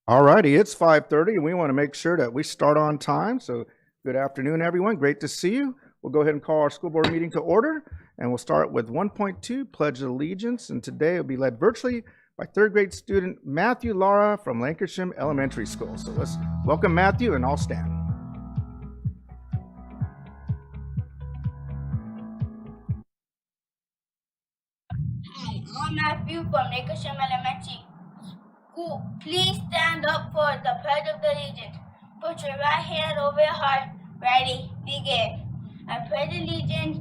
All righty, it's 5:30, and we want to make sure that we start on time. So good afternoon, everyone. Great to see you. We'll go ahead and call our school board meeting to order, and we'll start with 1.2, Pledge of Allegiance. And today it'll be led virtually by third grade student Matthew Lara from Lancashire Elementary School. So let's welcome Matthew, and I'll stand. Hi, I'm Matthew from Lancashire Elementary School. Please stand up for the Pledge of Allegiance. Put your right hand over your heart. Ready, begin. I pledge allegiance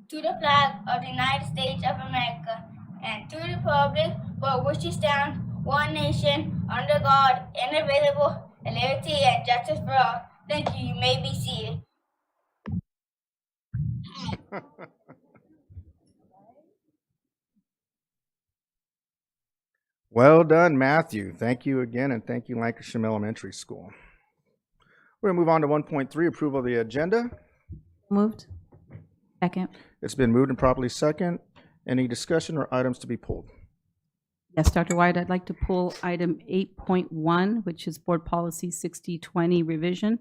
to the flag of the United States of America and to the republic for which it stands, one nation, under God, indivisible, and liberty and justice for all. Thank you. You may be seated. Well done, Matthew. Thank you again, and thank you, Lancashire Elementary School. We're going to move on to 1.3, approval of the agenda. Moved. Second. It's been moved and properly second. Any discussion or items to be pulled? Yes, Dr. White, I'd like to pull item 8.1, which is Board Policy 6020 revision.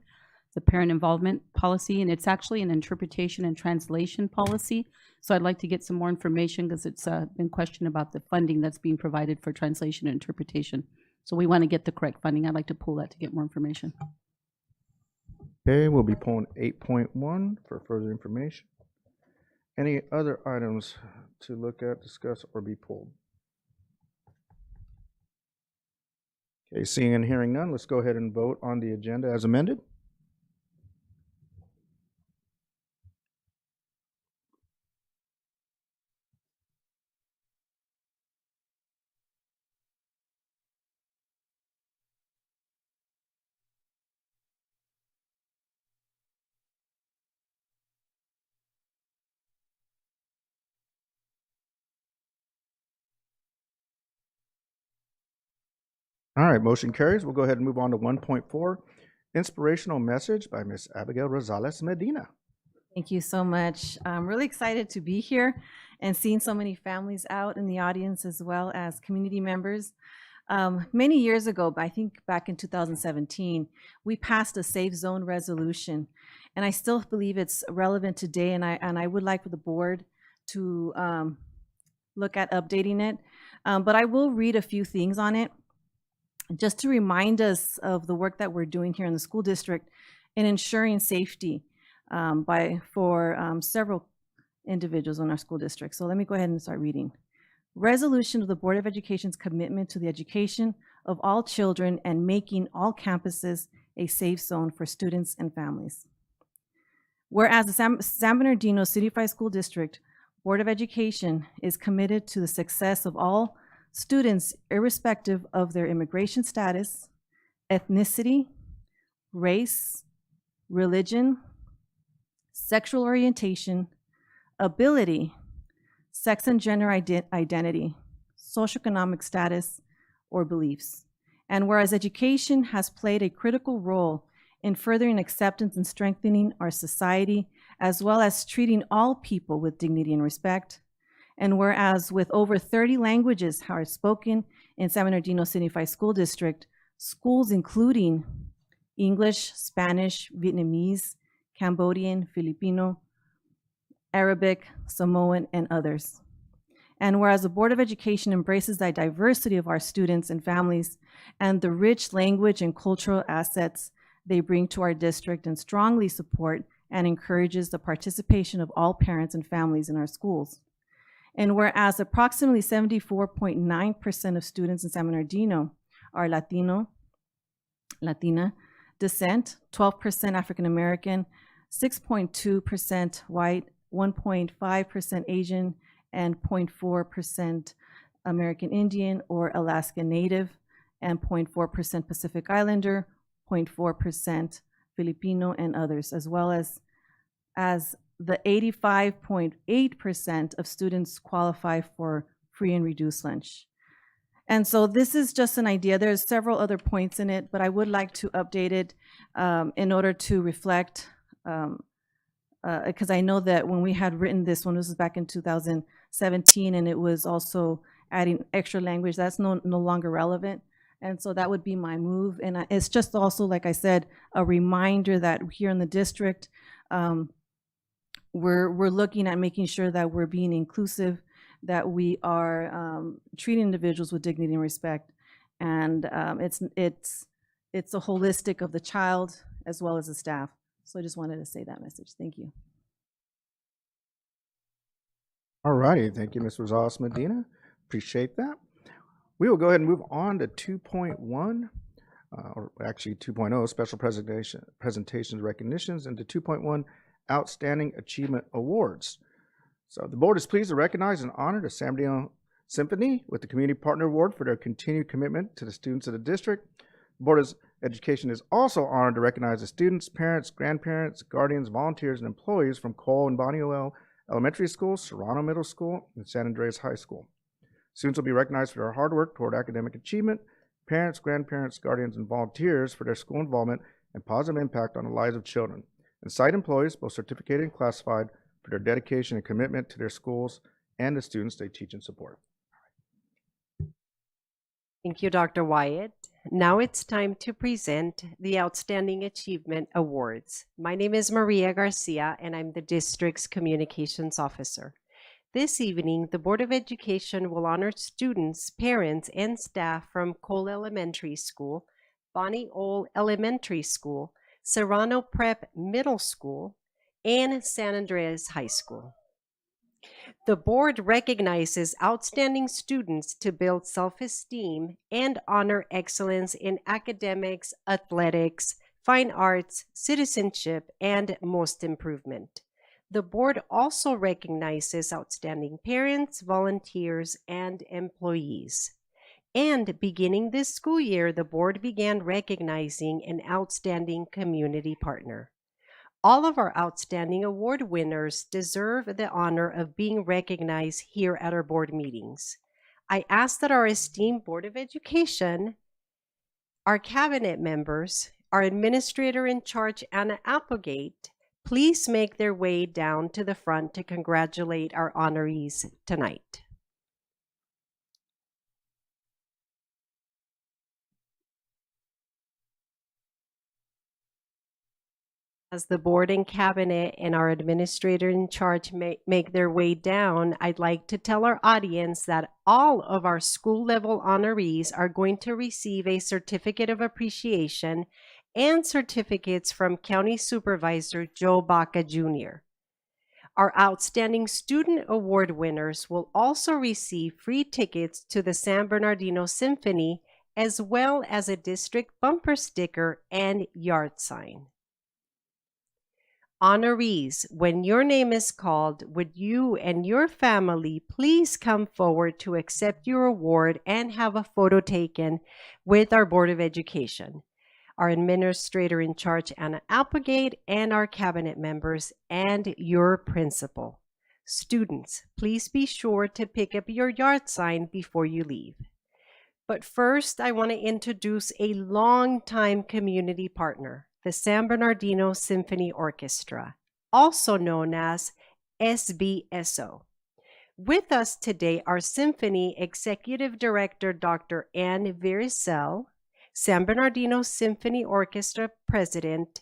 It's a parent involvement policy, and it's actually an interpretation and translation policy. So I'd like to get some more information because it's been questioned about the funding that's being provided for translation and interpretation. So we want to get the correct funding. I'd like to pull that to get more information. Okay, we'll be pulling 8.1 for further information. Any other items to look at, discuss, or be pulled? Okay, seeing and hearing none, let's go ahead and vote on the agenda as amended. All right, motion carries. We'll go ahead and move on to 1.4, inspirational message by Ms. Abigail Rosales Medina. Thank you so much. I'm really excited to be here and seeing so many families out in the audience as well as community members. Many years ago, I think back in 2017, we passed a safe zone resolution, and I still believe it's relevant today, and I would like for the board to look at updating it. But I will read a few things on it, just to remind us of the work that we're doing here in the school district in ensuring safety for several individuals in our school district. So let me go ahead and start reading. Resolution of the Board of Education's commitment to the education of all children and making all campuses a safe zone for students and families. Whereas the San Bernardino City-Fied School District Board of Education is committed to the success of all students, irrespective of their immigration status, ethnicity, race, religion, sexual orientation, ability, sex and gender identity, socioeconomic status, or beliefs. And whereas education has played a critical role in furthering acceptance and strengthening our society, as well as treating all people with dignity and respect, and whereas with over 30 languages are spoken in San Bernardino City-Fied School District, schools including English, Spanish, Vietnamese, Cambodian, Filipino, Arabic, Samoan, and others. And whereas the Board of Education embraces the diversity of our students and families and the rich language and cultural assets they bring to our district, and strongly support and encourages the participation of all parents and families in our schools. And whereas approximately 74.9% of students in San Bernardino are Latina descent, 12% African American, 6.2% white, 1.5% Asian, and 0.4% American Indian or Alaska Native, and 0.4% Pacific Islander, 0.4% Filipino, and others, as well as the 85.8% of students qualify for free and reduced lunch. And so this is just an idea. There's several other points in it, but I would like to update it in order to reflect, because I know that when we had written this one, this was back in 2017, and it was also adding extra language. That's no longer relevant. And so that would be my move. And it's just also, like I said, a reminder that here in the district, we're looking at making sure that we're being inclusive, that we are treating individuals with dignity and respect. And it's a holistic of the child as well as the staff. So I just wanted to say that message. Thank you. All righty, thank you, Ms. Rosales Medina. Appreciate that. We will go ahead and move on to 2.1, or actually 2.0, special presentations, recognitions, and to 2.1, outstanding achievement awards. So the board is pleased to recognize and honor the San Bernardino Symphony with the Community Partner Award for their continued commitment to the students of the district. The Board of Education is also honored to recognize the students, parents, grandparents, guardians, volunteers, and employees from Cole and Bonnie O.L. Elementary School, Serrano Middle School, and San Andreas High School. Students will be recognized for their hard work toward academic achievement, parents, grandparents, guardians, and volunteers for their school involvement and positive impact on the lives of children, and site employees, both certificated and classified, for their dedication and commitment to their schools and the students they teach and support. Thank you, Dr. Wyatt. Now it's time to present the Outstanding Achievement Awards. My name is Maria Garcia, and I'm the district's communications officer. This evening, the Board of Education will honor students, parents, and staff from Cole Elementary School, Bonnie Ole Elementary School, Serrano Prep Middle School, and San Andreas High School. The board recognizes outstanding students to build self-esteem and honor excellence in academics, athletics, fine arts, citizenship, and most improvement. The board also recognizes outstanding parents, volunteers, and employees. And beginning this school year, the board began recognizing an outstanding community partner. All of our outstanding award winners deserve the honor of being recognized here at our board meetings. I ask that our esteemed Board of Education, our cabinet members, our administrator in charge, Anna Applegate, please make their way down to the front to congratulate our honorees tonight. As the board and cabinet and our administrator in charge make their way down, I'd like to tell our audience that all of our school level honorees are going to receive a certificate of appreciation and certificates from County Supervisor Joe Baca Jr. Our Outstanding Student Award winners will also receive free tickets to the San Bernardino Symphony, as well as a district bumper sticker and yard sign. Honorees, when your name is called, would you and your family please come forward to accept your award and have a photo taken with our Board of Education, our administrator in charge, Anna Applegate, and our cabinet members, and your principal. Students, please be sure to pick up your yard sign before you leave. But first, I want to introduce a longtime community partner, the San Bernardino Symphony Orchestra, also known as SBSO. With us today are Symphony Executive Director Dr. Ann Virisel, San Bernardino Symphony Orchestra President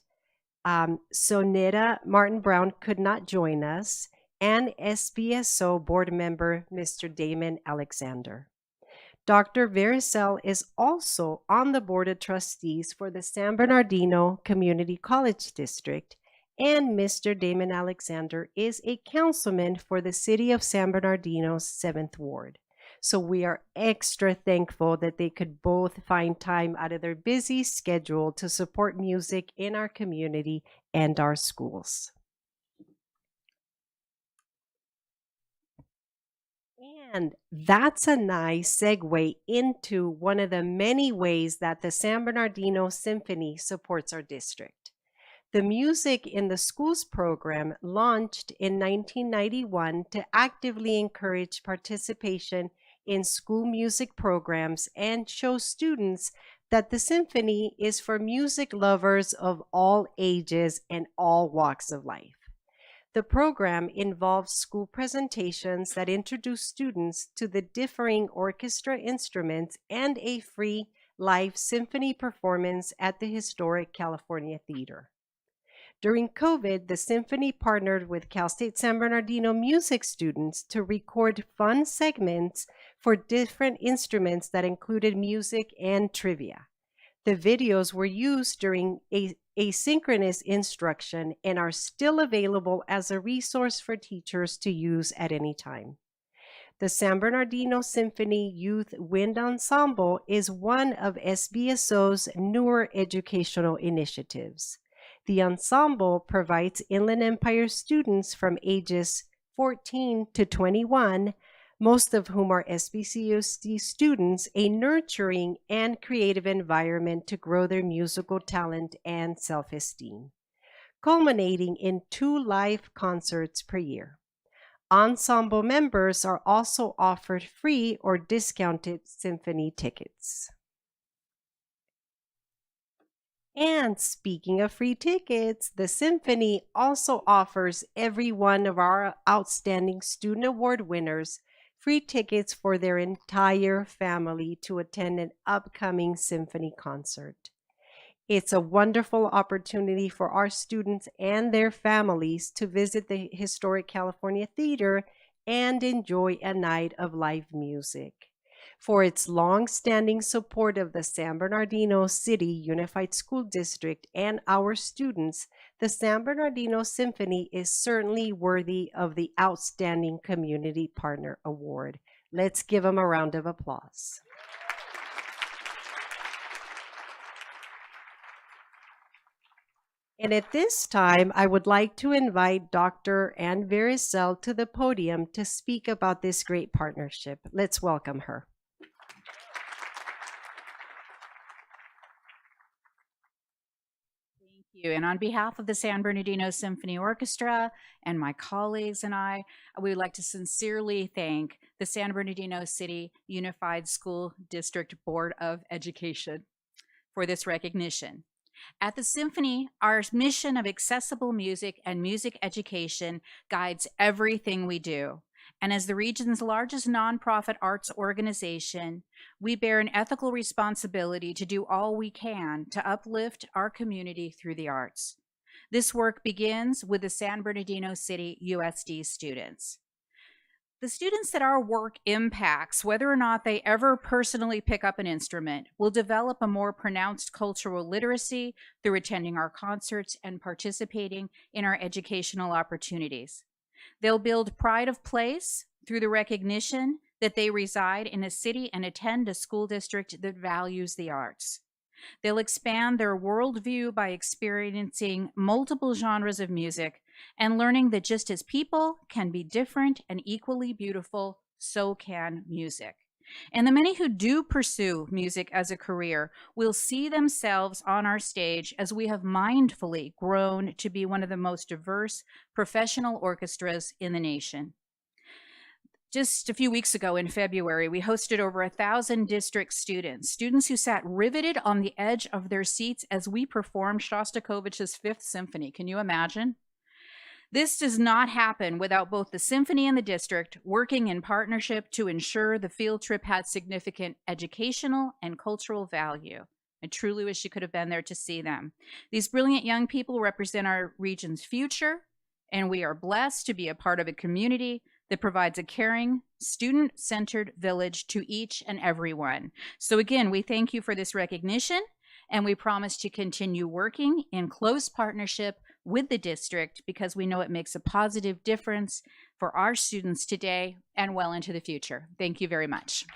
Soneta Martin Brown could not join us, and SBSO Board Member Mr. Damon Alexander. Dr. Virisel is also on the Board of Trustees for the San Bernardino Community College District, and Mr. Damon Alexander is a councilman for the City of San Bernardino's 7th Ward. So we are extra thankful that they could both find time out of their busy schedule to support music in our community and our schools. And that's a nice segue into one of the many ways that the San Bernardino Symphony supports our district. The Music in the Schools program launched in 1991 to actively encourage participation in school music programs and show students that the symphony is for music lovers of all ages and all walks of life. The program involves school presentations that introduce students to the differing orchestra instruments and a free live symphony performance at the historic California Theater. During COVID, the symphony partnered with Cal State San Bernardino music students to record fun segments for different instruments that included music and trivia. The videos were used during asynchronous instruction and are still available as a resource for teachers to use at any time. The San Bernardino Symphony Youth Wind Ensemble is one of SBSO's newer educational initiatives. The ensemble provides Inland Empire students from ages 14 to 21, most of whom are SBCUC students, a nurturing and creative environment to grow their musical talent and self-esteem, culminating in 2 live concerts per year. Ensemble members are also offered free or discounted symphony tickets. And speaking of free tickets, the Symphony also offers every one of our outstanding student award winners free tickets for their entire family to attend an upcoming symphony concert. It's a wonderful opportunity for our students and their families to visit the historic California Theater and enjoy a night of live music. For its long-standing support of the San Bernardino City Unified School District and our students, the San Bernardino Symphony is certainly worthy of the Outstanding Community Partner Award. Let's give them a round of applause. And at this time, I would like to invite Dr. Ann Vericel to the podium to speak about this great partnership. Let's welcome her. You. And on behalf of the San Bernardino Symphony Orchestra and my colleagues and I, we would like to sincerely thank the San Bernardino City Unified School District Board of Education for this recognition. At the Symphony, our mission of accessible music and music education guides everything we do. And as the region's largest nonprofit arts organization, we bear an ethical responsibility to do all we can to uplift our community through the arts. This work begins with the San Bernardino City USD students. The students that our work impacts, whether or not they ever personally pick up an instrument, will develop a more pronounced cultural literacy through attending our concerts and participating in our educational opportunities. They'll build pride of place through the recognition that they reside in a city and attend a school district that values the arts. They'll expand their worldview by experiencing multiple genres of music and learning that just as people can be different and equally beautiful, so can music. And the many who do pursue music as a career will see themselves on our stage as we have mindfully grown to be one of the most diverse professional orchestras in the nation. Just a few weeks ago in February, we hosted over 1,000 district students who sat riveted on the edge of their seats as we performed Shostakovich's Fifth Symphony. Can you imagine? This does not happen without both the symphony and the district working in partnership to ensure the field trip had significant educational and cultural value. I truly wish you could have been there to see them. These brilliant young people represent our region's future, and we are blessed to be a part of a community that provides a caring, student-centered village to each and every one. So again, we thank you for this recognition, and we promise to continue working in close partnership with the district because we know it makes a positive difference for our students today and well into the future. Thank you very much.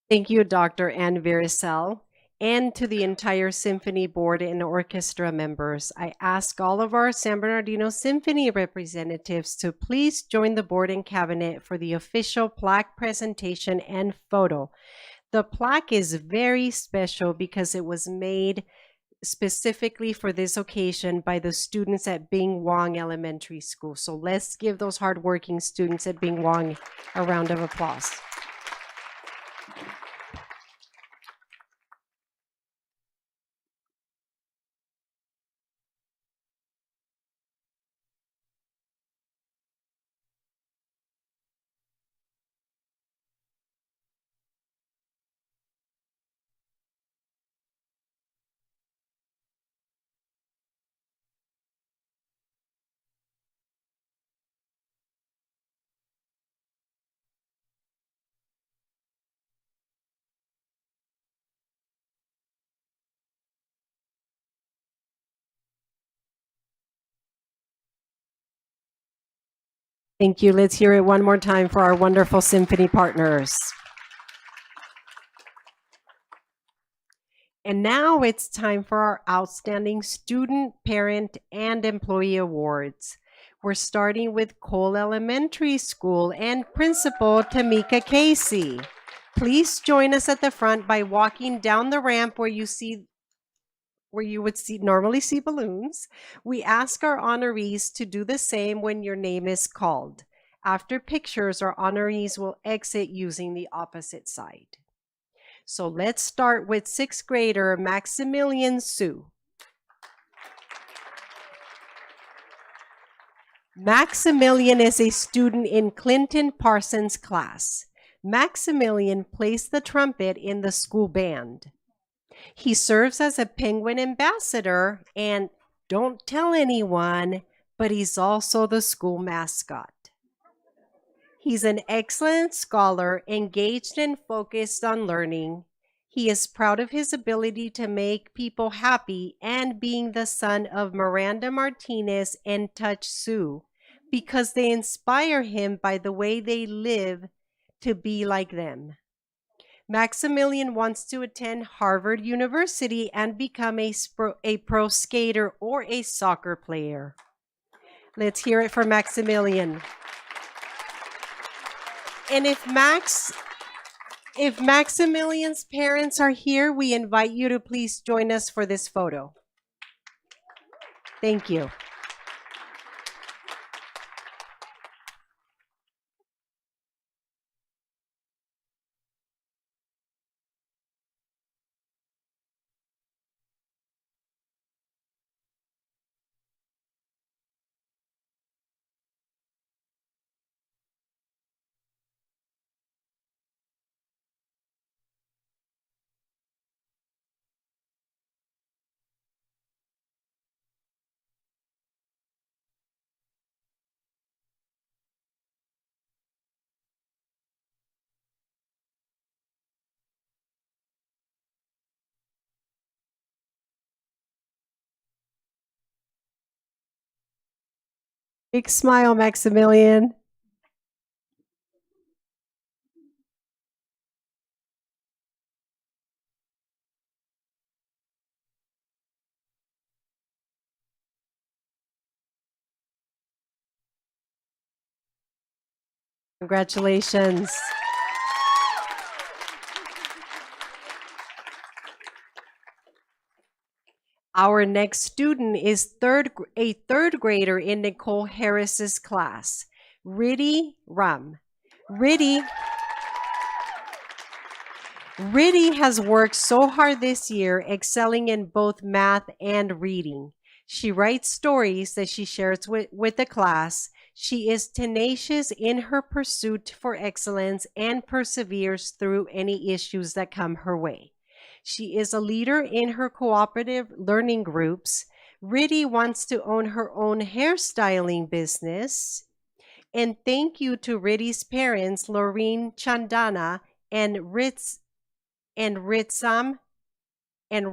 Thank you, Dr. Ann Vericel, and to the entire Symphony Board and Orchestra members. I ask all of our San Bernardino Symphony representatives to please join the board and cabinet for the official plaque presentation and photo. The plaque is very special because it was made specifically for this occasion by the students at Bing Wong Elementary School. So let's give those hardworking students at Bing Wong a round of applause. Thank you. Let's hear it one more time for our wonderful symphony partners. And now it's time for our outstanding student, parent, and employee awards. We're starting with Cole Elementary School and Principal Tamika Casey. Please join us at the front by walking down the ramp where you would normally see balloons. We ask our honorees to do the same when your name is called. After pictures, our honorees will exit using the opposite side. So let's start with 6th grader Maximilian Sue. Maximilian is a student in Clinton Parsons' class. Maximilian plays the trumpet in the school band. He serves as a Penguin ambassador and, don't tell anyone, but he's also the school mascot. He's an excellent scholar, engaged and focused on learning. He is proud of his ability to make people happy and being the son of Miranda Martinez and Touch Sue, because they inspire him by the way they live to be like them. Maximilian wants to attend Harvard University and become a pro skater or a soccer player. Let's hear it for Maximilian. And if Maximilian's parents are here, we invite you to please join us for this photo. Thank you. Big smile, Maximilian. Congratulations. Our next student is a third grader in Nicole Harris's class, Riddi Ram. Riddi has worked so hard this year, excelling in both math and reading. She writes stories that she shares with the class. She is tenacious in her pursuit for excellence and perseveres through any issues that come her way. She is a leader in her cooperative learning groups. Riddi wants to own her own hairstyling business. And thank you to Riddi's parents, Laureen Chandana and Ritsam and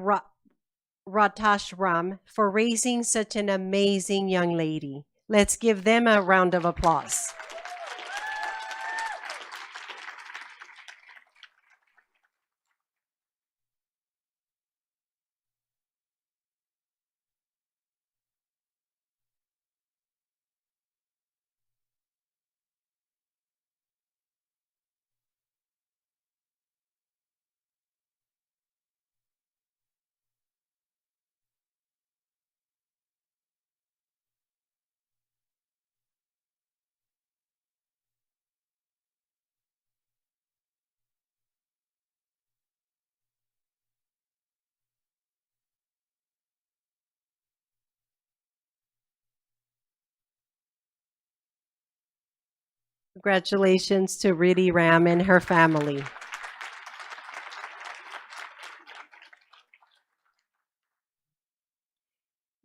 Ratash Ram, for raising such an amazing young lady. Let's give them a round of applause. Congratulations to Riddi Ram and her family.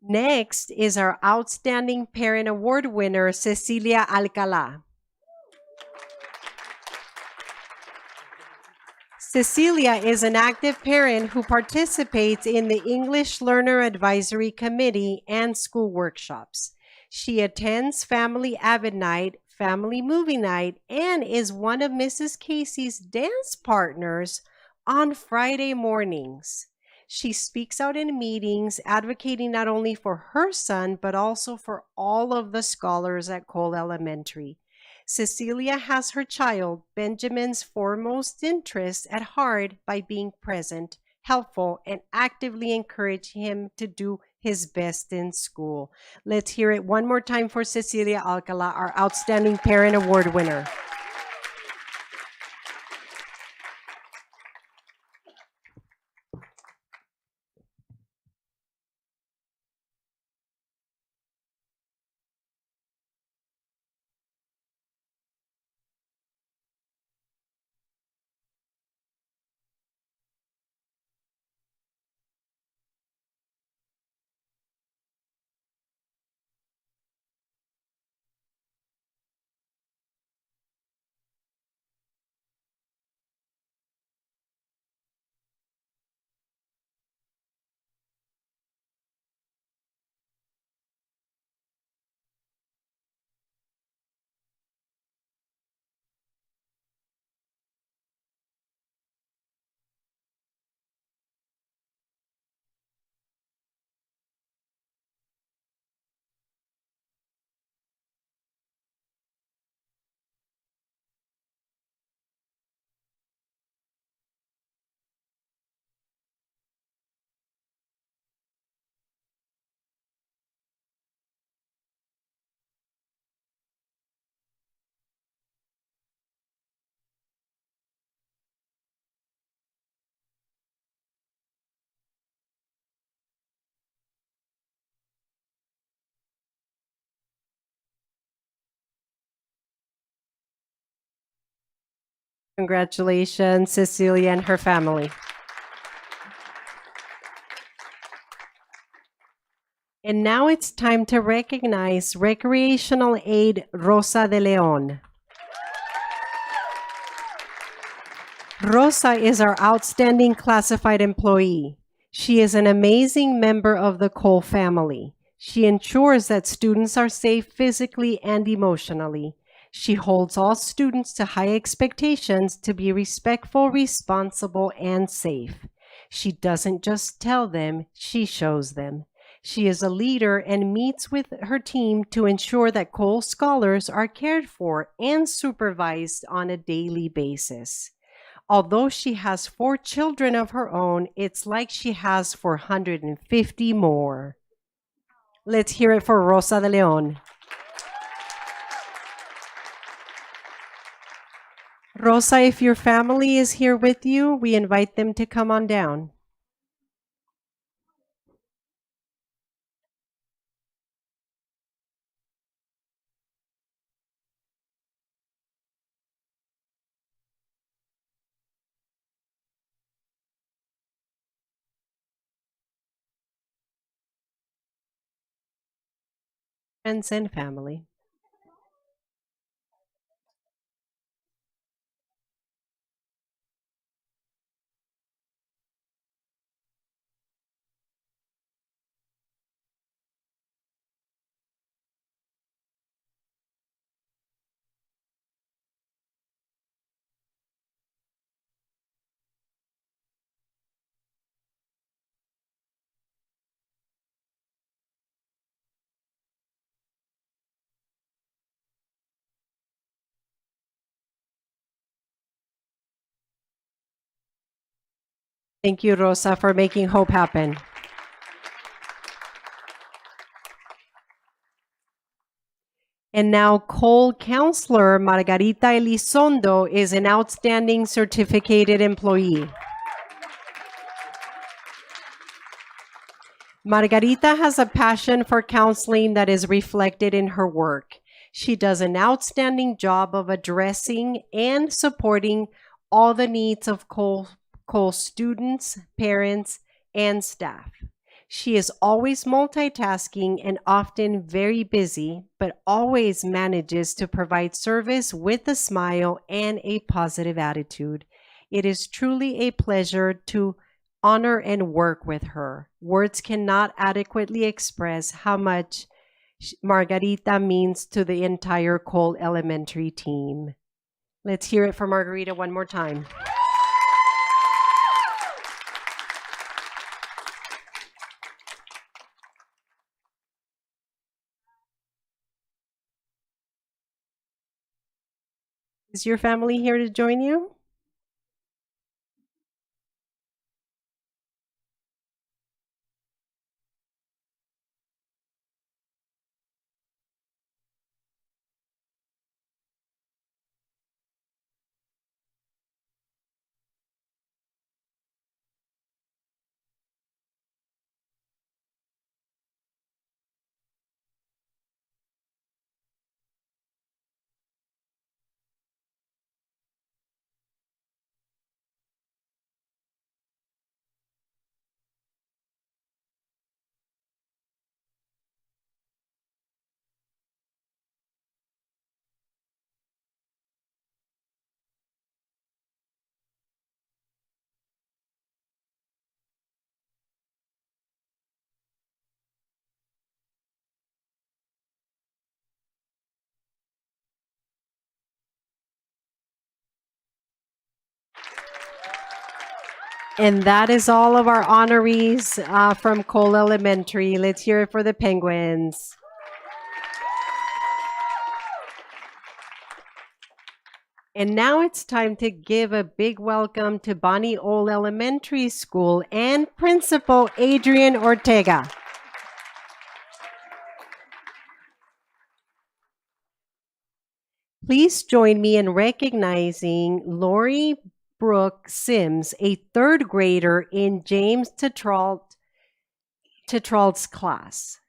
Next is our Outstanding Parent Award winner, Cecilia Alcala. Cecilia is an active parent who participates in the English Learner Advisory Committee and school workshops. She attends Family Avid Night, family movie night and is one of Mrs. Casey's dance partners on Friday mornings. She speaks out in meetings, advocating not only for her son, but also for all of the scholars at Cole Elementary. Cecilia has her child, Benjamin's foremost interest at heart by being present, helpful, and actively encouraging him to do his best in school. Let's hear it one more time for Cecilia Alcala, our Outstanding Parent Award winner. Congratulations, Cecilia and her family. And now it's time to recognize recreational aide Rosa de Leon. Rosa is our outstanding classified employee. She is an amazing member of the Cole family. She ensures that students are safe physically and emotionally. She holds all students to high expectations to be respectful, responsible, and safe. She doesn't just tell them, she shows them. She is a leader and meets with her team to ensure that Cole scholars are cared for and supervised on a daily basis. Although she has 4 children of her own, it's like she has 450 more. Let's hear it for Rosa de Leon. Rosa, if your family is here with you, we invite them to come on down. Jensen family. Thank you, Rosa, for making hope happen. And now Cole counselor Margarita Elizondo is an outstanding certificated employee. Margarita has a passion for counseling that is reflected in her work. She does an outstanding job of addressing and supporting all the needs of Cole students, parents, and staff. She is always multitasking and often very busy, but always manages to provide service with a smile and a positive attitude. It is truly a pleasure to honor and work with her. Words cannot adequately express how much Margarita means to the entire Cole Elementary team. Let's hear it for Margarita one more time. Is your family here to join you? And that is all of our honorees from Cole Elementary. Let's hear it for the Penguins. And now it's time to give a big welcome to Bonnie Old Elementary School and Principal Adrian Ortega. Please join me in recognizing Lori Brooke Sims, a third grader in James Tetrault's class.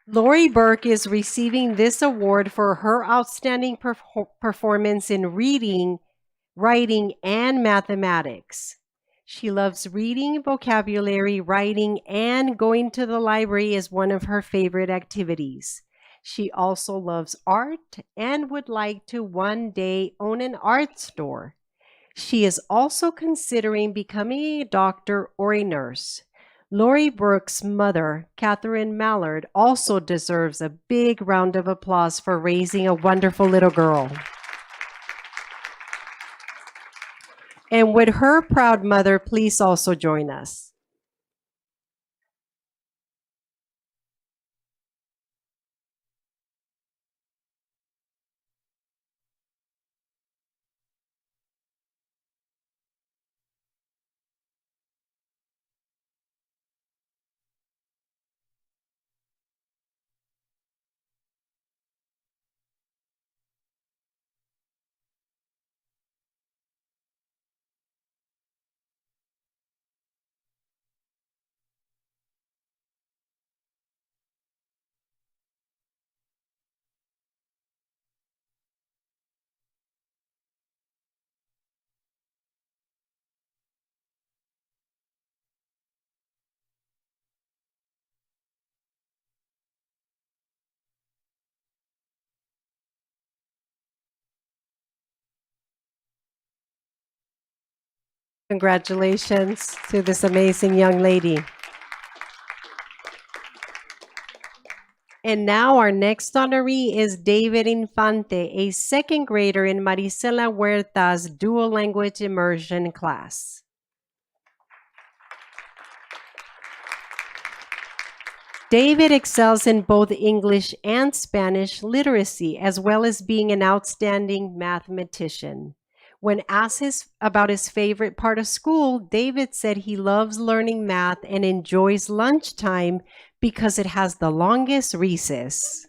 Lori Burke is receiving this award for her outstanding performance in reading, writing, and mathematics. She loves reading, vocabulary, writing, and going to the library is one of her favorite activities. She also loves art and would like to one day own an art store. She is also considering becoming a doctor or a nurse. Lori Brooks' mother, Catherine Mallard, also deserves a big round of applause for raising a wonderful little girl. And would her proud mother please also join us? Congratulations to this amazing young lady. And now our next honoree is David Infante, a second grader in Marisela Huerta's dual language immersion class. David excels in both English and Spanish literacy, as well as being an outstanding mathematician. When asked about his favorite part of school, David said he loves learning math and enjoys lunchtime because it has the longest recess.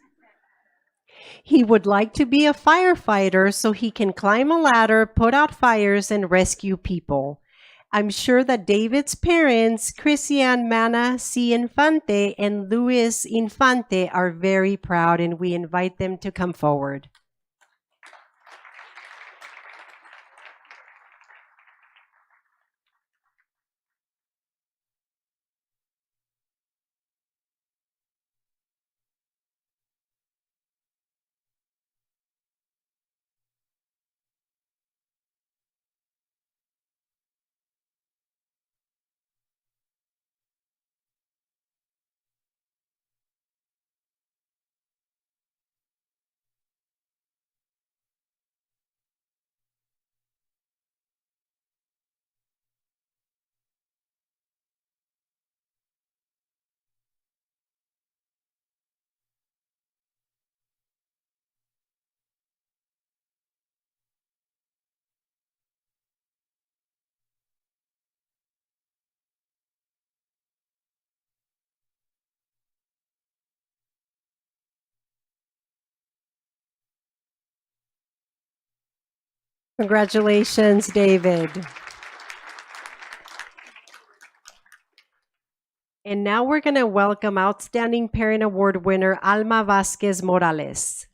He would like to be a firefighter so he can climb a ladder, put out fires, and rescue people. I'm sure that David's parents, Christian Mana C. Infante and Luis Infante, are very proud, and we invite them to come forward. Congratulations, David. And now we're going to welcome Outstanding Parent Award winner Alma Vasquez Morales.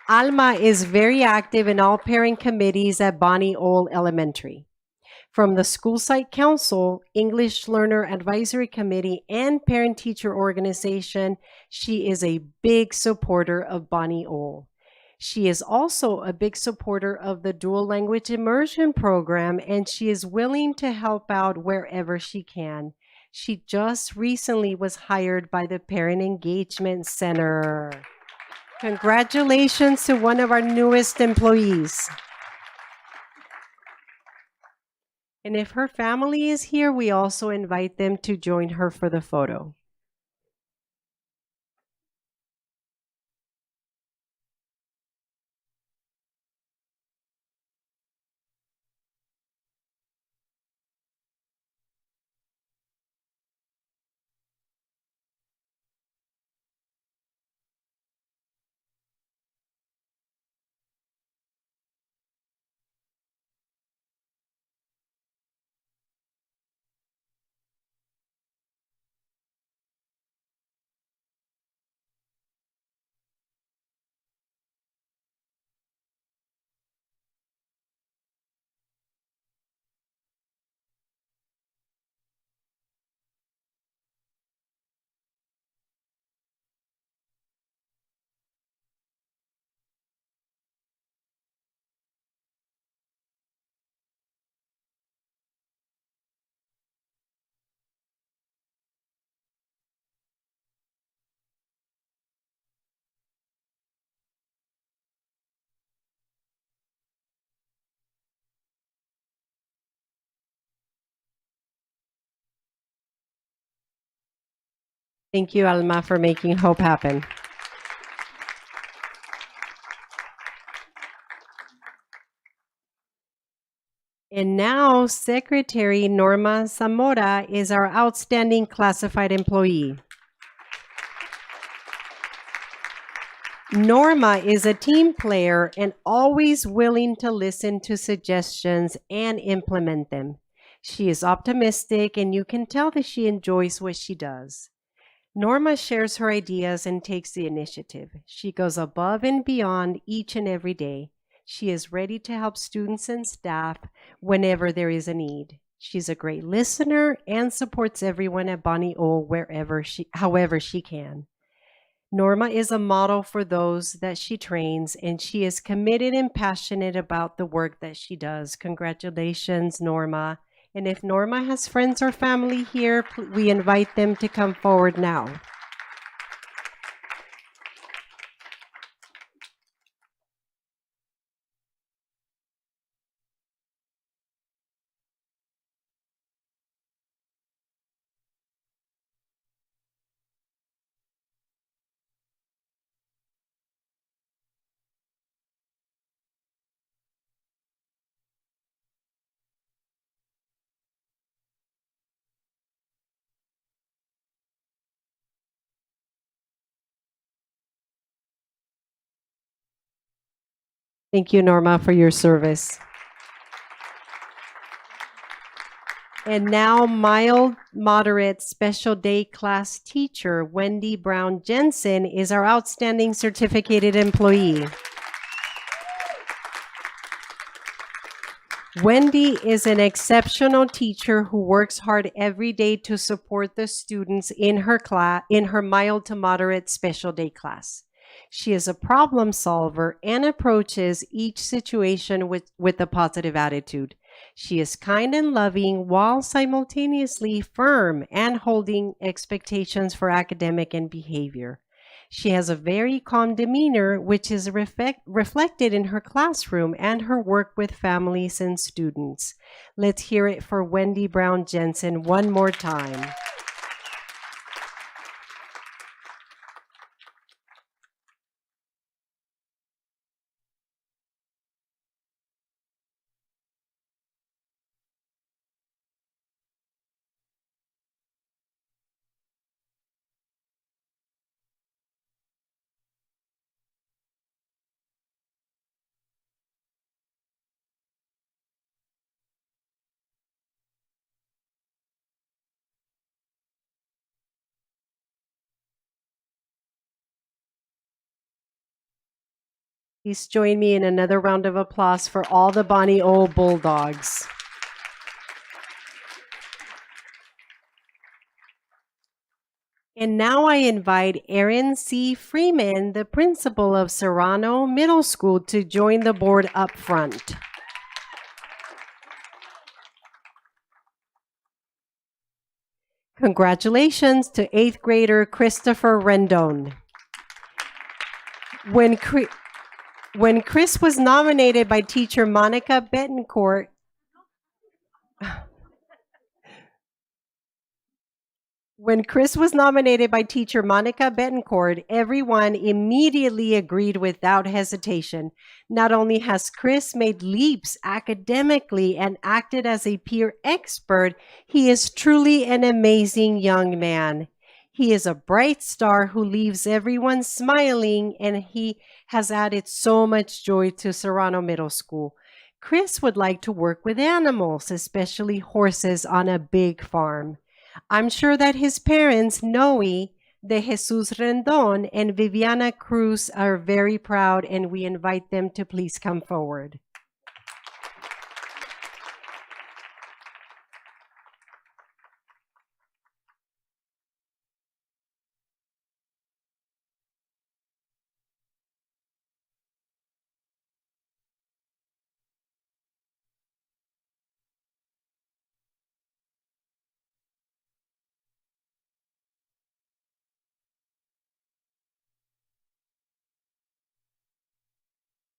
Alma is very active in all parent committees at Bonnie Old Elementary. From the School Site Council, English Learner Advisory Committee, and Parent-Teacher Organization, she is a big supporter of Bonnie Old. She is also a big supporter of the Dual Language Immersion Program, and she is willing to help out wherever she can. She just recently was hired by the Parent Engagement Center. Congratulations to one of our newest employees. And if her family is here, we also invite them to join her for the photo. Thank you, Alma, for making hope happen. And now, Secretary Norma Zamora is our outstanding classified employee. Norma is a team player and always willing to listen to suggestions and implement them. She is optimistic, and you can tell that she enjoys what she does. Norma shares her ideas and takes the initiative. She goes above and beyond each and every day. She is ready to help students and staff whenever there is a need. She's a great listener and supports everyone at Bonnie Old however she can. Norma is a model for those that she trains, and she is committed and passionate about the work that she does. Congratulations, Norma. And if Norma has friends or family here, we invite them to come forward now. Thank you, Norma, for your service. And now, mild, moderate, special day class teacher, Wendy Brown Jensen, is our outstanding certificated employee. Wendy is an exceptional teacher who works hard every day to support the students in her mild to moderate special day class. She is a problem solver and approaches each situation with a positive attitude. She is kind and loving while simultaneously firm and holding expectations for academic and behavior. She has a very calm demeanor, which is reflected in her classroom and her work with families and students. Let's hear it for Wendy Brown Jensen one more time. Please join me in another round of applause for all the Bonnie O Bulldogs. And now I invite Erin C. Freeman, the principal of Serrano Middle School, to join the board up front. Congratulations to 8th grader Christopher Rendon. When Chris was nominated by teacher Monica Betancourt, everyone immediately agreed without hesitation. Not only has Chris made leaps academically and acted as a peer expert, he is truly an amazing young man. He is a bright star who leaves everyone smiling, and he has added so much joy to Serrano Middle School. Chris would like to work with animals, especially horses, on a big farm. I'm sure that his parents, Noe de Jesus Rendon and Viviana Cruz, are very proud, and we invite them to please come forward.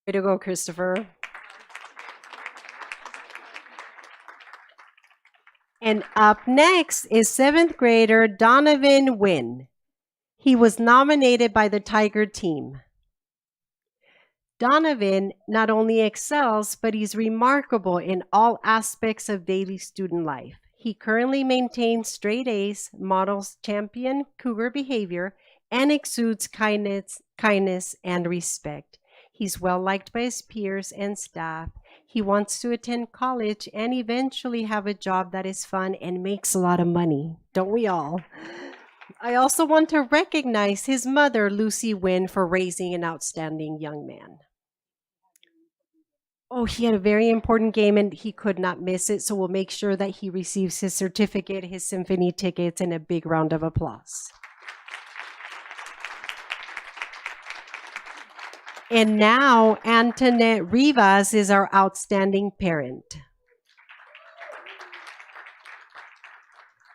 Way to go, Christopher. And up next is 7th grader Donovan Nguyen. He was nominated by the Tiger team. Donovan not only excels, but he's remarkable in all aspects of daily student life. He currently maintains straight A's, models champion cougar behavior, and exudes kindness and respect. He's well liked by his peers and staff. He wants to attend college and eventually have a job that is fun and makes a lot of money. Don't we all? I also want to recognize his mother, Lucy Nguyen, for raising an outstanding young man. Oh, he had a very important game and he could not miss it, so we'll make sure that he receives his certificate, his symphony tickets, and a big round of applause. And now, Antoinette Rivas is our outstanding parent.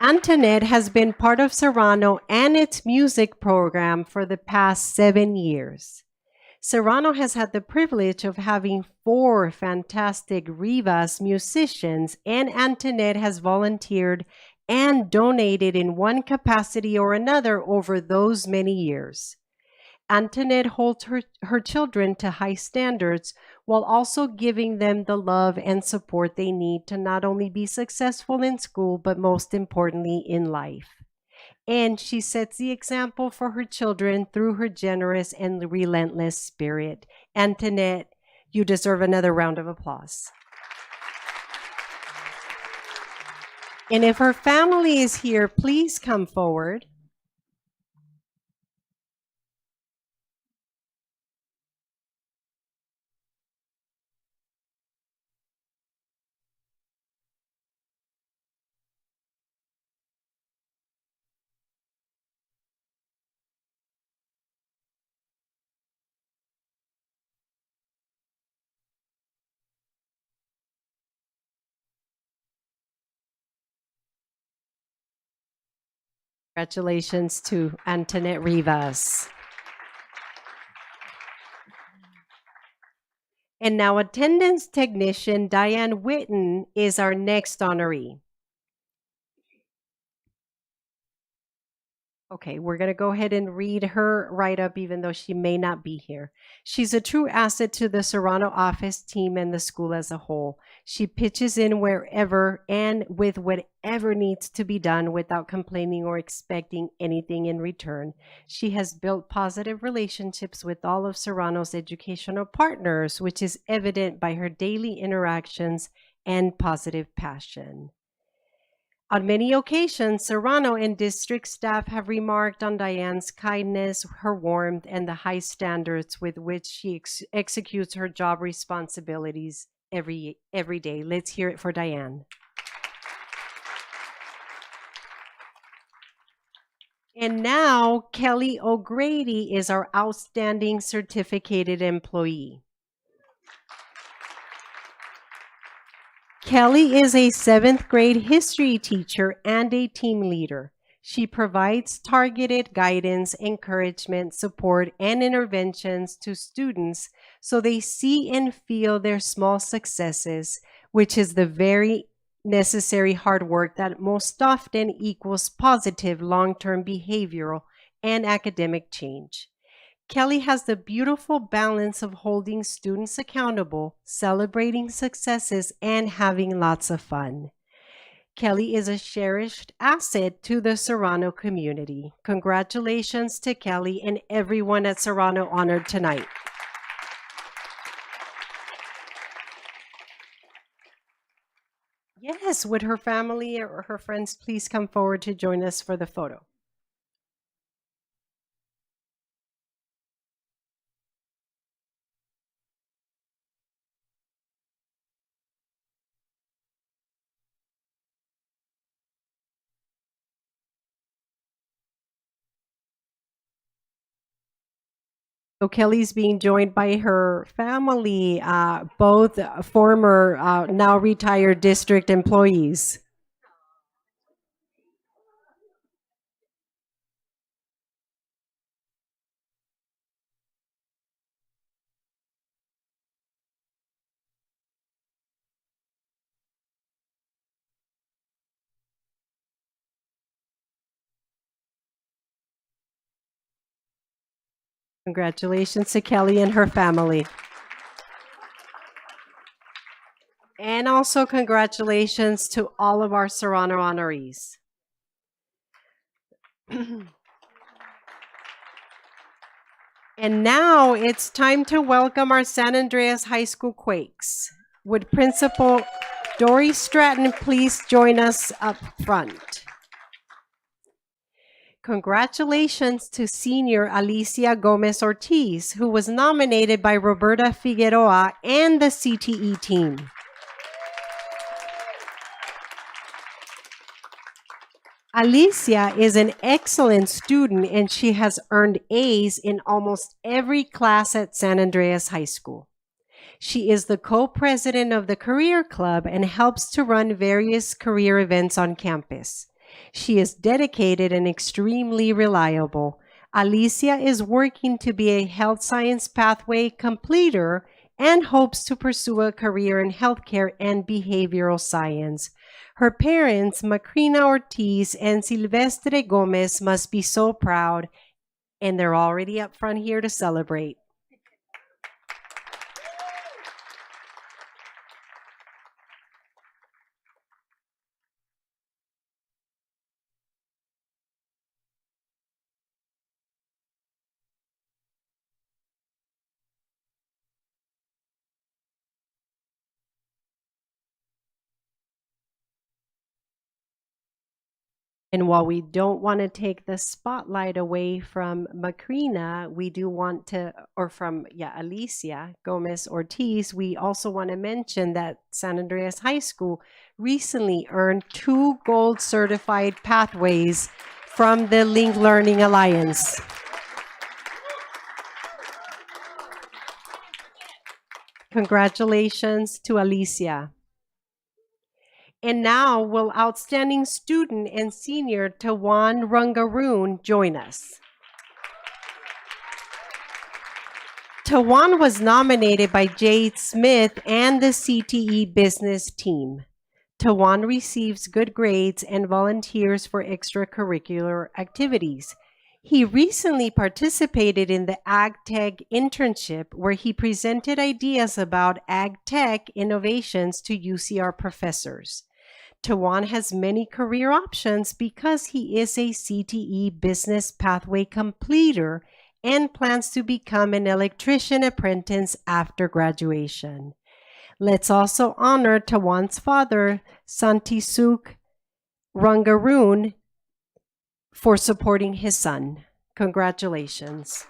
Antoinette has been part of Serrano and its music program for the past 7 years. Serrano has had the privilege of having 4 fantastic Rivas musicians, and Antoinette has volunteered and donated in one capacity or another over those many years. Antoinette holds her children to high standards while also giving them the love and support they need to not only be successful in school, but most importantly in life. And she sets the example for her children through her generous and relentless spirit. Antoinette, you deserve another round of applause. And if her family is here, please come forward. Congratulations to Antoinette Rivas. And now attendance technician Diane Witten is our next honoree. Okay, we're going to go ahead and read her write-up even though she may not be here. She's a true asset to the Serrano office team and the school as a whole. She pitches in wherever and with whatever needs to be done without complaining or expecting anything in return. She has built positive relationships with all of Serrano's educational partners, which is evident by her daily interactions and positive passion. On many occasions, Serrano and district staff have remarked on Diane's kindness, her warmth, and the high standards with which she executes her job responsibilities every day. Let's hear it for Diane. And now, Kelly O'Grady is our outstanding certificated employee. Kelly is a 7th grade history teacher and a team leader. She provides targeted guidance, encouragement, support, and interventions to students so they see and feel their small successes, which is the very necessary hard work that most often equals positive long-term behavioral and academic change. Kelly has the beautiful balance of holding students accountable, celebrating successes, and having lots of fun. Kelly is a cherished asset to the Serrano community. Congratulations to Kelly and everyone at Serrano honored tonight. Yes, would her family or her friends please come forward to join us for the photo? So Kelly's being joined by her family, both former, now retired district employees. Congratulations to Kelly and her family. And also congratulations to all of our Serrano honorees. And now it's time to welcome our San Andreas High School Quakes. Would Principal Dory Stratton please join us up front? Congratulations to senior Alicia Gomez Ortiz, who was nominated by Roberta Figueroa and the CTE team. Alicia is an excellent student and she has earned A's in almost every class at San Andreas High School. She is the co-president of the Career Club and helps to run various career events on campus. She is dedicated and extremely reliable. Alicia is working to be a health science pathway completer and hopes to pursue a career in healthcare and behavioral science. Her parents, Macrina Ortiz and Silvestre Gomez, must be so proud, and they're already up front here to celebrate. And while we don't want to take the spotlight away from Macrina, we do want to, or from, Alicia Gomez Ortiz, we also want to mention that San Andreas High School recently earned 2 gold certified pathways from the Link Learning Alliance. Congratulations to Alicia. And now will outstanding student and senior Tawan Rangaroon join us. Tawan was nominated by Jade Smith and the CTE business team. Tawan receives good grades and volunteers for extracurricular activities. He recently participated in the AgTech internship where he presented ideas about AgTech innovations to UCR professors. Tawan has many career options because he is a CTE business pathway completer and plans to become an electrician apprentice after graduation. Let's also honor Tawan's father, Santisuk Rangaroon for supporting his son. Congratulations.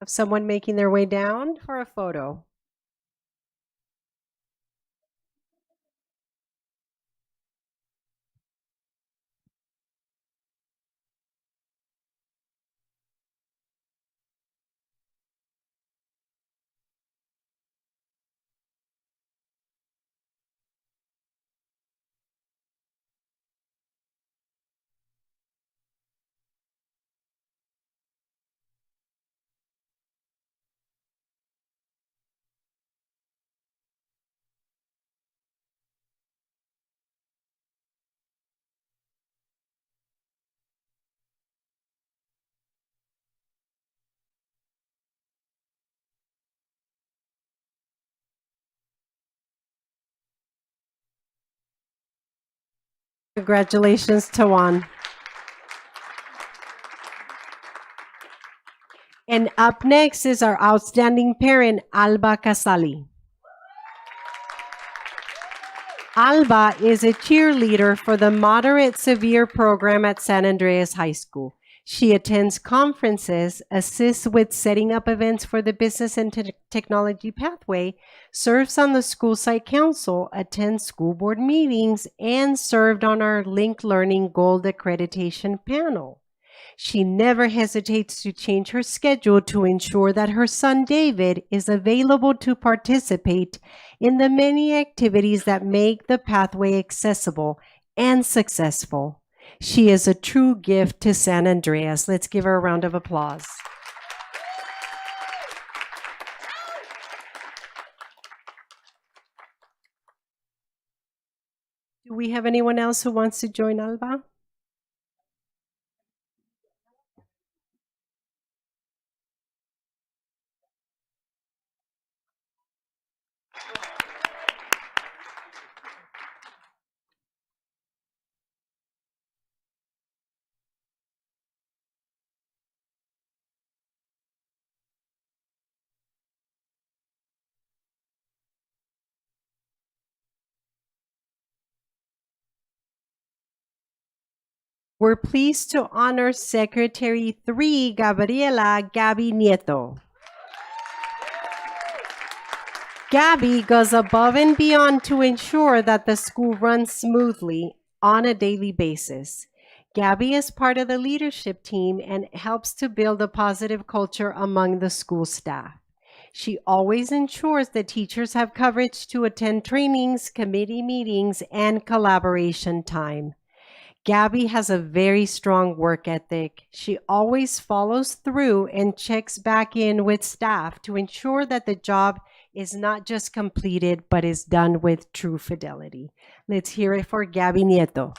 Of someone making their way down for a photo. Congratulations, Tawan. And up next is our outstanding parent, Alba Casali. Alba is a cheerleader for the moderate severe program at San Andreas High School. She attends conferences, assists with setting up events for the business and technology pathway, serves on the school site council, attends school board meetings, and served on our Linked Learning Gold Accreditation panel. She never hesitates to change her schedule to ensure that her son David is available to participate in the many activities that make the pathway accessible and successful. She is a true gift to San Andreas. Let's give her a round of applause. Do we have anyone else who wants to join Alba? We're pleased to honor Secretary 3, Gabriela Gabi Nieto. Gabi goes above and beyond to ensure that the school runs smoothly on a daily basis. Gabi is part of the leadership team and helps to build a positive culture among the school staff. She always ensures that teachers have coverage to attend trainings, committee meetings, and collaboration time. Gabi has a very strong work ethic. She always follows through and checks back in with staff to ensure that the job is not just completed, but is done with true fidelity. Let's hear it for Gabi Nieto.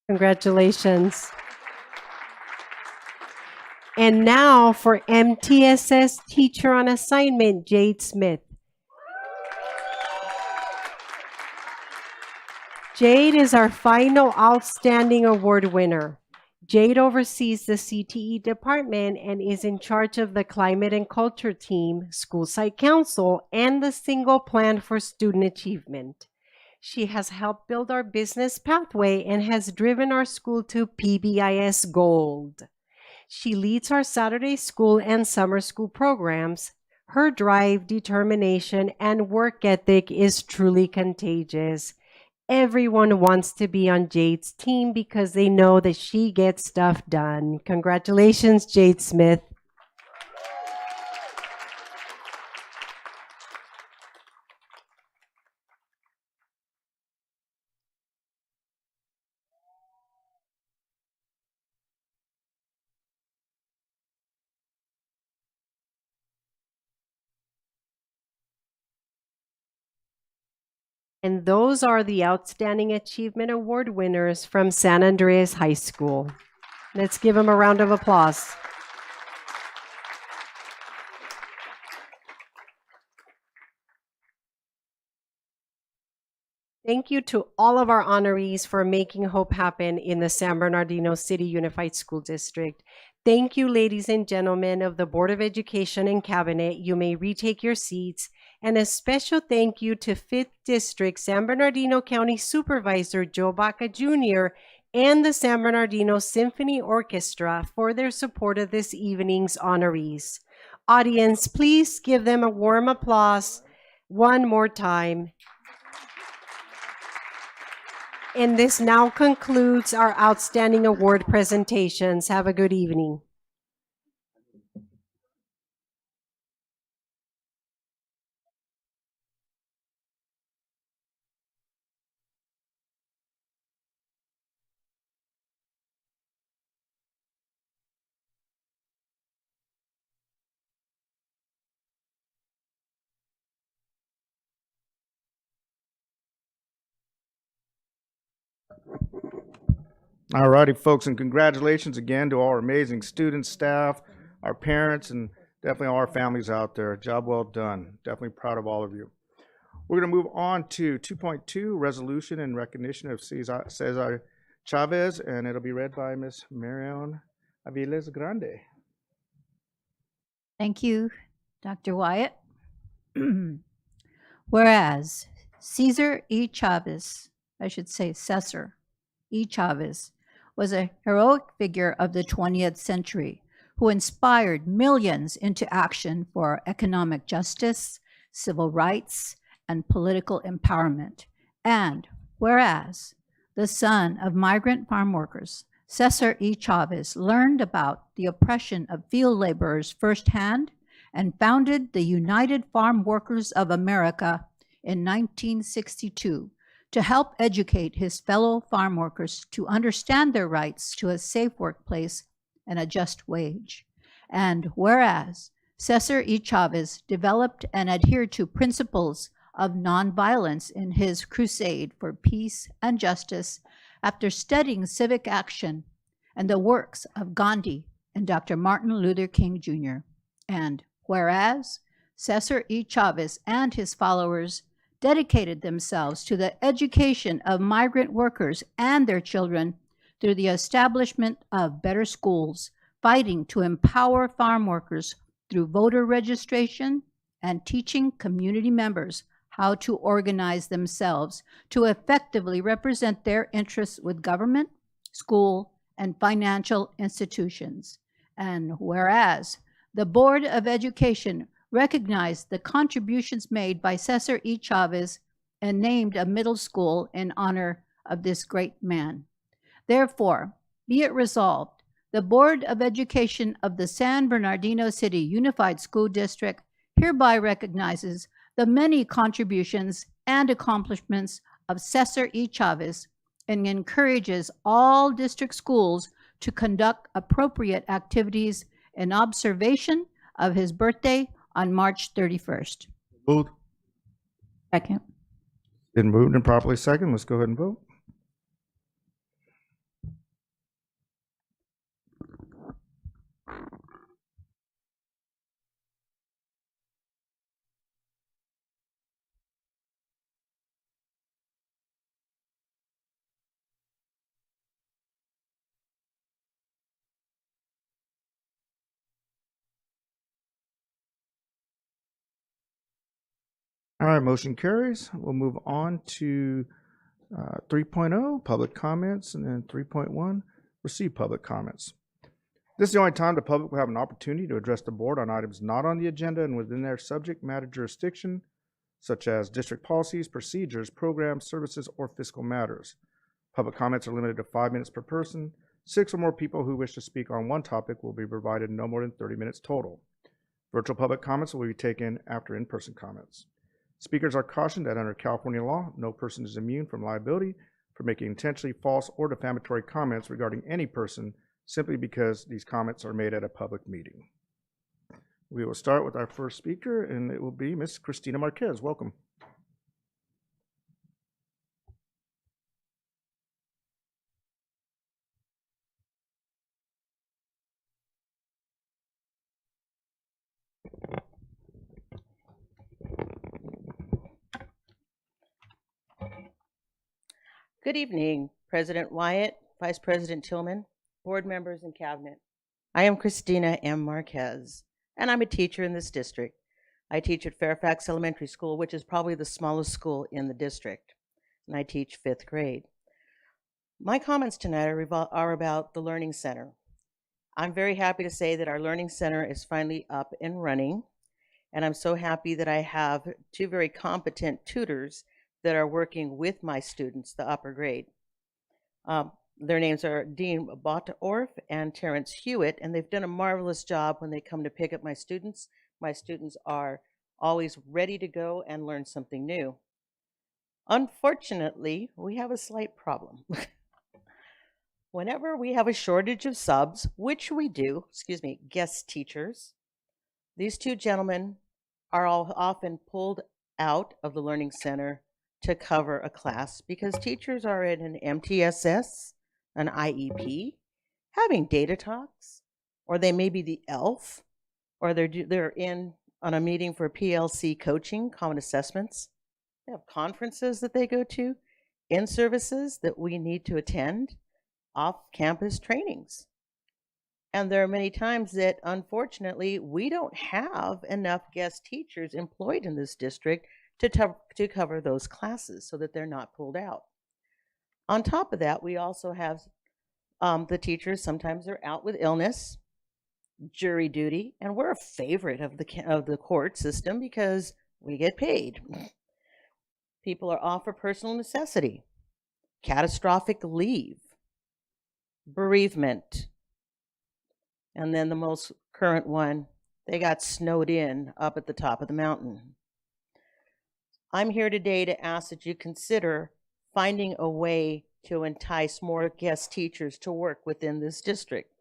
Congratulations. And now for MTSS Teacher on Assignment, Jade Smith. Jade is our final Outstanding Award winner. Jade oversees the CTE department and is in charge of the Climate and Culture team, School Site Council, and the Single Plan for Student Achievement. She has helped build our business pathway and has driven our school to PBIS Gold. She leads our Saturday school and summer school programs. Her drive, determination, and work ethic is truly contagious. Everyone wants to be on Jade's team because they know that she gets stuff done. Congratulations, Jade Smith. And those are the Outstanding Achievement Award winners from San Andreas High School. Let's give them a round of applause. Thank you to all of our honorees for making hope happen in the San Bernardino City Unified School District. Thank you, ladies and gentlemen of the Board of Education and Cabinet. You may retake your seats. And a special thank you to 5th District San Bernardino County Supervisor Joe Baca Jr. and the San Bernardino Symphony Orchestra for their support of this evening's honorees. Audience, please give them a warm applause one more time. And this now concludes our Outstanding Award presentations. Have a good evening. All righty, folks, and congratulations again to all our amazing students, staff, our parents, and definitely all our families out there. Job well done. Definitely proud of all of you. We're going to move on to 2.2, resolution in recognition of Cesar Chavez, and it'll be read by Ms. Marion Aviles Grande. Thank you, Dr. Wyatt. Whereas Cesar E. Chavez, I should say Cesar E. Chavez, was a heroic figure of the 20th century who inspired millions into action for economic justice, civil rights, and political empowerment. And whereas the son of migrant farm workers, Cesar E. Chavez learned about the oppression of field laborers firsthand and founded the United Farm Workers of America in 1962 to help educate his fellow farm workers to understand their rights to a safe workplace and a just wage. And whereas Cesar E. Chavez developed and adhered to principles of nonviolence in his crusade for peace and justice after studying civic action and the works of Gandhi and Dr. Martin Luther King Jr. And whereas Cesar E. Chavez and his followers dedicated themselves to the education of migrant workers and their children through the establishment of better schools, fighting to empower farm workers through voter registration and teaching community members how to organize themselves to effectively represent their interests with government, school, and financial institutions. And whereas the Board of Education recognized the contributions made by Cesar E. Chavez and named a middle school in honor of this great man. Therefore, be it resolved, the Board of Education of the San Bernardino City Unified School District hereby recognizes the many contributions and accomplishments of Cesar E. Chavez and encourages all district schools to conduct appropriate activities in observation of his birthday on March 31st. Moved. Second. Been moved and properly second. Let's go ahead and vote. All right, motion carries. We'll move on to 3.0, public comments, and then 3.1, receive public comments. This is the only time the public will have an opportunity to address the board on items not on the agenda and within their subject matter jurisdiction. such as district policies, procedures, programs, services, or fiscal matters. Public comments are limited to 5 minutes per person. 6 or more people who wish to speak on one topic will be provided no more than 30 minutes total. Virtual public comments will be taken after in-person comments. Speakers are cautioned that under California law, no person is immune from liability for making intentionally false or defamatory comments regarding any person simply because these comments are made at a public meeting. We will start with our first speaker, and it will be Ms. Cristina Marquez. Welcome. Good evening, President Wyatt, Vice President Tillman, board members, and cabinet. I am Cristina M. Marquez, and I'm a teacher in this district. I teach at Fairfax Elementary School, which is probably the smallest school in the district, and I teach 5th grade. My comments tonight are about the Learning Center. I'm very happy to say that our Learning Center is finally up and running, and I'm so happy that I have 2 very competent tutors that are working with my students, the upper grade. Their names are Dean Botorf and Terrence Hewitt, and they've done a marvelous job when they come to pick up my students. My students are always ready to go and learn something new. Unfortunately, we have a slight problem. Whenever we have a shortage of subs, which we do, guest teachers, these 2 gentlemen are all often pulled out of the Learning Center to cover a class because teachers are in an MTSS, an IEP, having data talks, or they may be the ELF, or they're in on a meeting for PLC coaching, common assessments. They have conferences that they go to, in-services that we need to attend, off-campus trainings. And there are many times that, unfortunately, we don't have enough guest teachers employed in this district to cover those classes so that they're not pulled out. On top of that, we also have the teachers, sometimes they're out with illness, jury duty, and we're a favorite of the court system because we get paid. People are off for personal necessity, catastrophic leave, bereavement, and then the most current one, they got snowed in up at the top of the mountain. I'm here today to ask that you consider finding a way to entice more guest teachers to work within this district,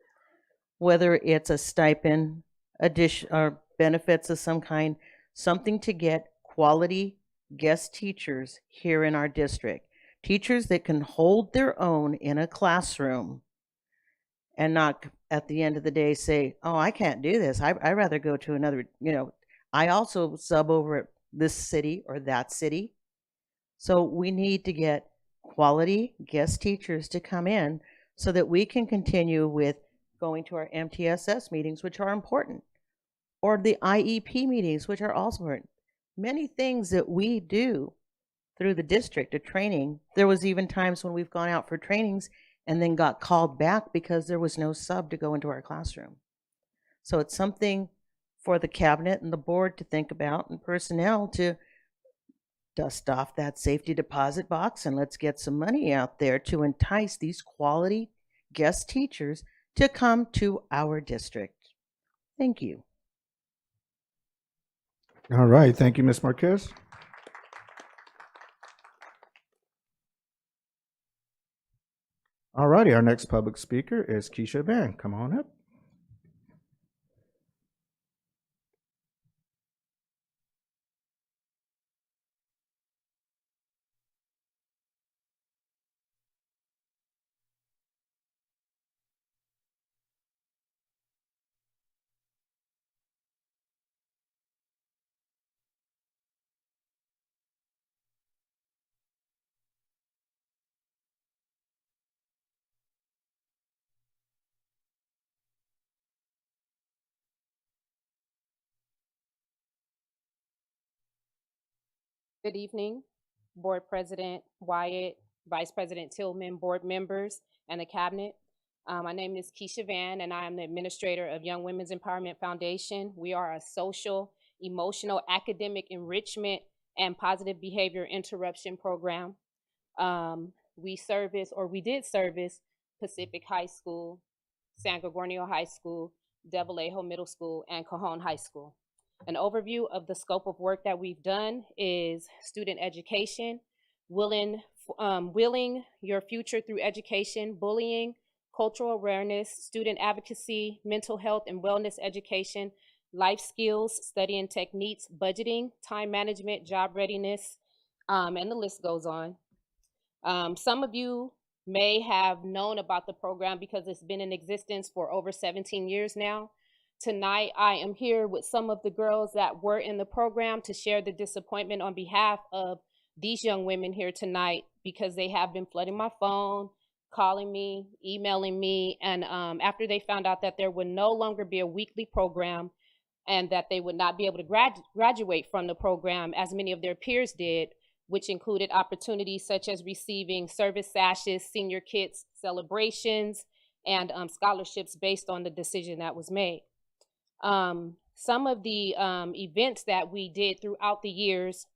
whether it's a stipend, addition, or benefits of some kind, something to get quality guest teachers here in our district. Teachers that can hold their own in a classroom and not at the end of the day say, oh, I can't do this. I'd rather go to another, I also sub over at this city or that city. So we need to get quality guest teachers to come in so that we can continue with going to our MTSS meetings, which are important, or the IEP meetings, which are also important. Many things that we do through the district of training, there was even times when we've gone out for trainings and then got called back because there was no sub to go into our classroom. So it's something for the cabinet and the board to think about, and personnel to dust off that safety deposit box and let's get some money out there to entice these quality guest teachers to come to our district. Thank you. All right. Thank you, Ms. Marquez. All righty. Our next public speaker is Keisha Van. Come on up. Good evening, Board President Wyatt, Vice President Tillman, board members, and the cabinet. My name is Keisha Van, and I am the administrator of Young Women's Empowerment Foundation. We are a social, emotional, academic enrichment and positive behavior interruption program. We did service Pacific High School, San Gregorio High School, De Vallejo Middle School, and Cajon High School. An overview of the scope of work that we've done is student education, willing your future through education, bullying, cultural awareness, student advocacy, mental health and wellness education, life skills, studying techniques, budgeting, time management, job readiness, and the list goes on. Some of you may have known about the program because it's been in existence for over 17 years now. Tonight, I am here with some of the girls that were in the program to share the disappointment on behalf of these young women here tonight, because they have been flooding my phone, calling me, emailing me, and after they found out that there would no longer be a weekly program and that they would not be able to graduate from the program as many of their peers did, which included opportunities such as receiving service sashes, senior kits, celebrations, and scholarships based on the decision that was made. Some of the events that we did throughout the years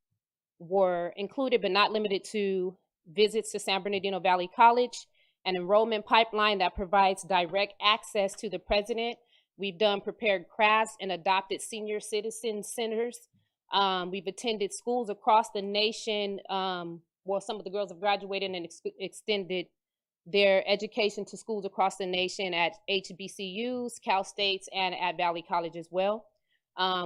were included but not limited to visits to San Bernardino Valley College, an enrollment pipeline that provides direct access to the president. We've done prepared crafts and adopted senior citizen centers. We've attended schools across the nation. Well, some of the girls have graduated and extended their education to schools across the nation at HBCUs, Cal States, and at Valley College as well.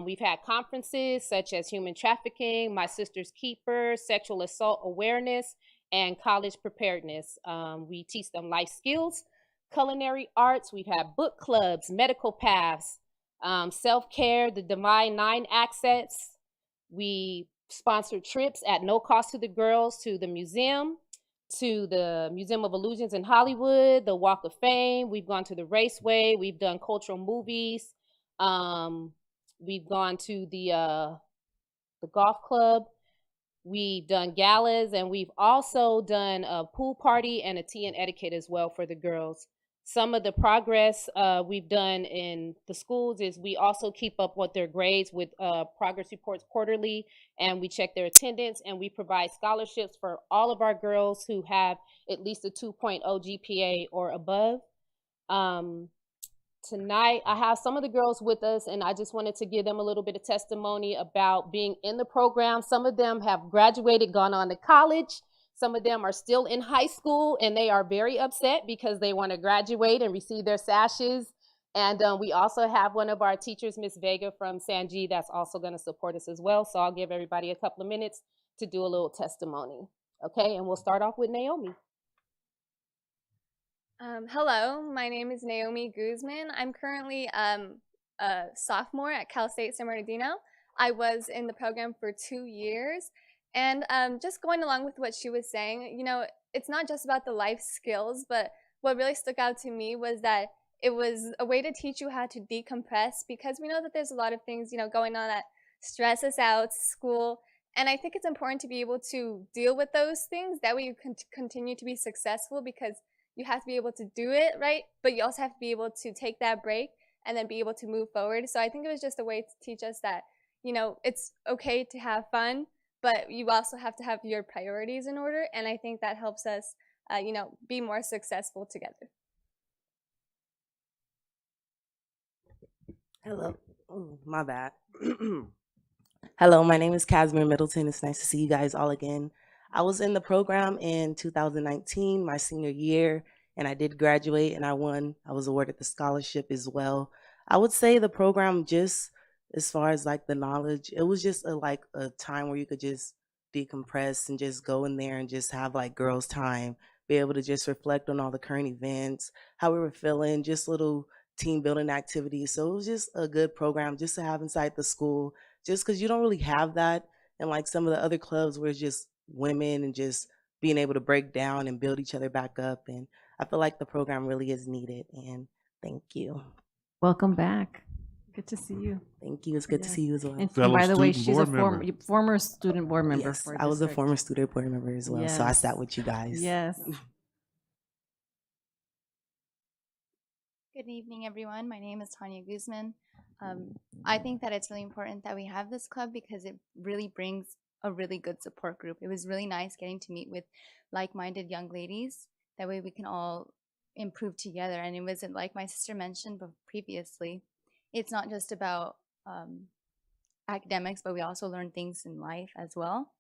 We've had conferences such as Human Trafficking, My Sister's Keeper, Sexual Assault Awareness, and College Preparedness. We teach them life skills, culinary arts. We've had book clubs, medical paths, self-care, the Divine Nine Access. We sponsored trips at no cost to the girls to the museum, to the Museum of Illusions in Hollywood, the Walk of Fame. We've gone to the Raceway. We've done cultural movies. We've gone to the golf club. We've done galas, and we've also done a pool party and a tea and etiquette as well for the girls. Some of the progress we've done in the schools is we also keep up with their grades with progress reports quarterly, and we check their attendance, and we provide scholarships for all of our girls who have at least a 2.0 GPA or above. Tonight, I have some of the girls with us, and I just wanted to give them a little bit of testimony about being in the program. Some of them have graduated, gone on to college. Some of them are still in high school, and they are very upset because they want to graduate and receive their sashes. And we also have one of our teachers, Miss Vega from San G, that's also going to support us as well. So I'll give everybody a couple of minutes to do a little testimony. Okay, and we'll start off with Naomi. Hello, my name is Naomi Guzman. I'm currently a sophomore at Cal State San Bernardino. I was in the program for 2 years, and just going along with what she was saying, you know, it's not just about the life skills, but what really stuck out to me was that it was a way to teach you how to decompress, because we know that there's a lot of things, you know, going on that stress us out, school, and I think it's important to be able to deal with those things. That way you can continue to be successful, because you have to be able to do it, right? But you also have to be able to take that break and then be able to move forward. So I think it was just a way to teach us that, you know, it's okay to have fun, but you also have to have your priorities in order. And I think that helps us, you know, be more successful together. Hello. Oh, my bad. Hello, my name is Casimir Middleton. It's nice to see you guys all again. I was in the program in 2019, my senior year, and I did graduate, and I was awarded the scholarship as well. I would say the program, just as far as like the knowledge, it was just a time where you could just decompress and just go in there and just have like girls' time, be able to just reflect on all the current events, how we were feeling, just little team building activities. So it was just a good program just to have inside the school, just because you don't really have that in like some of the other clubs where it's just women and just being able to break down and build each other back up. And I feel like the program really is needed. And thank you. Welcome back. Good to see you. Thank you. It's good to see you as well. And by the way, she's a former student board member. Yes, for I was a district. former student board member as well. Yes. So I sat with you guys. Yes. Good evening, everyone. My name is Tanya Guzman. I think that it's really important that we have this club because it really brings a really good support group. It was really nice getting to meet with like-minded young ladies. That way we can all improve together. And it wasn't like my sister mentioned previously, it's not just about academics, but we also learn things in life as well.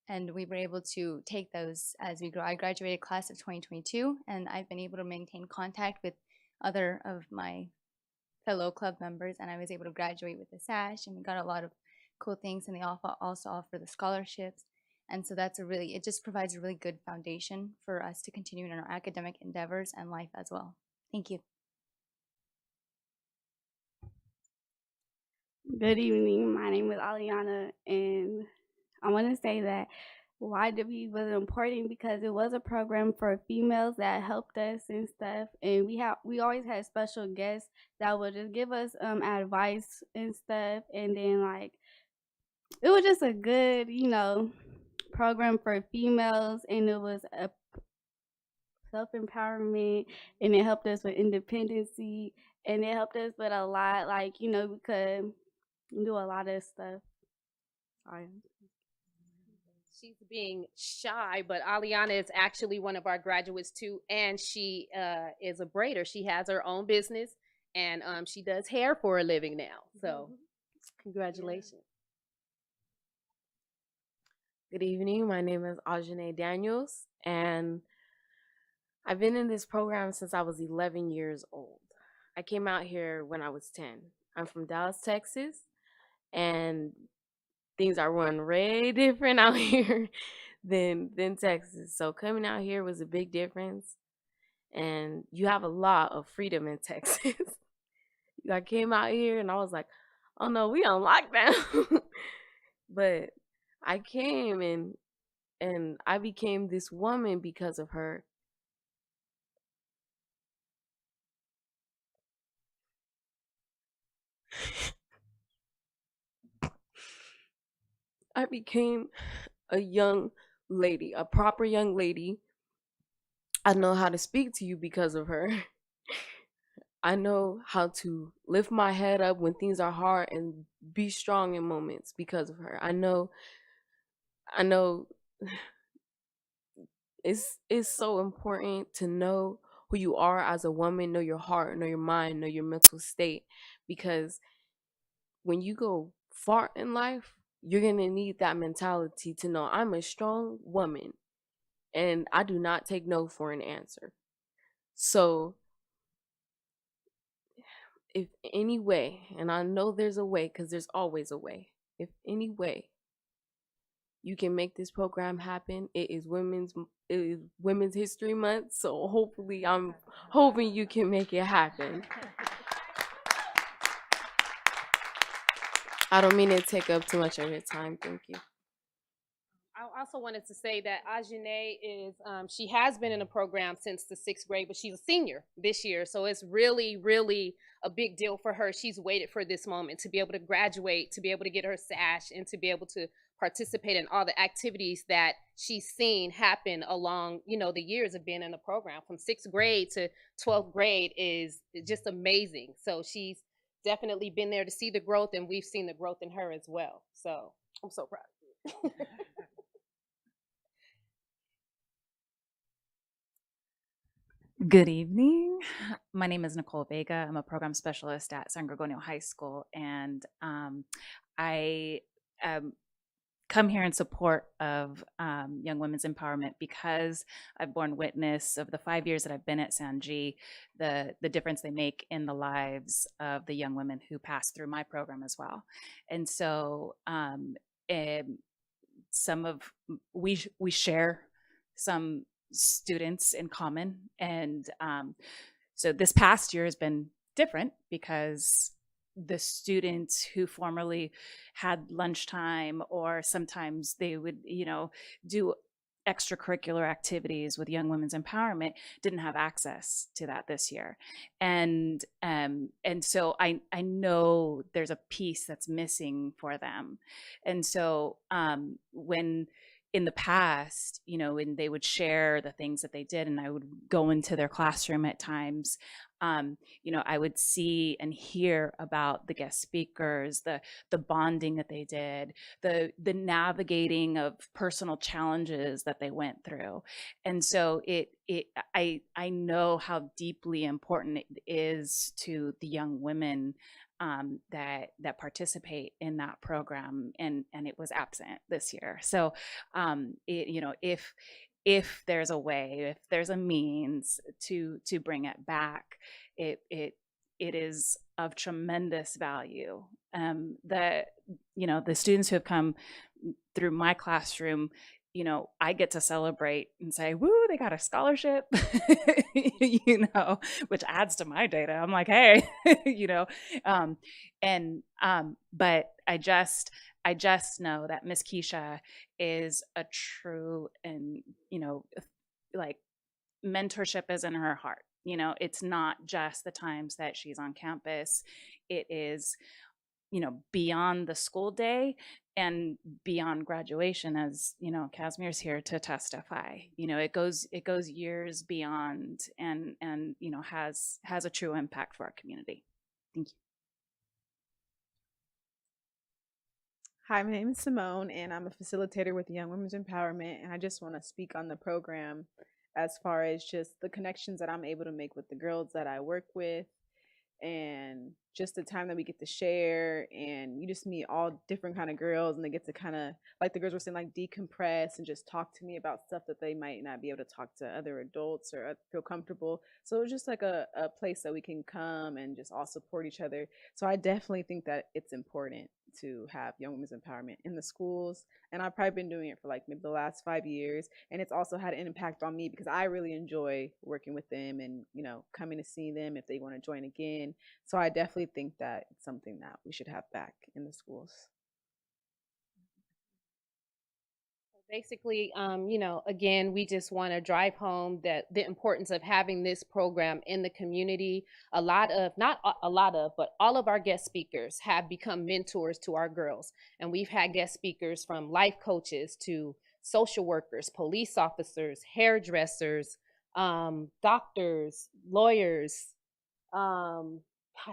And we were able to take those as we grow. I graduated class of 2022, and I've been able to maintain contact with other of my fellow club members, and I was able to graduate with a sash, and we got a lot of cool things, and they also offer the scholarships. And so it just provides a really good foundation for us to continue in our academic endeavors and life as well. Thank you. Good evening. My name is Aliana, and I want to say that YW was important because it was a program for females that helped us and stuff, and we always had special guests that would just give us advice and stuff, and then like it was just a good program for females, and it was a self-empowerment, and it helped us with independency, and it helped us with a lot, like we could do a lot of stuff. Sorry. She's being shy, but Aliana is actually one of our graduates too, and she is a braider. She has her own business, and she does hair for a living now. So, congratulations. Good evening. My name is Ajane Daniels, and I've been in this program since I was 11 years old. I came out here when I was 10. I'm from Dallas, Texas, and things are run way different out here than Texas. So coming out here was a big difference. And you have a lot of freedom in Texas. I came out here and I was like, oh no, we on lockdown. But I came and I became this woman because of her. I became a young lady, a proper young lady. I know how to speak to you because of her. I know how to lift my head up when things are hard and be strong in moments because of her. I know it's so important to know who you are as a woman, know your heart, know your mind, know your mental state, because when you go far in life, you're going to need that mentality to know I'm a strong woman and I do not take no for an answer. So if any way, and I know there's a way because there's always a way, if any way you can make this program happen, it is Women's History Month. So hopefully I'm hoping you can make it happen. I don't mean to take up too much of your time. Thank you. I also wanted to say that Ajane is, she has been in the program since the 6th grade, but she's a senior this year. So it's really, really a big deal for her. She's waited for this moment to be able to graduate, to be able to get her sash, and to be able to participate in all the activities that she's seen happen along, the years of being in the program. From 6th grade to 12th grade is just amazing. So she's definitely been there to see the growth, and we've seen the growth in her as well. So I'm so proud of you. Good evening. My name is Nicole Vega. I'm a program specialist at San Gregorio High School, and I come here in support of young women's empowerment because I've borne witness of the 5 years that I've been at San G, the difference they make in the lives of the young women who pass through my program as well. And so we share some students in common, and so this past year has been different because the students who formerly had lunchtime, or sometimes they would do extracurricular activities with young women's empowerment, didn't have access to that this year. And so I know there's a piece that's missing for them. And so when in the past, when they would share the things that they did, and I would go into their classroom at times, I would see and hear about the guest speakers, the bonding that they did, the navigating of personal challenges that they went through. And so I know how deeply important it is to the young women that participate in that program, and it was absent this year. So if there's a way, if there's a means to bring it back, it is of tremendous value. The students who have come through my classroom, I get to celebrate and say, woo, they got a scholarship, which adds to my data. I'm like, hey, but I just know that Miss Keisha is a true, and, like, mentorship is in her heart. It's not just the times that she's on campus. It is, beyond the school day and beyond graduation, as Casimir's here to testify. It goes years beyond, and has a true impact for our community. Thank you. Hi, my name is Simone, and I'm a facilitator with Young Women's Empowerment, and I just want to speak on the program as far as just the connections that I'm able to make with the girls that I work with, and just the time that we get to share, and you just meet all different kind of girls, and they get to kind of, like the girls were saying, like decompress and just talk to me about stuff that they might not be able to talk to other adults or feel comfortable. So it's just like a place that we can come and just all support each other. So I definitely think that it's important to have Young Women's Empowerment in the schools, and I've probably been doing it for like maybe the last 5 years, and it's also had an impact on me because I really enjoy working with them and coming to see them if they want to join again. So I definitely think that it's something that we should have back in the schools. Basically, again, we just want to drive home that the importance of having this program in the community. Not a lot of, but all of our guest speakers have become mentors to our girls. And we've had guest speakers from life coaches to social workers, police officers, hairdressers, doctors, lawyers,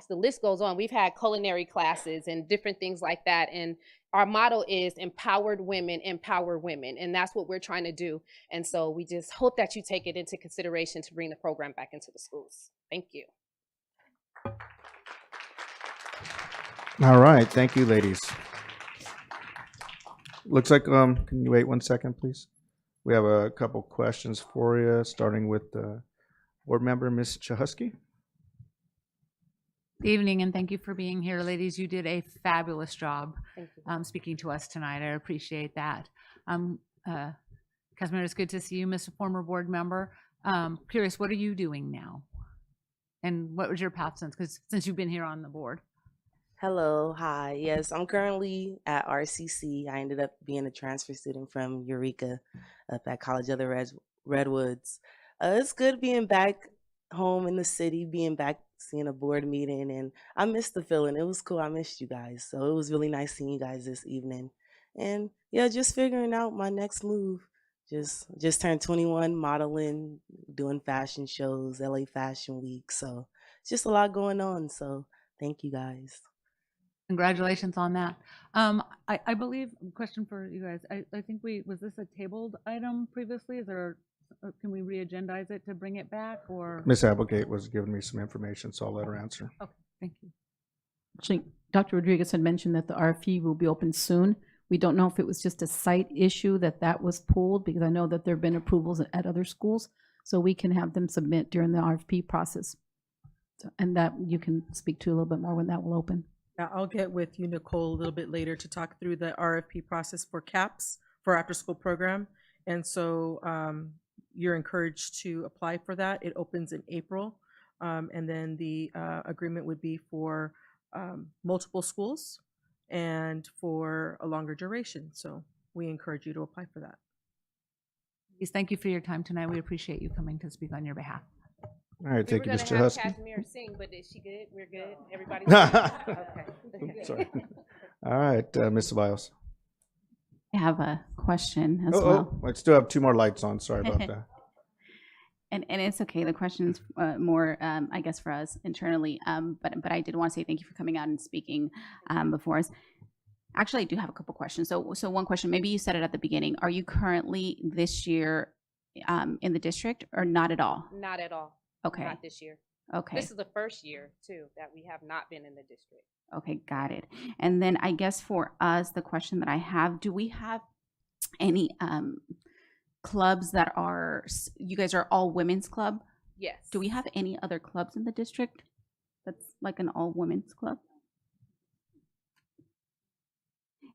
the list goes on. We've had culinary classes and different things like that. And our motto is empowered women, empower women. And that's what we're trying to do. And so we just hope that you take it into consideration to bring the program back into the schools. Thank you. All right. Thank you, ladies. Looks like, can you wait 1 second, please? We have a couple questions for you, starting with board member, Ms. Chahusky. Good evening, and thank you for being here, ladies. You did a fabulous job speaking to us tonight. I appreciate that. Casimir, it's good to see you, Mr. Former board member. Curious, what are you doing now? And what was your path since you've been here on the board? Hello, hi. Yes, I'm currently at RCC. I ended up being a transfer student from Eureka up at College of the Redwoods. It's good being back home in the city, being back, seeing a board meeting, and I missed the feeling. It was cool. I missed you guys. So it was really nice seeing you guys this evening. And yeah, just figuring out my next move. Just turned 21, modeling, doing fashion shows, LA Fashion Week. So it's just a lot going on. So thank you guys. Congratulations on that. I believe, question for you guys, I think was this a tabled item previously? Can we re-agendize it to bring it back, or? Ms. Applegate was giving me some information, so I'll let her answer. Okay, thank you. Actually, Dr. Rodriguez had mentioned that the RFP will be open soon. We don't know if it was just a site issue that was pulled, because I know that there have been approvals at other schools, so we can have them submit during the RFP process. And that you can speak to a little bit more when that will open. Yeah, I'll get with you, Nicole, a little bit later to talk through the RFP process for CAPS, for after school program. And so you're encouraged to apply for that. It opens in April. And then the agreement would be for multiple schools and for a longer duration. So we encourage you to apply for that. Please, thank you for your time tonight. We appreciate you coming to speak on your behalf. All right, thank you, Mr. Husky. Casimir sing, but is she good? We're good. Everybody's Okay. Sorry. All right, Ms. Ceballos. I have a question as well. I still have 2 more lights on. Sorry about that. And it's okay. The question's more, I guess, for us internally. But I did want to say thank you for coming out and speaking before us. Actually, I do have a couple questions. So one question, maybe you said it at the beginning. Are you currently this year in the district or not at all? Not at all. Okay. Not this year. Okay. This is the first year, too, that we have not been in the district. Okay, got it. And then I guess for us, the question that I have, do we have any clubs that are, you guys are all women's club? Yes. Do we have any other clubs in the district that's like an all women's club?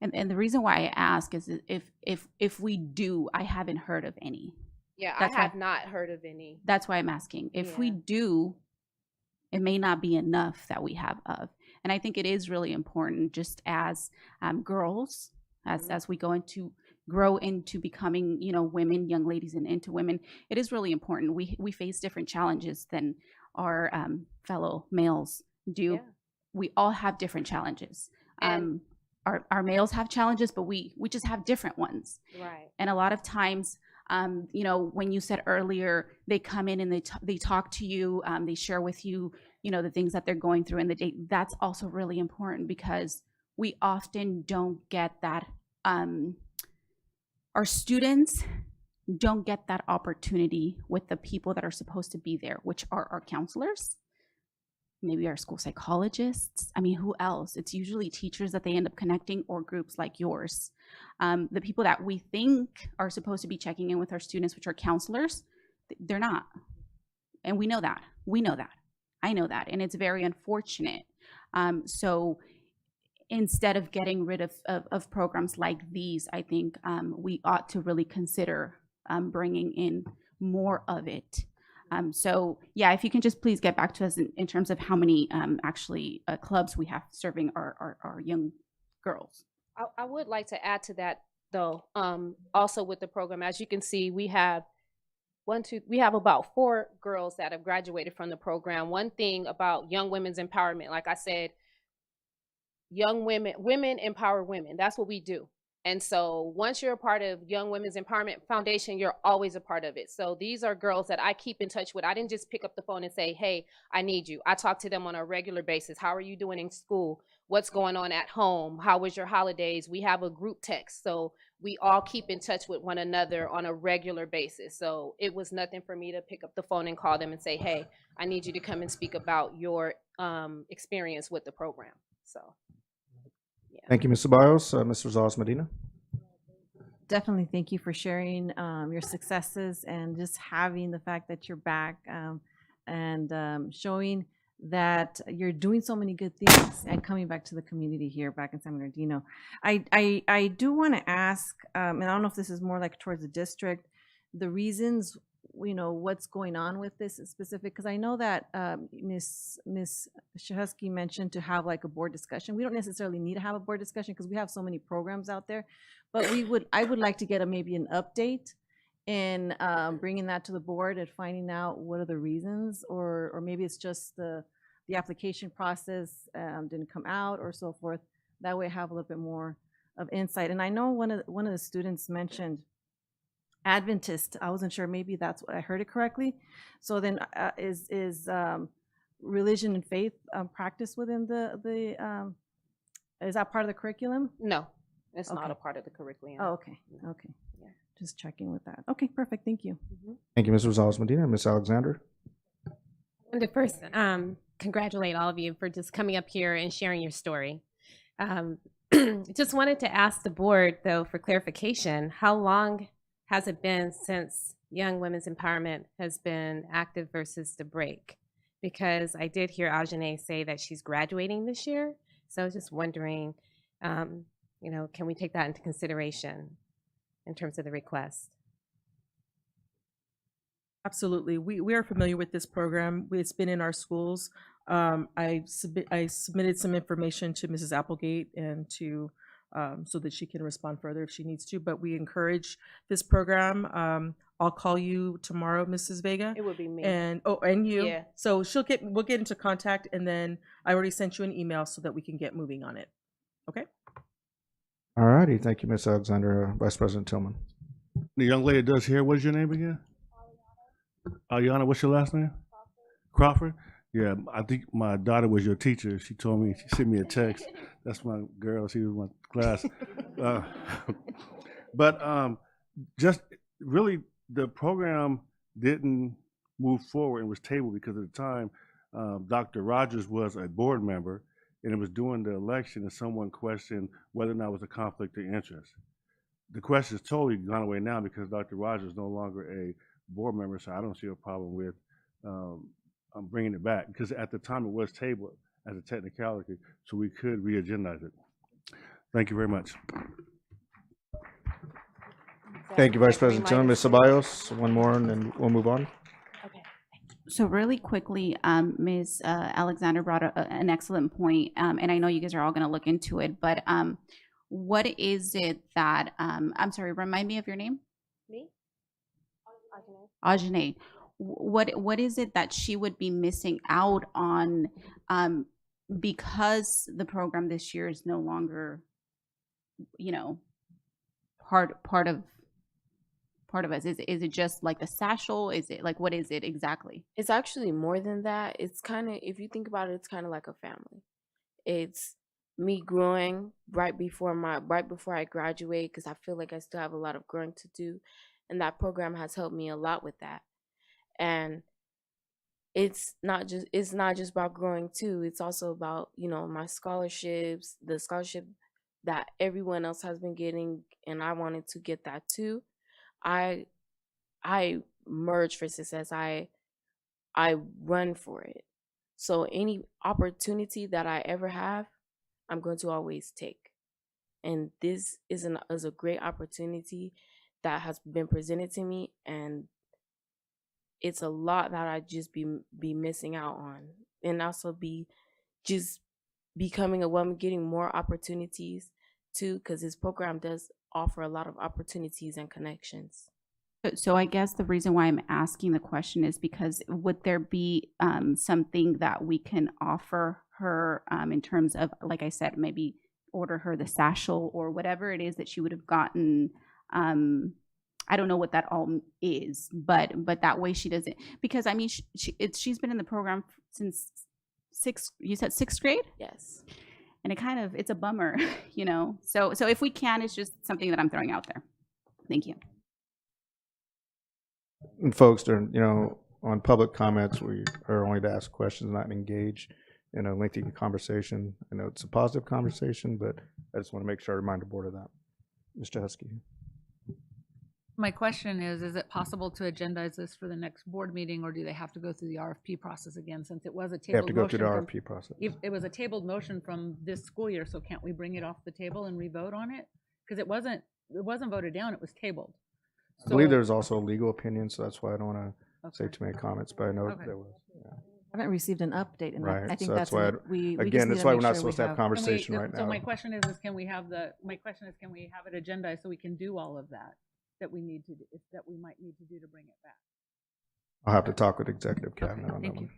And the reason why I ask is if we do, I haven't heard of any. Yeah, That's I have why, not heard of any. that's why I'm asking. If we do, it may not be enough that we have of. And I think it is really important, just as girls, as we go into grow into becoming, women, young ladies, and into women, it is really important. We face different challenges than our fellow males do. Yeah. We all have different challenges. And Our males have challenges, but we just have different ones. right. And a lot of times, when you said earlier, they come in and they talk to you, they share with you, the things that they're going through in the day. That's also really important because we often don't get that. Our students don't get that opportunity with the people that are supposed to be there, which are our counselors, maybe our school psychologists. I mean, who else? It's usually teachers that they end up connecting or groups like yours. The people that we think are supposed to be checking in with our students, which are counselors, they're not. And we know that. I know that. And it's very unfortunate. So instead of getting rid of programs like these, I think we ought to really consider bringing in more of it. So yeah, if you can just please get back to us in terms of how many clubs we have serving our young girls. I would like to add to that, though, also with the program. As you can see, we have about 4 girls that have graduated from the program. One thing about Young Women's Empowerment, like I said, young women empower women. That's what we do. And so once you're a part of Young Women's Empowerment Foundation, you're always a part of it. So these are girls that I keep in touch with. I didn't just pick up the phone and say, hey, I need you. I talk to them on a regular basis. How are you doing in school? What's going on at home? How was your holidays? We have a group text. So we all keep in touch with one another on a regular basis. So it was nothing for me to pick up the phone and call them and say, hey, I need you to come and speak about your experience with the program. So. Thank you, Ms. Ceballos. Mr. Rosales Medina. Definitely thank you for sharing your successes and just having the fact that you're back and showing that you're doing so many good things and coming back to the community here back in San Bernardino. I do want to ask, and I don't know if this is more like towards the district, the reasons, what's going on with this specific, because I know that Ms. Shahusky mentioned to have like a board discussion. We don't necessarily need to have a board discussion because we have so many programs out there, but I would like to get maybe an update in bringing that to the board and finding out what are the reasons, or maybe it's just the application process didn't come out or so forth. That way I have a little bit more of insight. And I know one of the students mentioned Adventist. I wasn't sure, maybe that's what I heard it correctly. So then is religion and faith practice within the is that part of the curriculum? No, it's not a part of the curriculum. Oh, okay. Yeah. Just checking with that. Okay, perfect. Thank you. Thank you, Ms. Rosales Medina. Ms. Alexander. I wanted to first congratulate all of you for just coming up here and sharing your story. Just wanted to ask the board, though, for clarification, how long has it been since Young Women's Empowerment has been active versus the break? Because I did hear Ajane say that she's graduating this year. So I was just wondering, can we take that into consideration in terms of the request? Absolutely. We are familiar with this program. It's been in our schools. I submitted some information to Mrs. Applegate and to so that she can respond further if she needs to. But we encourage this program. I'll call you tomorrow, Mrs. Vega. It would be me. And you. Yeah. So we'll get into contact, and then I already sent you an email so that we can get moving on it. Okay. All righty. Thank you, Ms. Alexander. Vice President Tillman. The young lady does here. What is your name again? Ayana, what's your last name? Crawford? Yeah, I think my daughter was your teacher. She told me, she sent me a text. That's my girl. She was my class. Uh, but just really, the program didn't move forward and was tabled because at the time, Dr. Rogers was a board member, and it was during the election that someone questioned whether or not it was a conflict of interest. The question is totally gone away now because Dr. Rogers is no longer a board member, so I don't see a problem with bringing it back because at the time it was tabled as a technicality, so we could re-agendize it. Thank you very much. Thank you, Vice President Tillman. Ms. Ceballos, one more, and then we'll move on. So really quickly, Ms. Alexander brought an excellent point, and I know you guys are all going to look into it, but what is it that, I'm sorry, remind me of your name? Me? Ajane. What is it that she would be missing out on because the program this year is no longer, you know, part of us? Is it just like the satchel? Is it like, what is it exactly? It's actually more than that. It's kind of, if you think about it, it's kind of like a family. It's me growing right before I graduate, because I feel like I still have a lot of growing to do, and that program has helped me a lot with that. And it's not just about growing too. It's also about, you know, my scholarships, the scholarship that everyone else has been getting, and I wanted to get that too. I merge for success. I run for it. So any opportunity that I ever have, I'm going to always take. And this is a great opportunity that has been presented to me, and it's a lot that I just be missing out on, and also be just becoming a woman, getting more opportunities too, because this program does offer a lot of opportunities and connections. So I guess the reason why I'm asking the question is because would there be something that we can offer her in terms of, like I said, maybe order her the satchel or whatever it is that she would have gotten. I don't know what that all is, but that way she doesn't, because I mean she's been in the program since you said sixth grade? Yes. And it's a bummer, you know. So if we can, it's just something that I'm throwing out there. Thank you. And folks, during, you know, on public comments, we are only to ask questions, not engage in a lengthy conversation. I know it's a positive conversation, but I just want to make sure I remind the board of that. Mr. Husky. My question is it possible to agendize this for the next board meeting, or do they have to go through the RFP process again, since it was a tabled motion? They have to go through the RFP process. It was a tabled motion from this school year, so can't we bring it off the table and re-vote on it? Because it wasn't voted down, it was tabled. I believe there's also a legal opinion, so that's why I don't want to say too many comments, but I know there was. Yeah. I haven't received an update, and right. I think so that's why again, that's why we're not supposed to have conversation right now. So my question is can we have it agendized so we can do all of that we need to do, that we might need to do to bring it back? I'll have to talk with executive cabinet on that one.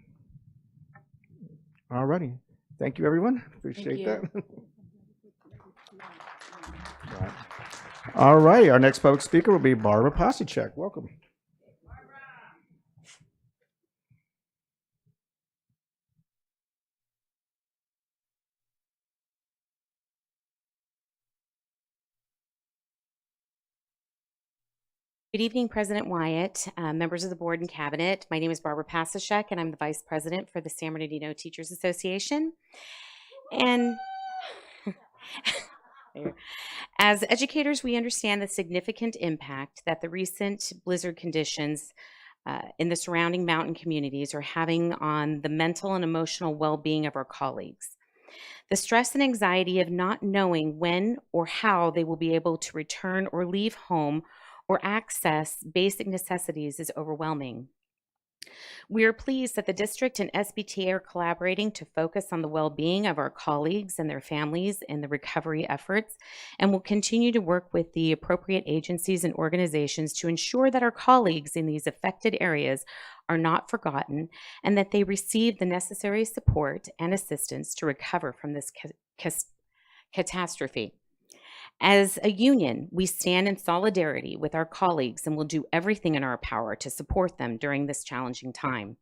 All righty. Thank you, everyone. Appreciate that. Right. All right. Our next public speaker will be Barbara Pasicek. Welcome. Good evening, President Wyatt, members of the board and cabinet. My name is Barbara Pasicek, and I'm the vice president for the San Bernardino Teachers Association. And as educators, we understand the significant impact that the recent blizzard conditions in the surrounding mountain communities are having on the mental and emotional well-being of our colleagues. The stress and anxiety of not knowing when or how they will be able to return or leave home or access basic necessities is overwhelming. We are pleased that the district and SBTA are collaborating to focus on the well-being of our colleagues and their families in the recovery efforts, and will continue to work with the appropriate agencies and organizations to ensure that our colleagues in these affected areas are not forgotten and that they receive the necessary support and assistance to recover from this catastrophe. As a union, we stand in solidarity with our colleagues and will do everything in our power to support them during this challenging time.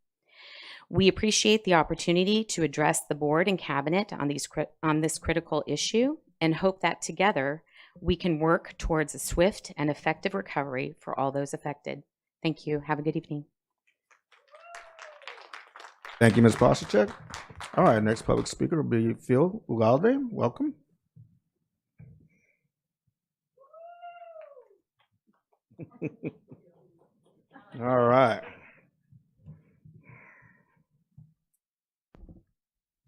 We appreciate the opportunity to address the board and cabinet on this critical issue and hope that together we can work towards a swift and effective recovery for all those affected. Thank you. Have a good evening. Thank you, Ms. Posacek. All right, next public speaker will be Phil Ugalde. Welcome. All right.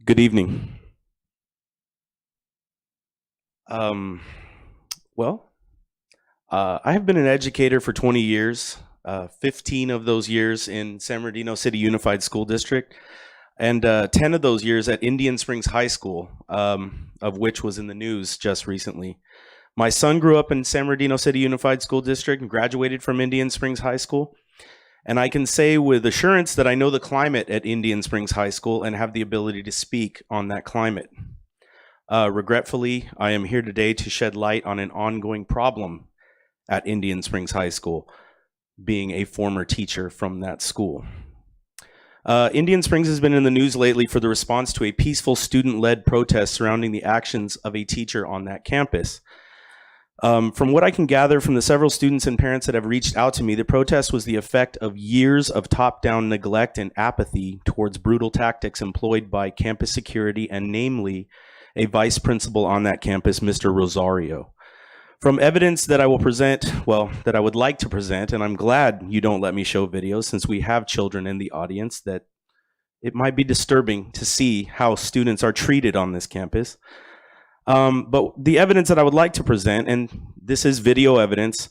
Good evening. I have been an educator for 20 years, 15 of those years in San Bernardino City Unified School District, and 10 of those years at Indian Springs High School, of which was in the news just recently. My son grew up in San Bernardino City Unified School District and graduated from Indian Springs High School. And I can say with assurance that I know the climate at Indian Springs High School and have the ability to speak on that climate. Regretfully, I am here today to shed light on an ongoing problem at Indian Springs High School, being a former teacher from that school. Indian Springs has been in the news lately for the response to a peaceful student-led protest surrounding the actions of a teacher on that campus. From what I can gather from the several students and parents that have reached out to me, the protest was the effect of years of top-down neglect and apathy towards brutal tactics employed by campus security, and namely a vice principal on that campus, Mr. Rosario. From evidence that I will present, that I would like to present, and I'm glad you don't let me show videos since we have children in the audience, that it might be disturbing to see how students are treated on this campus. But the evidence that I would like to present, and this is video evidence,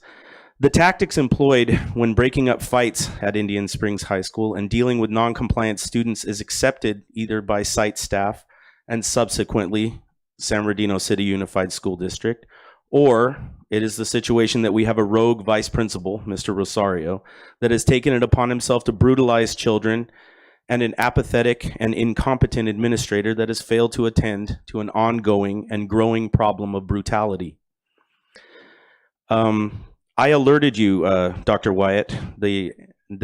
the tactics employed when breaking up fights at Indian Springs High School and dealing with non-compliant students is accepted either by site staff and subsequently San Bernardino City Unified School District, or it is the situation that we have a rogue vice principal, Mr. Rosario, that has taken it upon himself to brutalize children, and an apathetic and incompetent administrator that has failed to attend to an ongoing and growing problem of brutality. I alerted you, Dr. Wyatt, the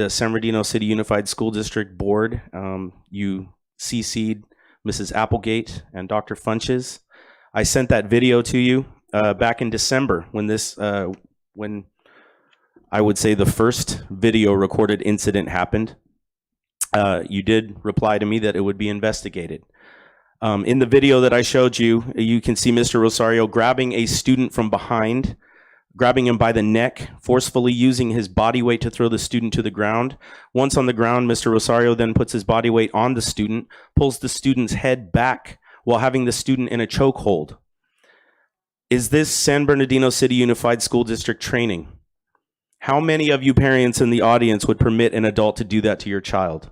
San Bernardino City Unified School District Board. You CC'd Mrs. Applegate and Dr. Funches. I sent that video to you back in December when when I would say the first video recorded incident happened. You did reply to me that it would be investigated. In the video that I showed you, you can see Mr. Rosario grabbing a student from behind, grabbing him by the neck, forcefully using his body weight to throw the student to the ground. Once on the ground, Mr. Rosario then puts his body weight on the student, pulls the student's head back while having the student in a chokehold. Is this San Bernardino City Unified School District training? How many of you parents in the audience would permit an adult to do that to your child?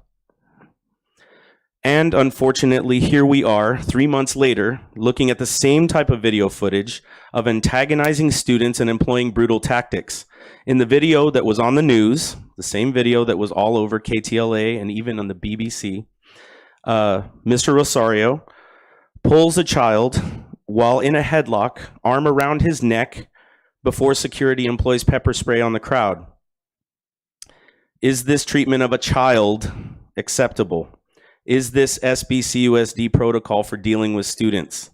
And unfortunately, here we are, 3 months later, looking at the same type of video footage of antagonizing students and employing brutal tactics. In the video that was on the news, the same video that was all over KTLA and even on the BBC, Mr. Rosario pulls a child while in a headlock, arm around his neck, before security employs pepper spray on the crowd. Is this treatment of a child acceptable? Is this SBCUSD protocol for dealing with students?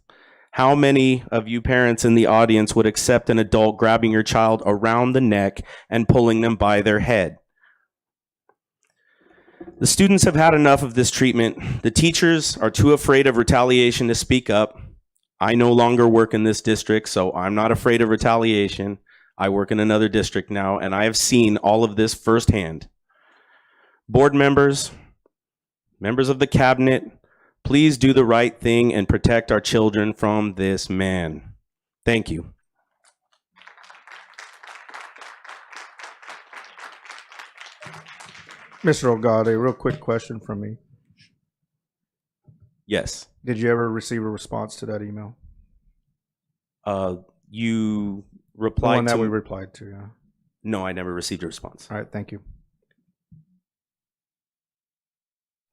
How many of you parents in the audience would accept an adult grabbing your child around the neck and pulling them by their head? The students have had enough of this treatment. The teachers are too afraid of retaliation to speak up. I no longer work in this district, so I'm not afraid of retaliation. I work in another district now, and I have seen all of this firsthand. Board members, members of the cabinet, please do the right thing and protect our children from this man. Thank you. Mr. Ogade, real quick question from me. Yes. Did you ever receive a response to that email? You The replied one that to... we replied to, yeah. No, I never received a response. All right, thank you.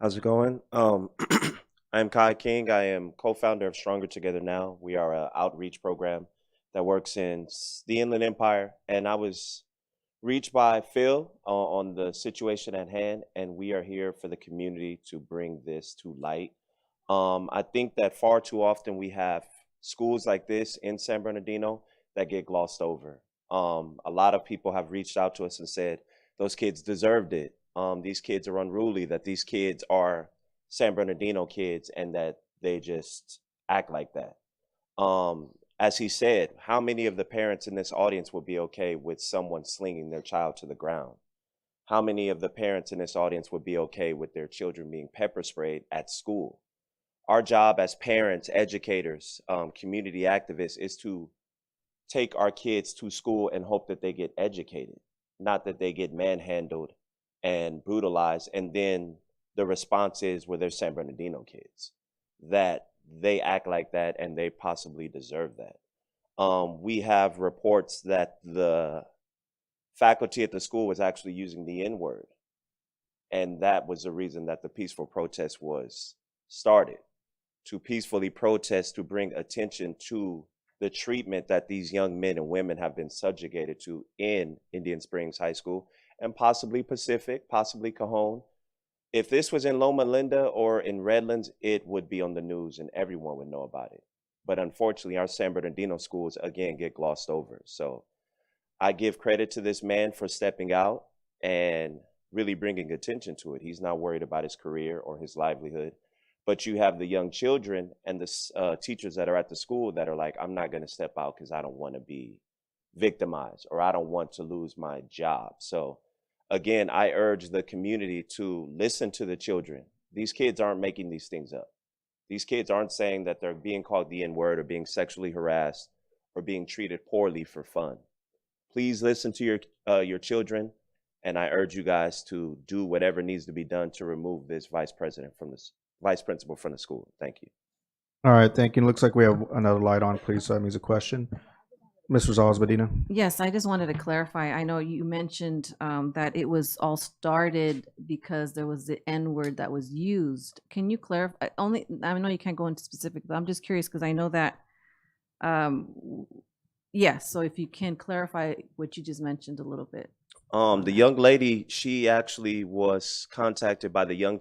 How's it going? I'm Kai King. I am co-founder of Stronger Together Now. We are an outreach program that works in the Inland Empire, and I was reached by Phil on the situation at hand, and we are here for the community to bring this to light. I think that far too often we have schools like this in San Bernardino that get glossed over. A lot of people have reached out to us and said those kids deserved it. These kids are unruly, that these kids are San Bernardino kids, and that they just act like that. As he said, how many of the parents in this audience would be okay with someone slinging their child to the ground? How many of the parents in this audience would be okay with their children being pepper sprayed at school? Our job as parents, educators, community activists is to take our kids to school and hope that they get educated, not that they get manhandled and brutalized. And then the response is, well, they're San Bernardino kids, that they act like that and they possibly deserve that. We have reports that the faculty at the school was actually using the N-word. And that was the reason that the peaceful protest was started, to peacefully protest, to bring attention to the treatment that these young men and women have been subjugated to in Indian Springs High School, and possibly Pacific, possibly Cajon. If this was in Loma Linda or in Redlands, it would be on the news and everyone would know about it. But unfortunately, our San Bernardino schools, again, get glossed over. So I give credit to this man for stepping out and really bringing attention to it. He's not worried about his career or his livelihood. But you have the young children and the teachers that are at the school that are like, I'm not going to step out because I don't want to be victimized, or I don't want to lose my job. So again, I urge the community to listen to the children. These kids aren't making these things up. These kids aren't saying that they're being called the N-word or being sexually harassed or being treated poorly for fun. Please listen to your children, and I urge you guys to do whatever needs to be done to remove this vice principal from the school. Thank you. All right, thank you. Looks like we have another light on, please. So that means a question. Ms. Rosales-Medina. Yes, I just wanted to clarify. I know you mentioned that it was all started because there was the N-word that was used. Can you clarify? I know you can't go into specific, but I'm just curious because I know that, yes, so if you can clarify what you just mentioned a little bit. The young lady, she actually was contacted by the Young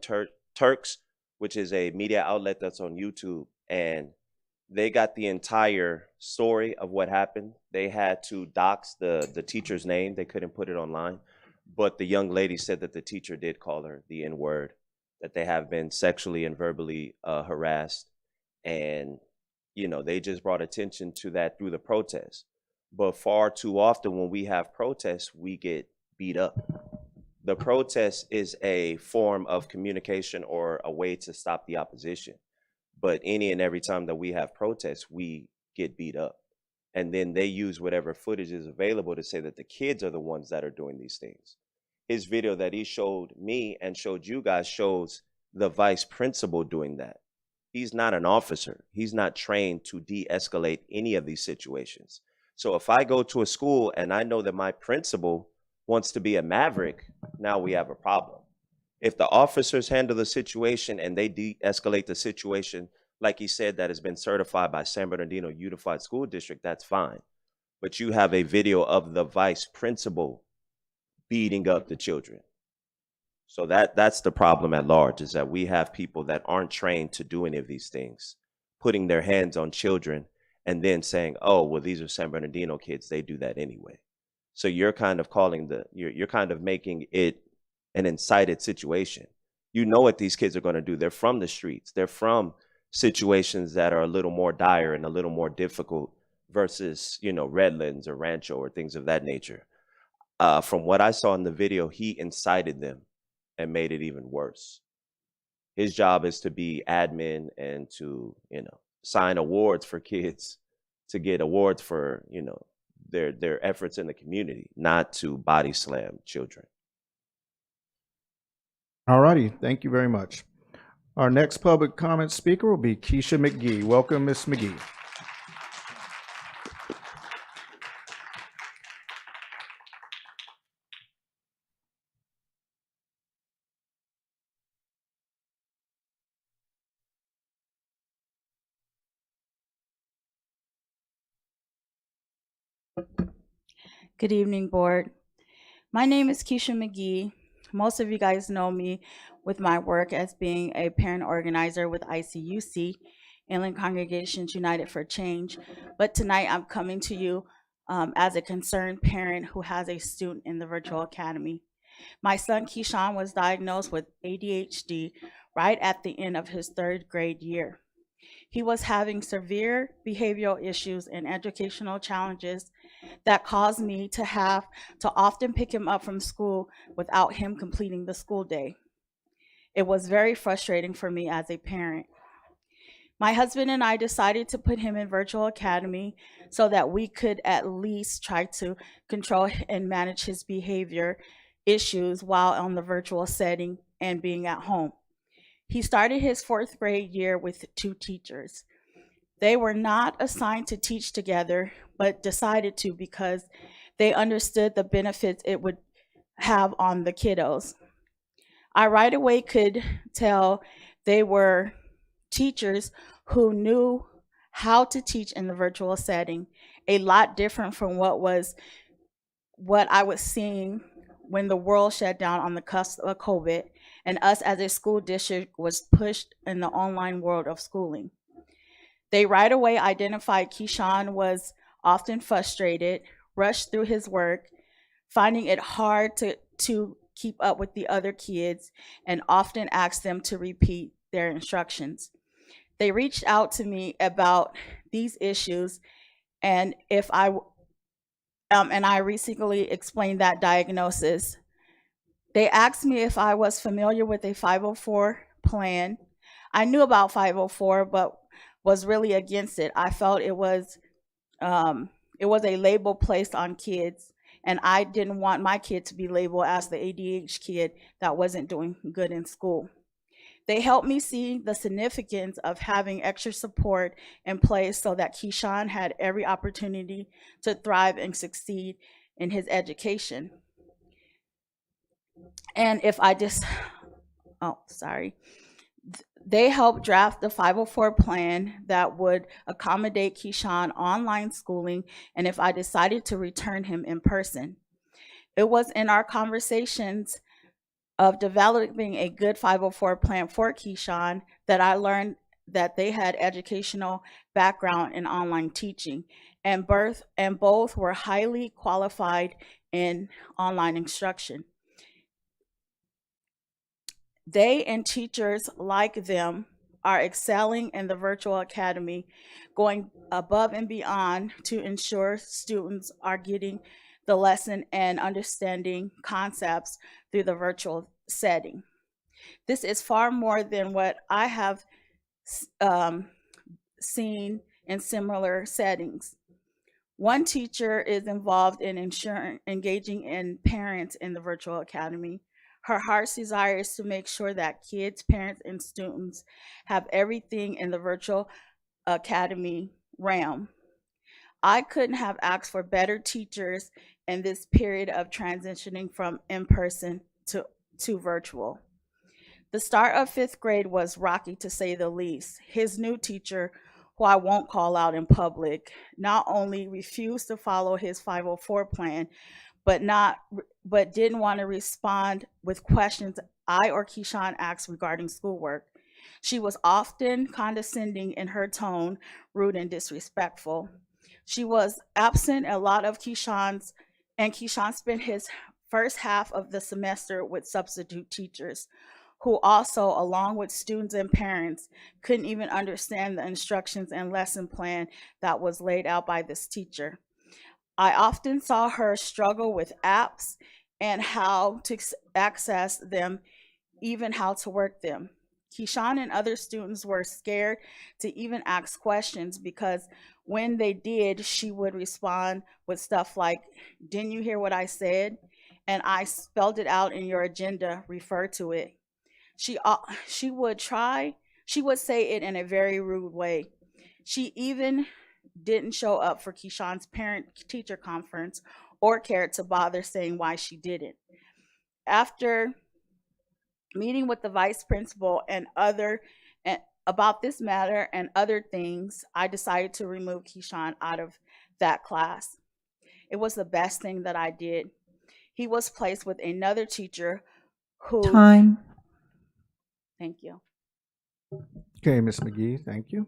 Turks, which is a media outlet that's on YouTube, and they got the entire story of what happened. They had to dox the teacher's name. They couldn't put it online. But the young lady said that the teacher did call her the N-word, that they have been sexually and verbally harassed. And, you know, they just brought attention to that through the protest. But far too often when we have protests, we get beat up. The protest is a form of communication or a way to stop the opposition. But any and every time that we have protests, we get beat up. And then they use whatever footage is available to say that the kids are the ones that are doing these things. His video that he showed me and showed you guys shows the vice principal doing that. He's not an officer. He's not trained to de-escalate any of these situations. So if I go to a school and I know that my principal wants to be a maverick, now we have a problem. If the officers handle the situation and they de-escalate the situation, like he said, that has been certified by San Bernardino Unified School District, that's fine. But you have a video of the vice principal beating up the children. So that's the problem at large, is that we have people that aren't trained to do any of these things, putting their hands on children and then saying, oh, well, these are San Bernardino kids, they do that anyway. So you're kind of you're kind of making it an incited situation. You know what these kids are going to do. They're from the streets. They're from situations that are a little more dire and a little more difficult versus, you know, Redlands or Rancho or things of that nature. From what I saw in the video, he incited them and made it even worse. His job is to be admin and to, you know, sign awards for kids, to get awards for, you know, their efforts in the community, not to body slam children. All righty, thank you very much. Our next public comment speaker will be Keisha McGee. Welcome, Ms. McGee. Good evening, board. My name is Keisha McGee. Most of you guys know me with my work as being a parent organizer with ICUC, Inland Congregations United for Change. But tonight I'm coming to you as a concerned parent who has a student in the virtual academy. My son Keyshawn was diagnosed with ADHD right at the end of his 3rd grade year. He was having severe behavioral issues and educational challenges that caused me to have to often pick him up from school without him completing the school day. It was very frustrating for me as a parent. My husband and I decided to put him in virtual academy so that we could at least try to control and manage his behavior issues while on the virtual setting and being at home. He started his 4th grade year with 2 teachers. They were not assigned to teach together, but decided to because they understood the benefits it would have on the kiddos. I right away could tell they were teachers who knew how to teach in the virtual setting, a lot different from what I was seeing when the world shut down on the cusp of COVID and us as a school district was pushed in the online world of schooling. They right away identified Keyshawn was often frustrated, rushed through his work, finding it hard to keep up with the other kids, and often asked them to repeat their instructions. They reached out to me about these issues, and I recently explained that diagnosis. They asked me if I was familiar with a 504 plan. I knew about 504, but was really against it. I felt it was a label placed on kids, and I didn't want my kid to be labeled as the ADHD kid that wasn't doing good in school. They helped me see the significance of having extra support in place so that Keyshawn had every opportunity to thrive and succeed in his education. And they helped draft the 504 plan that would accommodate Keyshawn online schooling and if I decided to return him in person. It was in our conversations of developing a good 504 plan for Keyshawn that I learned that they had educational background in online teaching, and both were highly qualified in online instruction. They and teachers like them are excelling in the virtual academy, going above and beyond to ensure students are getting the lesson and understanding concepts through the virtual setting. This is far more than what I have seen in similar settings. One teacher is involved in engaging in parents in the virtual academy. Her heart's desire is to make sure that kids, parents, and students have everything in the virtual academy realm. I couldn't have asked for better teachers in this period of transitioning from in-person to virtual. The start of 5th grade was rocky, to say the least. His new teacher, who I won't call out in public, not only refused to follow his 504 plan, but didn't want to respond with questions I or Keyshawn asked regarding schoolwork. She was often condescending in her tone, rude and disrespectful. She was absent a lot of Keyshawn spent his first half of the semester with substitute teachers, who also, along with students and parents, couldn't even understand the instructions and lesson plan that was laid out by this teacher. I often saw her struggle with apps and how to access them, even how to work them. Keyshawn and other students were scared to even ask questions because when they did, she would respond with stuff like, "Didn't you hear what I said? And I spelled it out in your agenda, refer to it." She would say it in a very rude way. She even didn't show up for Keyshawn's parent-teacher conference or cared to bother saying why she didn't. After meeting with the vice principal and about this matter and other things, I decided to remove Keyshawn out of that class. It was the best thing that I did. He was placed with another teacher who... Time. Thank you. Okay, Ms. McGee, thank you.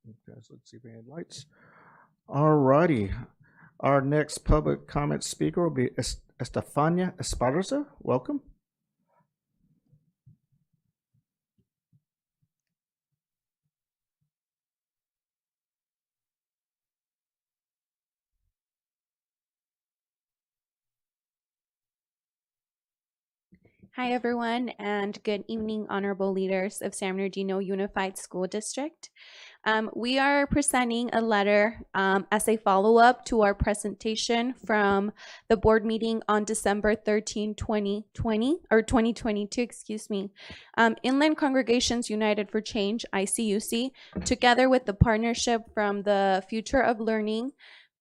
Okay, so let's see if we have lights. All righty. Our next public comment speaker will be Estefania Esparza. Welcome. Hi, everyone, and good evening, honorable leaders of San Bernardino Unified School District. We are presenting a letter as a follow-up to our presentation from the board meeting on December 13, 2022, excuse me. Inland Congregations United for Change, ICUC, together with the partnership from the Future of Learning,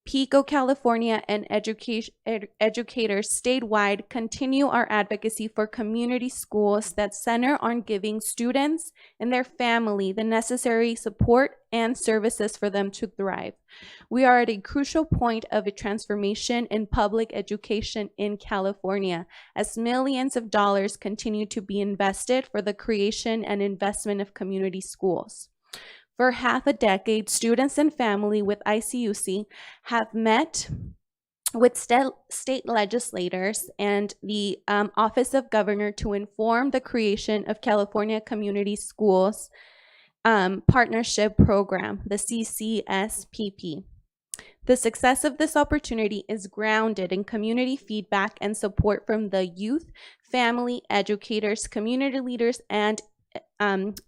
Pico, California, and educators statewide continue our advocacy for community schools that center on giving students and their family the necessary support and services for them to thrive. We are at a crucial point of a transformation in public education in California, as millions of dollars continue to be invested for the creation and investment of community schools. For half a decade, students and family with ICUC have met with state legislators and the Office of Governor to inform the creation of California Community Schools Partnership Program, the CCSPP. The success of this opportunity is grounded in community feedback and support from the youth, family, educators, community leaders, and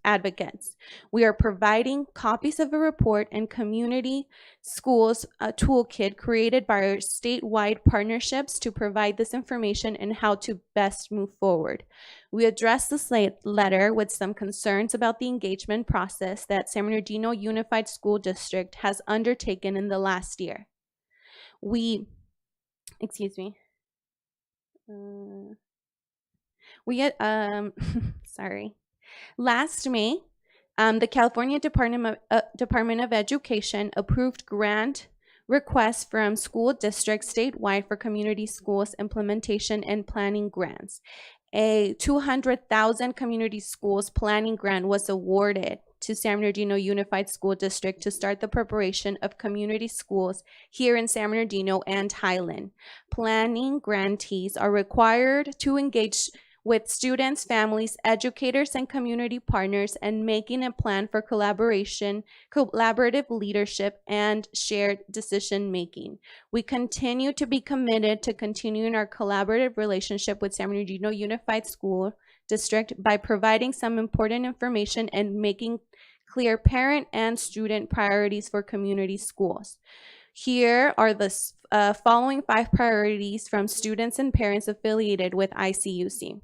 advocates. We are providing copies of a report and community schools toolkit created by our statewide partnerships to provide this information and how to best move forward. We address this letter with some concerns about the engagement process that San Bernardino Unified School District has undertaken in the last year. Last May, the California Department of Education approved grant requests from school districts statewide for community schools implementation and planning grants. A $200,000 community schools planning grant was awarded to San Bernardino Unified School District to start the preparation of community schools here in San Bernardino and Highland. Planning grantees are required to engage with students, families, educators, and community partners, and making a plan for collaborative leadership, and shared decision-making. We continue to be committed to continuing our collaborative relationship with San Bernardino Unified School District by providing some important information and making clear parent and student priorities for community schools. Here are the following 5 priorities from students and parents affiliated with ICUC.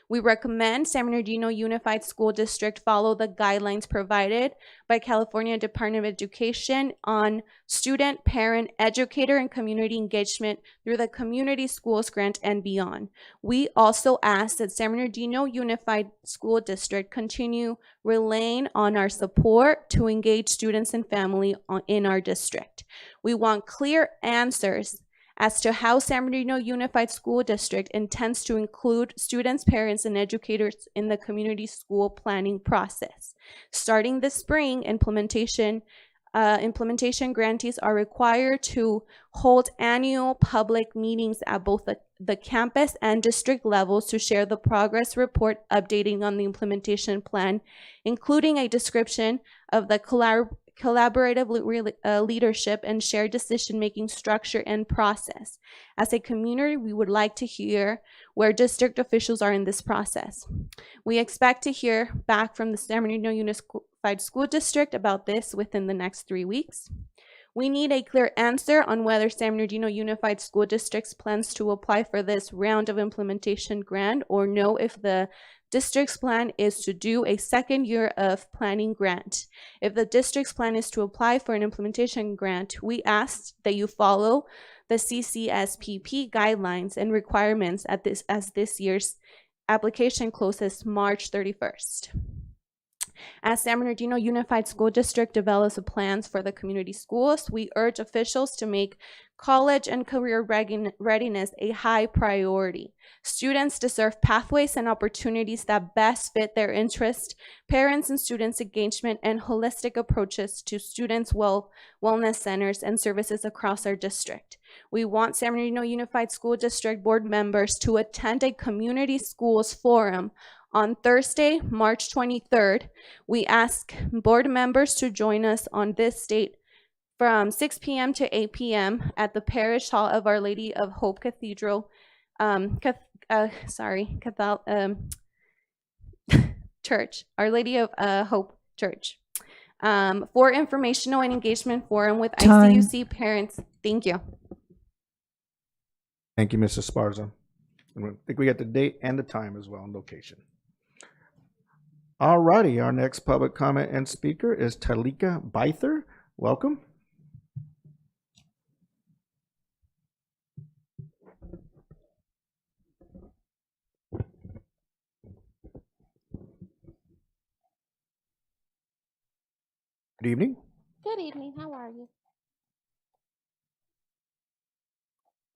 We recommend San Bernardino Unified School District follow the guidelines provided by California Department of Education on student, parent, educator, and community engagement through the Community Schools Grant and beyond. We also ask that San Bernardino Unified School District continue relying on our support to engage students and family in our district. We want clear answers as to how San Bernardino Unified School District intends to include students, parents, and educators in the community school planning process. Starting this spring, implementation grantees are required to hold annual public meetings at both the campus and district levels to share the progress report updating on the implementation plan, including a description of the collaborative leadership and shared decision-making structure and process. As a community, we would like to hear where district officials are in this process. We expect to hear back from the San Bernardino Unified School District about this within the next 3 weeks. We need a clear answer on whether San Bernardino Unified School District plans to apply for this round of implementation grant, or know if the district's plan is to do a second year of planning grant. If the district's plan is to apply for an implementation grant, we ask that you follow the CCSPP guidelines and requirements as this year's application closes March 31st. As San Bernardino Unified School District develops the plans for the community schools, we urge officials to make college and career readiness a high priority. Students deserve pathways and opportunities that best fit their interest, parents and students' engagement, and holistic approaches to students' wellness centers and services across our district. We want San Bernardino Unified School District board members to attend a community schools forum on Thursday, March 23rd. We ask board members to join us on this date from 6 p.m. to 8 p.m. at the Parish Hall of Our Lady of Hope Cathedral, Church, Our Lady of Hope Church, for informational and engagement forum with ICUC parents. Thank you. Thank you, Mrs. Esparza. I think we got the date and the time as well and location. All righty, our next public comment and speaker is Talika Byther. Welcome. Good evening. Good evening. How are you?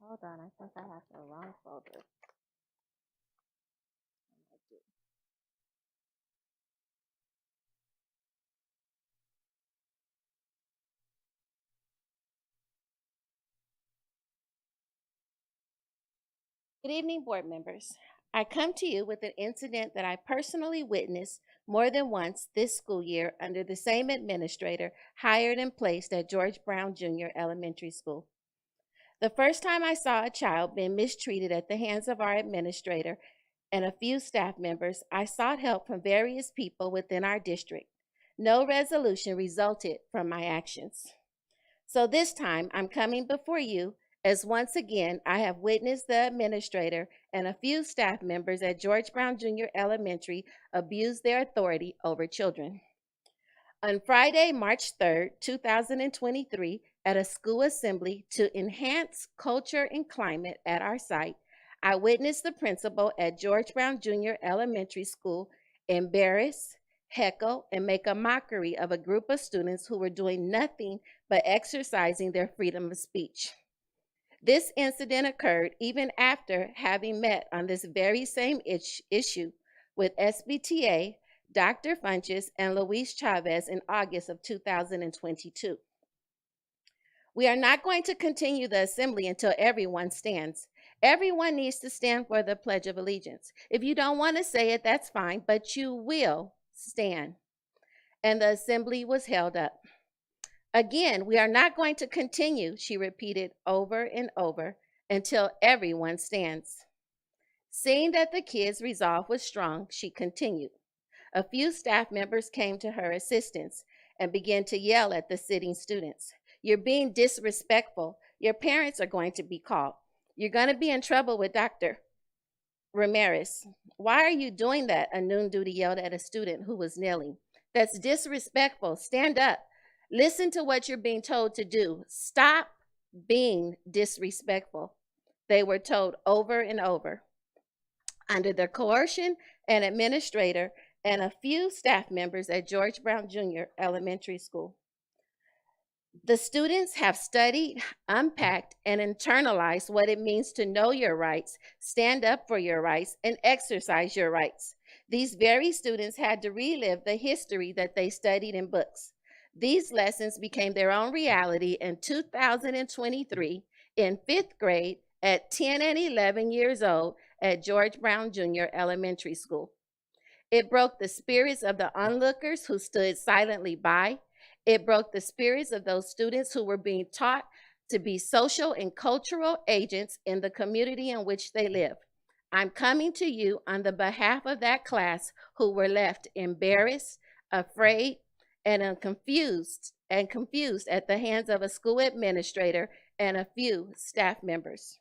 Hold on. I think I have the wrong folder. Good evening, board members. I come to you with an incident that I personally witnessed more than once this school year under the same administrator hired and placed at George Brown Jr. Elementary School. The first time I saw a child being mistreated at the hands of our administrator and a few staff members, I sought help from various people within our district. No resolution resulted from my actions. So this time I'm coming before you as once again I have witnessed the administrator and a few staff members at George Brown Jr. Elementary abuse their authority over children. On Friday, March 3rd, 2023, at a school assembly to enhance culture and climate at our site, I witnessed the principal at George Brown Jr. Elementary School embarrass, heckle, and make a mockery of a group of students who were doing nothing but exercising their freedom of speech. This incident occurred even after having met on this very same issue with SBTA, Dr. Funches, and Luis Chavez in August of 2022. We are not going to continue the assembly until everyone stands. Everyone needs to stand for the Pledge of Allegiance. If you don't want to say it, that's fine, but you will stand. And the assembly was held up. Again, we are not going to continue, she repeated over and over, until everyone stands. Seeing that the kids' resolve was strong, she continued. A few staff members came to her assistance and began to yell at the sitting students. You're being disrespectful. Your parents are going to be called. You're going to be in trouble with Dr. Ramirez. Why are you doing that? A noon duty yelled at a student who was kneeling. That's disrespectful. Stand up. Listen to what you're being told to do. Stop being disrespectful. They were told over and over. Under the coercion, an administrator and a few staff members at George Brown Jr. Elementary School. The students have studied, unpacked, and internalized what it means to know your rights, stand up for your rights, and exercise your rights. These very students had to relive the history that they studied in books. These lessons became their own reality in 2023 in 5th grade at 10 and 11 years old at George Brown Jr. Elementary School. It broke the spirits of the onlookers who stood silently by. It broke the spirits of those students who were being taught to be social and cultural agents in the community in which they live. I'm coming to you on the behalf of that class who were left embarrassed, afraid, and confused at the hands of a school administrator and a few staff members.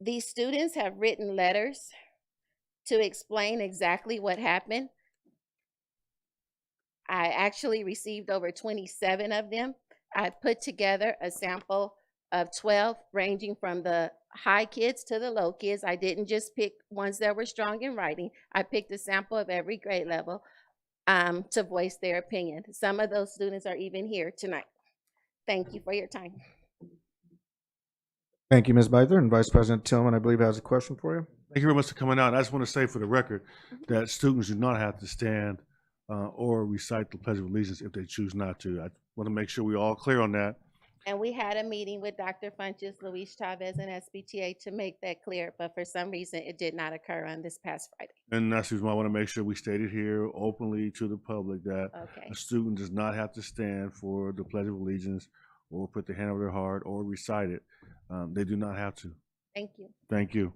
These students have written letters to explain exactly what happened. I actually received over 27 of them. I put together a sample of 12 ranging from the high kids to the low kids. I didn't just pick ones that were strong in writing. I picked a sample of every grade level to voice their opinion. Some of those students are even here tonight. Thank you for your time. Thank you, Ms. Beither. And Vice President Tillman, I believe, has a question for you. Thank you very much for coming out. I just want to say for the record that students do not have to stand or recite the Pledge of Allegiance if they choose not to. I want to make sure we're all clear on that. And we had a meeting with Dr. Funches, Luis Chavez, and SBTA to make that clear, but for some reason it did not occur on this past Friday. And that's the reason why I want to make sure we stated here openly to the public that a student does not have to stand for the Pledge of Allegiance or put their hand over their heart or recite it. They do not have to. Thank you. Thank you.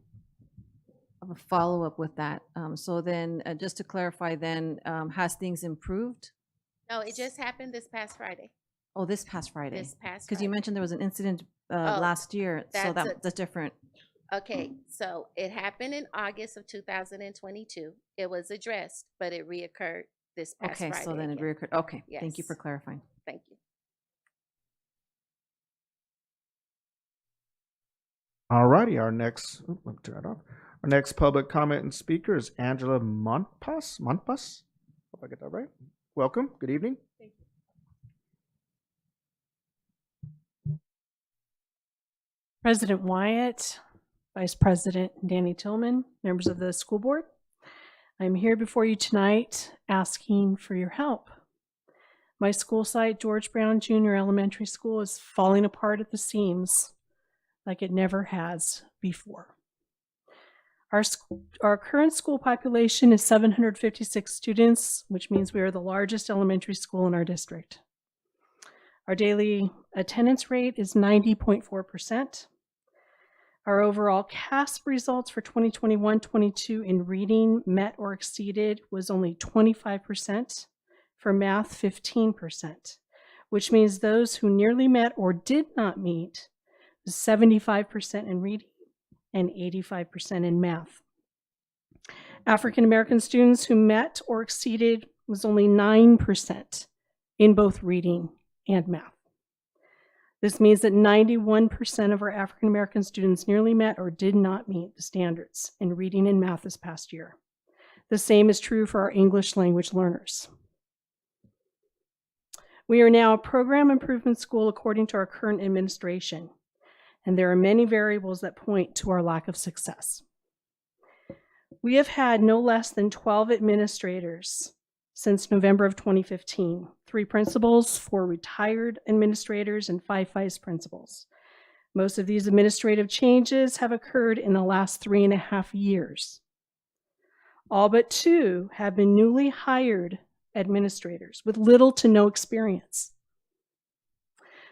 I have a follow-up with that. So then, just to clarify then, has things improved? No, it just happened this past Friday. Oh, this past Friday? This past Because you Friday. mentioned there was an incident last year, so that's that's different. Okay, so it happened in August of 2022. It was addressed, but it reoccurred this past Okay, Friday. so then it again. reoccurred. Okay, thank you Yes. for clarifying. Thank you. All righty, our next, let me turn that off. Our next public comment and speaker is Angela Montpas. Hope I get that right. Welcome. Good evening. President Wyatt, Vice President Danny Tillman, members of the school board. I'm here before you tonight asking for your help. My school site, George Brown Junior Elementary School, is falling apart at the seams like it never has before. Our current school population is 756 students, which means we are the largest elementary school in our district. Our daily attendance rate is 90.4%. Our overall CASP results for 2021-22 in reading met or exceeded was only 25%, for math 15%, which means those who nearly met or did not meet was 75% in reading and 85% in math. African American students who met or exceeded was only 9% in both reading and math. This means that 91% of our African American students nearly met or did not meet the standards in reading and math this past year. The same is true for our English language learners. We are now a program improvement school according to our current administration, and there are many variables that point to our lack of success. We have had no less than 12 administrators since November of 2015, 3 principals, 4 retired administrators, and 5 vice principals. Most of these administrative changes have occurred in the last 3.5 years. All but 2 have been newly hired administrators with little to no experience.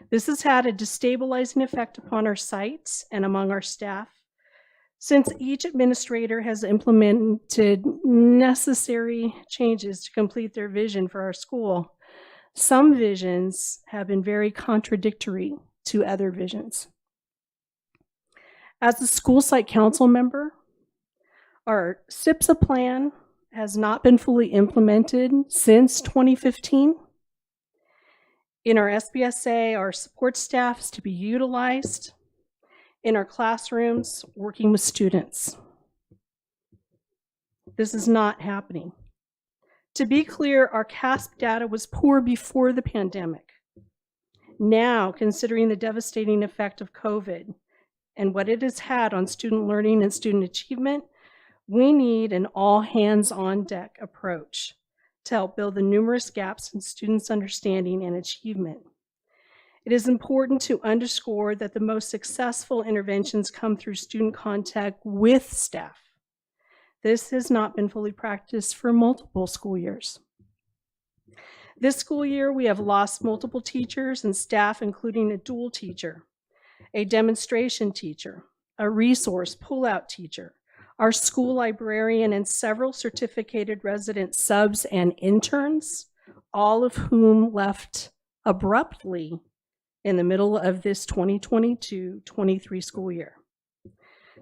This has had a destabilizing effect upon our sites and among our staff, since each administrator has implemented necessary changes to complete their vision for our school. Some visions have been very contradictory to other visions. As a school site council member, our SIPSA plan has not been fully implemented since 2015. In our SBSA, our support staff is to be utilized in our classrooms, working with students. This is not happening. To be clear, our CASP data was poor before the pandemic. Now, considering the devastating effect of COVID and what it has had on student learning and student achievement, we need an all-hands-on-deck approach to help build the numerous gaps in students' understanding and achievement. It is important to underscore that the most successful interventions come through student contact with staff. This has not been fully practiced for multiple school years. This school year, we have lost multiple teachers and staff, including a dual teacher, a demonstration teacher, a resource pull-out teacher, our school librarian, and several certificated resident subs and interns, all of whom left abruptly in the middle of this 2022-23 school year.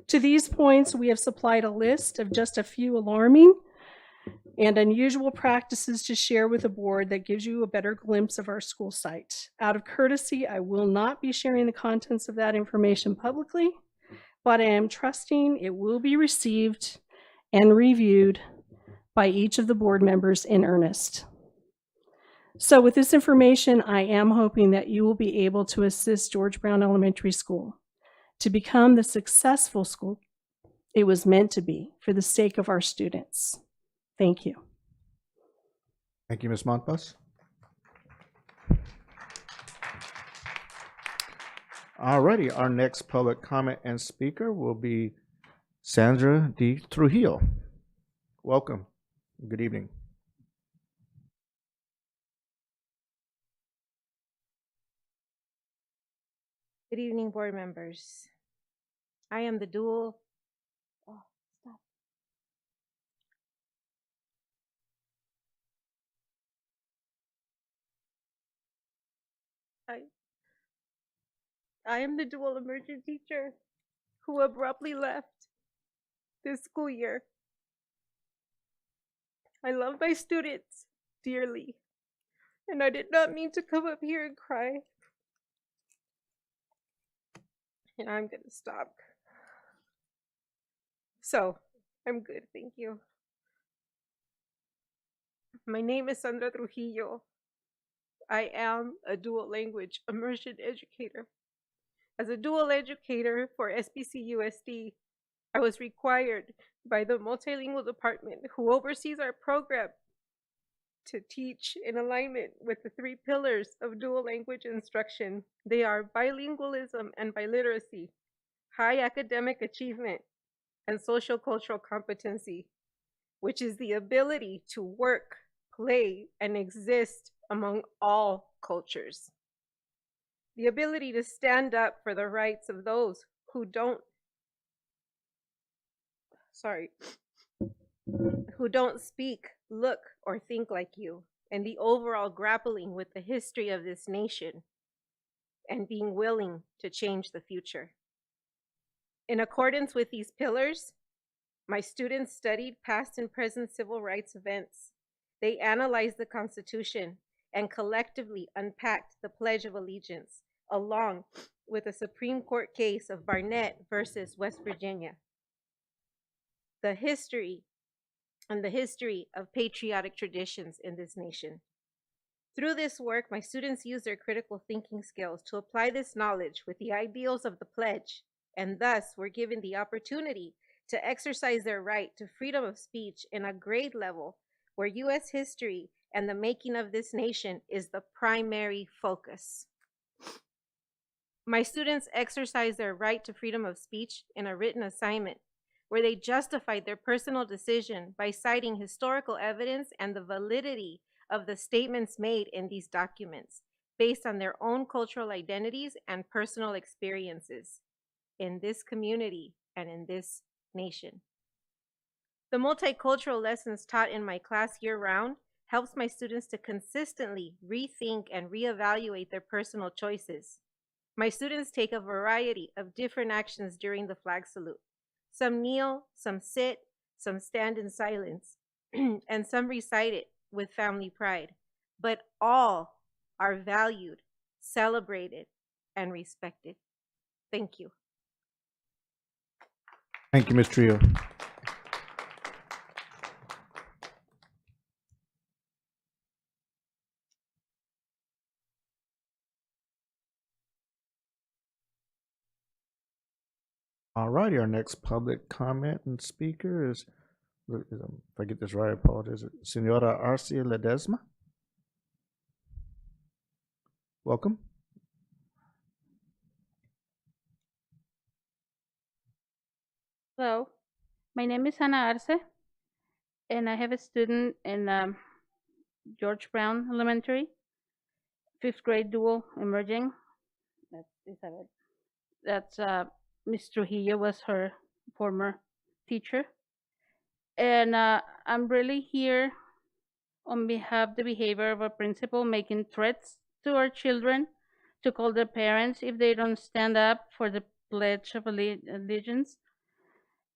To these points, we have supplied a list of just a few alarming and unusual practices to share with the board that gives you a better glimpse of our school site. Out of courtesy, I will not be sharing the contents of that information publicly, but I am trusting it will be received and reviewed by each of the board members in earnest. So with this information, I am hoping that you will be able to assist George Brown Elementary School to become the successful school it was meant to be for the sake of our students. Thank you. Thank you, Ms. Montbus. Alrighty, our next public comment and speaker will be Sandra D. Trujillo. Welcome. Good evening. Good evening, board members. I am the dual. Oh, stop. I am the dual immersion teacher who abruptly left this school year. I love my students dearly, and I did not mean to come up here and cry. And I'm gonna stop. So, I'm good, thank you. My name is Sandra Trujillo. I am a dual language immersion educator. As a dual educator for SBCUSD, I was required by the multilingual department who oversees our program to teach in alignment with the 3 pillars of dual language instruction. They are bilingualism and biliteracy, high academic achievement, and social cultural competency, which is the ability to work, play, and exist among all cultures. The ability to stand up for the rights of those who don't speak, look, or think like you, and the overall grappling with the history of this nation and being willing to change the future. In accordance with these pillars, my students studied past and present civil rights events. They analyzed the Constitution and collectively unpacked the Pledge of Allegiance, along with a Supreme Court case of Barnett versus West Virginia. The history of patriotic traditions in this nation. Through this work, my students use their critical thinking skills to apply this knowledge with the ideals of the pledge, and thus were given the opportunity to exercise their right to freedom of speech in a grade level where U.S. history and the making of this nation is the primary focus. My students exercise their right to freedom of speech in a written assignment where they justified their personal decision by citing historical evidence and the validity of the statements made in these documents based on their own cultural identities and personal experiences in this community and in this nation. The multicultural lessons taught in my class year-round helps my students to consistently rethink and reevaluate their personal choices. My students take a variety of different actions during the flag salute. Some kneel, some sit, some stand in silence, and some recite it with family pride. But all are valued, celebrated, and respected. Thank you. Thank you, Ms. Trio. All righty, our next public comment and speaker is, if I get this right, I apologize, Senora Arcia Ledesma. Welcome. Hello, my name is Hannah Arce, and I have a student in George Brown Elementary, 5th grade dual emerging. That's Isabel. That's Ms. Trujillo was her former teacher. And I'm really here on behalf of the behavior of a principal making threats to our children to call their parents if they don't stand up for the Pledge of Allegiance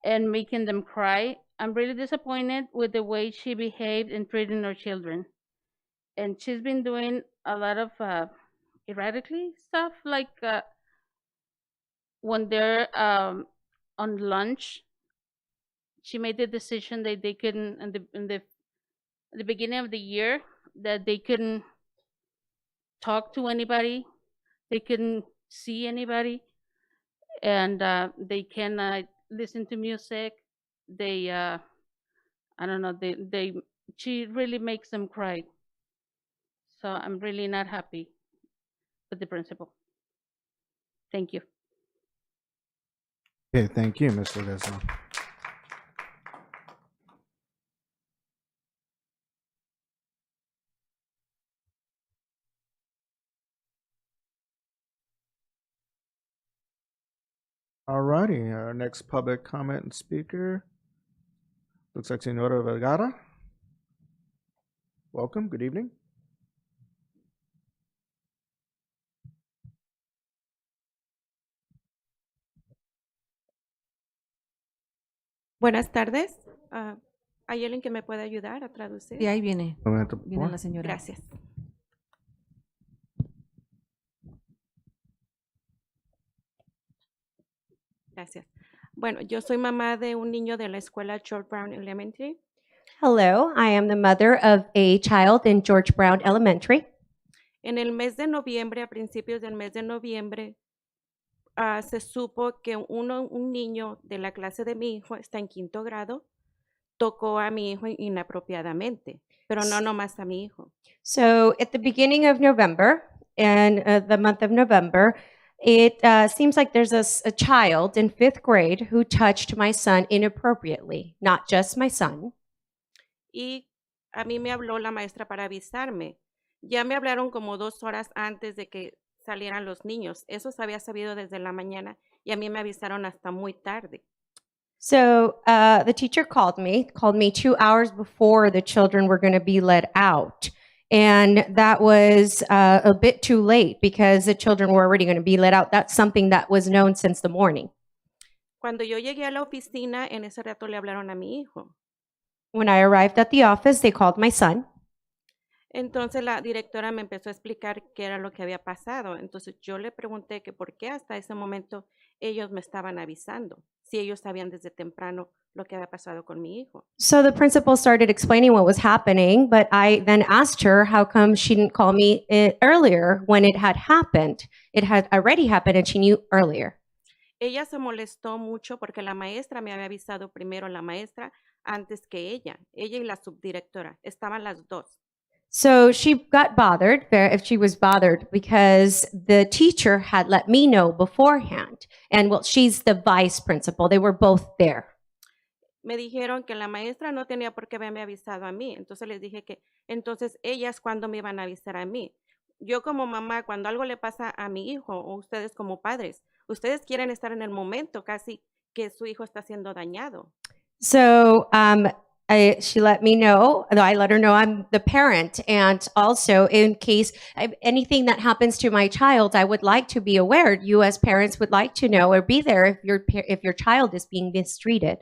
and making them cry. I'm really disappointed with the way she behaved in treating our children. And she's been doing a lot of erratically stuff, like when they're on lunch, she made the decision that they couldn't, at the beginning of the year, that they couldn't talk to anybody, they couldn't see anybody, and they cannot listen to music. They, I don't know, she really makes them cry. So I'm really not happy with the principal. Thank you. Okay, thank you, Ms. Ledesma. All righty, our next public comment and speaker looks like Senora Vergara. Welcome, good evening. Buenas tardes. ¿Hay alguien que me pueda ayudar a traducir? Sí, ahí viene. Un momento, por Viene favor. la señora. Gracias. Gracias. Bueno, yo soy mamá de un niño de la escuela George Brown Elementary. Hello, I am the mother of a child in George Brown Elementary. En el mes de noviembre, a principios del mes de noviembre, se supo que un niño de la clase de mi hijo, está en 5º grado, tocó a mi hijo inapropiadamente, pero no nomás a mi hijo. So at the beginning of November, and the month of November, it seems like there's a child in 5th grade who touched my son inappropriately, not just my son. Y a mí me habló la maestra para avisarme. Ya me hablaron como 2 horas antes de que salieran los niños. Eso se había sabido desde la mañana y a mí me avisaron hasta muy tarde. So the teacher called me 2 hours before the children were going to be let out. And that was a bit too late because the children were already going to be let out. That's something that was known since the morning. Cuando yo llegué a la oficina, en ese rato le hablaron a mi hijo. When I arrived at the office, they called my son. Entonces la directora me empezó a explicar qué era lo que había pasado. Entonces yo le pregunté que por qué hasta ese momento ellos me estaban avisando, si ellos sabían desde temprano lo que había pasado con mi hijo. So the principal started explaining what was happening, but I then asked her how come she didn't call me earlier when it had happened. It had already happened and she knew earlier. Ella se molestó mucho porque la maestra me había avisado primero, la maestra antes que ella y la subdirectora, estaban las dos. So she got bothered, she was bothered because the teacher had let me know beforehand. And well, she's the vice principal. They were both there. Me dijeron que la maestra no tenía por qué haberme avisado a mí. Entonces les dije que entonces ellas cuándo me iban a avisar a mí. Yo como mamá, cuando algo le pasa a mi hijo o ustedes como padres, ustedes quieren estar en el momento casi que su hijo está siendo dañado. So she let me know, I let her know I'm the parent, and also in case anything that happens to my child, I would like to be aware. You as parents would like to know or be there if your child is being mistreated.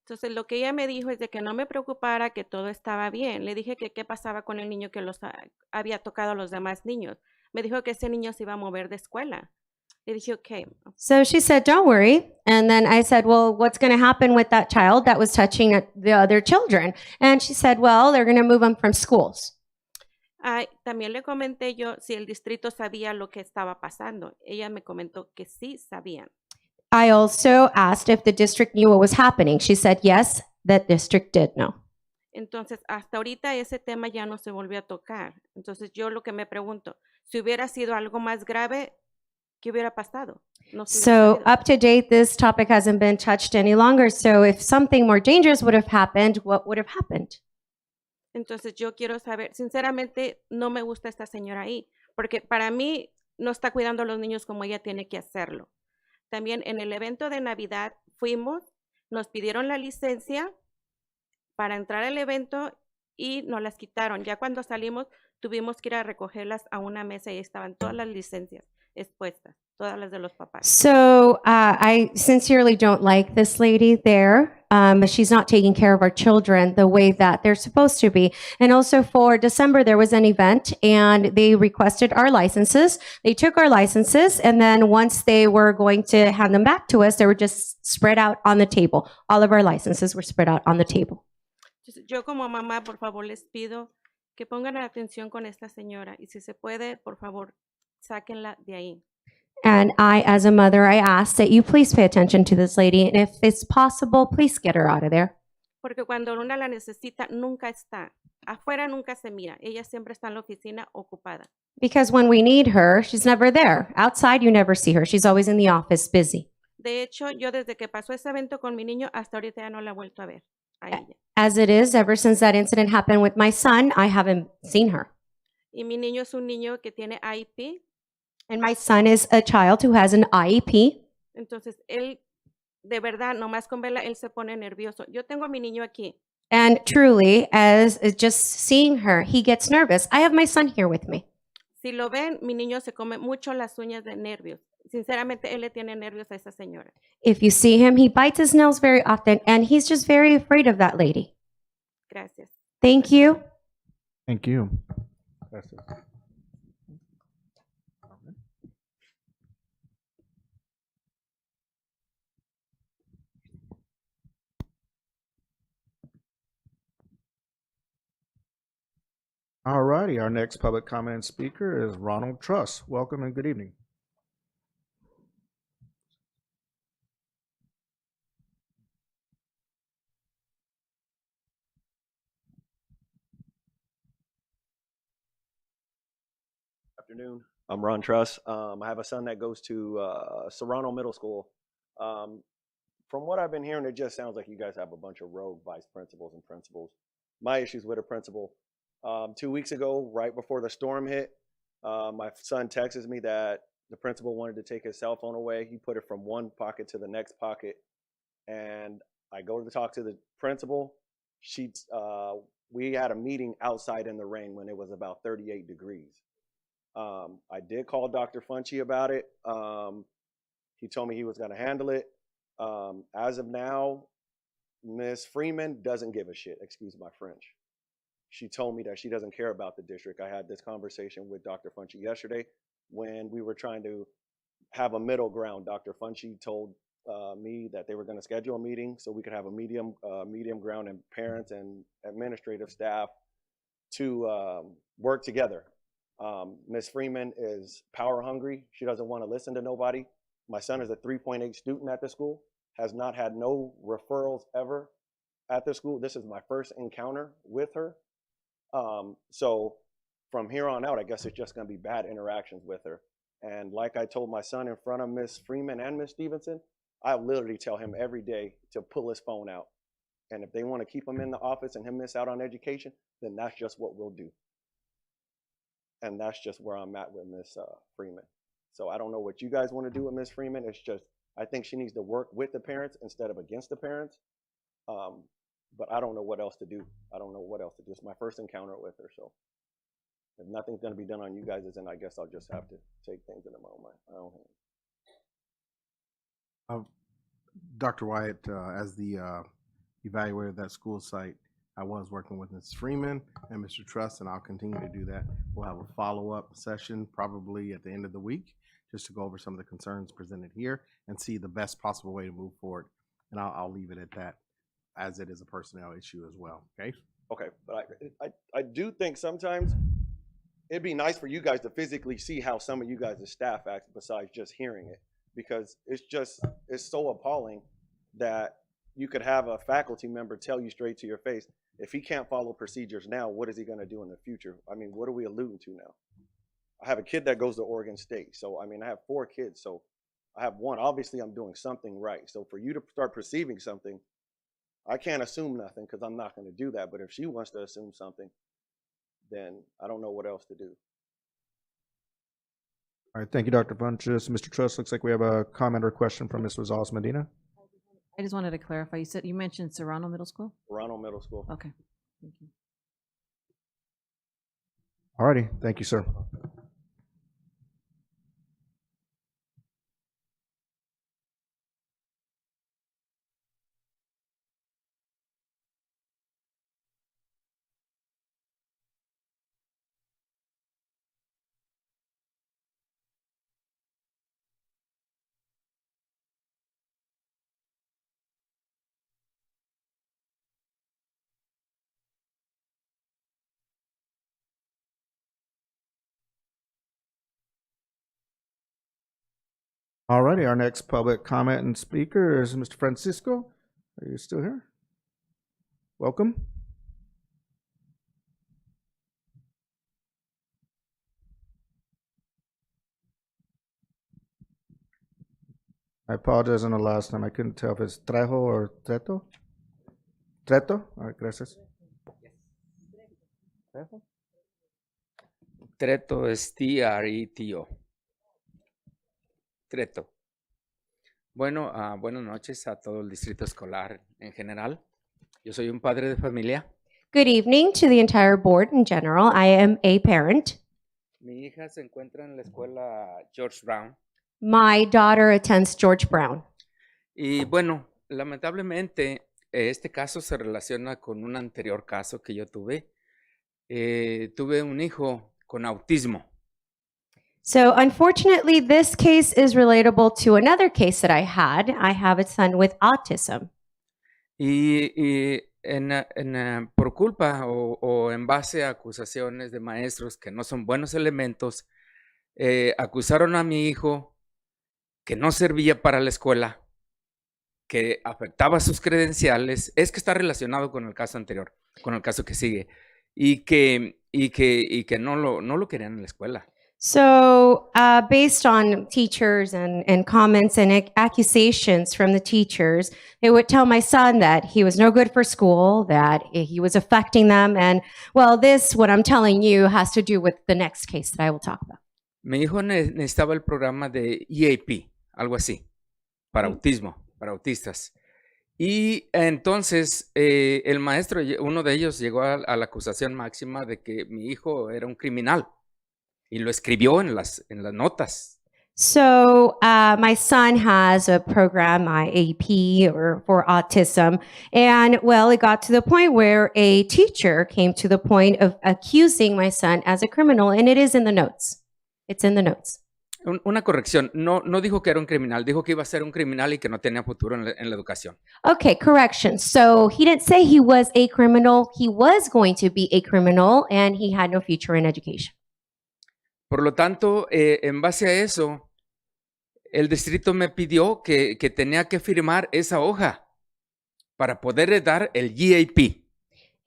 Entonces lo que ella me dijo es de que no me preocupara, que todo estaba bien. Le dije que qué pasaba con el niño que había tocado a los demás niños. Me dijo que ese niño se iba a mover de escuela. Le dije, okay. So she said, don't worry. And then I said, well, what's going to happen with that child that was touching the other children? And she said, well, they're going to move them from schools. También le comenté yo si el distrito sabía lo que estaba pasando. Ella me comentó que sí sabían. I also asked if the district knew what was happening. She said, yes, that district did know. Entonces, hasta ahorita ese tema ya no se volvió a tocar. Entonces, yo lo que me pregunto, si hubiera sido algo más grave, ¿qué hubiera pasado? No se hubiera So sabido. up to date, this topic hasn't been touched any longer. So if something more dangerous would have happened, what would have happened? Entonces, yo quiero saber, sinceramente, no me gusta esta señora ahí, porque para mí no está cuidando a los niños como ella tiene que hacerlo. También en el evento de Navidad fuimos, nos pidieron la licencia para entrar al evento y nos las quitaron. Ya cuando salimos, tuvimos que ir a recogerlas a una mesa y estaban todas las licencias expuestas, todas las de los papás. So I sincerely don't like this lady there. She's not taking care of our children the way that they're supposed to be. And also for December, there was an event and they requested our licenses. They took our licenses, and then once they were going to hand them back to us, they were just spread out on the table. All of our licenses were spread out on the table. Yo como mamá, por favor, les pido que pongan atención con esta señora y si se puede, por favor, sáquenla de ahí. And I, as a mother, I ask that you please pay attention to this lady, and if it's possible, please get her out of there. Porque cuando una la necesita, nunca está. Afuera nunca se mira. Ella siempre está en la oficina ocupada. Because when we need her, she's never there. Outside, you never see her. She's always in the office, busy. De hecho, yo desde que pasó ese evento con mi niño, hasta ahorita ya no la he vuelto a ver a ella. As it is, ever since that incident happened with my son, I haven't seen her. Y mi niño es un niño que tiene IEP. And my son is a child who has an IEP. Entonces, él, de verdad, nomás con verla, él se pone nervioso. Yo tengo a mi niño aquí. And truly, as just seeing her, he gets nervous. I have my son here with me. Si lo ven, mi niño se come mucho las uñas de nervios. Sinceramente, él le tiene nervios a esa señora. If you see him, he bites his nails very often, and he's just very afraid of that lady. Gracias. Thank you. Thank you. Gracias. All righty, our next public comment speaker is Ronald Truss. Welcome and good evening. Afternoon. I'm Ron Truss. I have a son that goes to Serrano Middle School. From what I've been hearing, it just sounds like you guys have a bunch of rogue vice principals and principals. My issues with a principal. 2 weeks ago, right before the storm hit, my son texts me that the principal wanted to take his cell phone away. He put it from one pocket to the next pocket. And I go to talk to the principal. We had a meeting outside in the rain when it was about 38 degrees. I did call Dr. Funchy about it. He told me he was going to handle it. As of now, Ms. Freeman doesn't give a shit, excuse my French. She told me that she doesn't care about the district. I had this conversation with Dr. Funchy yesterday when we were trying to have a middle ground. Dr. Funchy told me that they were going to schedule a meeting so we could have a medium ground, and parents and administrative staff to work together. Ms. Freeman is power hungry. She doesn't want to listen to nobody. My son is a 3.8 student at the school, has not had no referrals ever at the school. This is my first encounter with her. So from here on out, I guess it's just going to be bad interactions with her. And like I told my son in front of Ms. Freeman and Ms. Stevenson, I literally tell him every day to pull his phone out. And if they want to keep him in the office and him miss out on education, then that's just what we'll do. And that's just where I'm at with Ms. Freeman. So I don't know what you guys want to do with Ms. Freeman. It's just, I think she needs to work with the parents instead of against the parents. But I don't know what else to do. I don't know what else to do. It's my first encounter with her. So if nothing's going to be done on you guys, then I guess I'll just have to take things in my own mind. I don't know. Dr. Wyatt, as the evaluator of that school site, I was working with Ms. Freeman and Mr. Truss, and I'll continue to do that. We'll have a follow-up session probably at the end of the week just to go over some of the concerns presented here and see the best possible way to move forward. And I'll leave it at that, as it is a personnel issue as well, okay? Okay, but I do think sometimes it'd be nice for you guys to physically see how some of you guys' staff act besides just hearing it, because it's so appalling that you could have a faculty member tell you straight to your face, if he can't follow procedures now, what is he going to do in the future? I mean, what are we alluding to now? I have a kid that goes to Oregon State. So, I mean, I have 4 kids. So I have one. Obviously, I'm doing something right. So for you to start perceiving something, I can't assume nothing because I'm not going to do that. But if she wants to assume something, then I don't know what else to do. All right, thank you, Dr. Funches. Mr. Truss, looks like we have a comment or question from Ms. Rosales Medina. I just wanted to clarify. You mentioned Serrano Middle School? Serrano Middle School. Okay. Thank you. All righty, thank you, sir. All righty, our next public comment and speaker is Mr. Francisco. Are you still here? Welcome. I apologize on the last time. I couldn't tell if it's Trejo or Treto. Treto? All right, gracias. Treto es T-R-E-T-O. Treto. Bueno, buenas noches a todo el distrito escolar en general. Yo soy un padre de familia. Good evening to the entire board in general. I am a parent. Mi hija se encuentra en la escuela George Brown. My daughter attends George Brown. Y bueno, lamentablemente este caso se relaciona con un anterior caso que yo tuve. Tuve un hijo con autismo. So unfortunately, this case is relatable to another case that I had. I have a son with autism. Y por culpa o en base a acusaciones de maestros que no son buenos elementos, acusaron a mi hijo que no servía para la escuela, que afectaba sus credenciales. Es que está relacionado con el caso anterior, con el caso que sigue, y que no lo querían en la escuela. So based on teachers and comments and accusations from the teachers, they would tell my son that he was no good for school, that he was affecting them. And well, what I'm telling you has to do with the next case that I will talk about. Mi hijo necesitaba el programa de EAP, algo así, para autismo, para autistas. Y entonces el maestro, uno de ellos, llegó a la acusación máxima de que mi hijo era un criminal. Y lo escribió en las notas. So my son has a program, IAP, or for autism. And well, it got to the point where a teacher came to the point of accusing my son as a criminal. And it is in the notes. It's in the notes. Una corrección, no dijo que era un criminal, dijo que iba a ser un criminal y que no tenía futuro en la educación. Okay, correction. So he didn't say he was a criminal. He was going to be a criminal and he had no future in education. Por lo tanto, en base a eso, el distrito me pidió que tenía que firmar esa hoja para poder dar el EAP.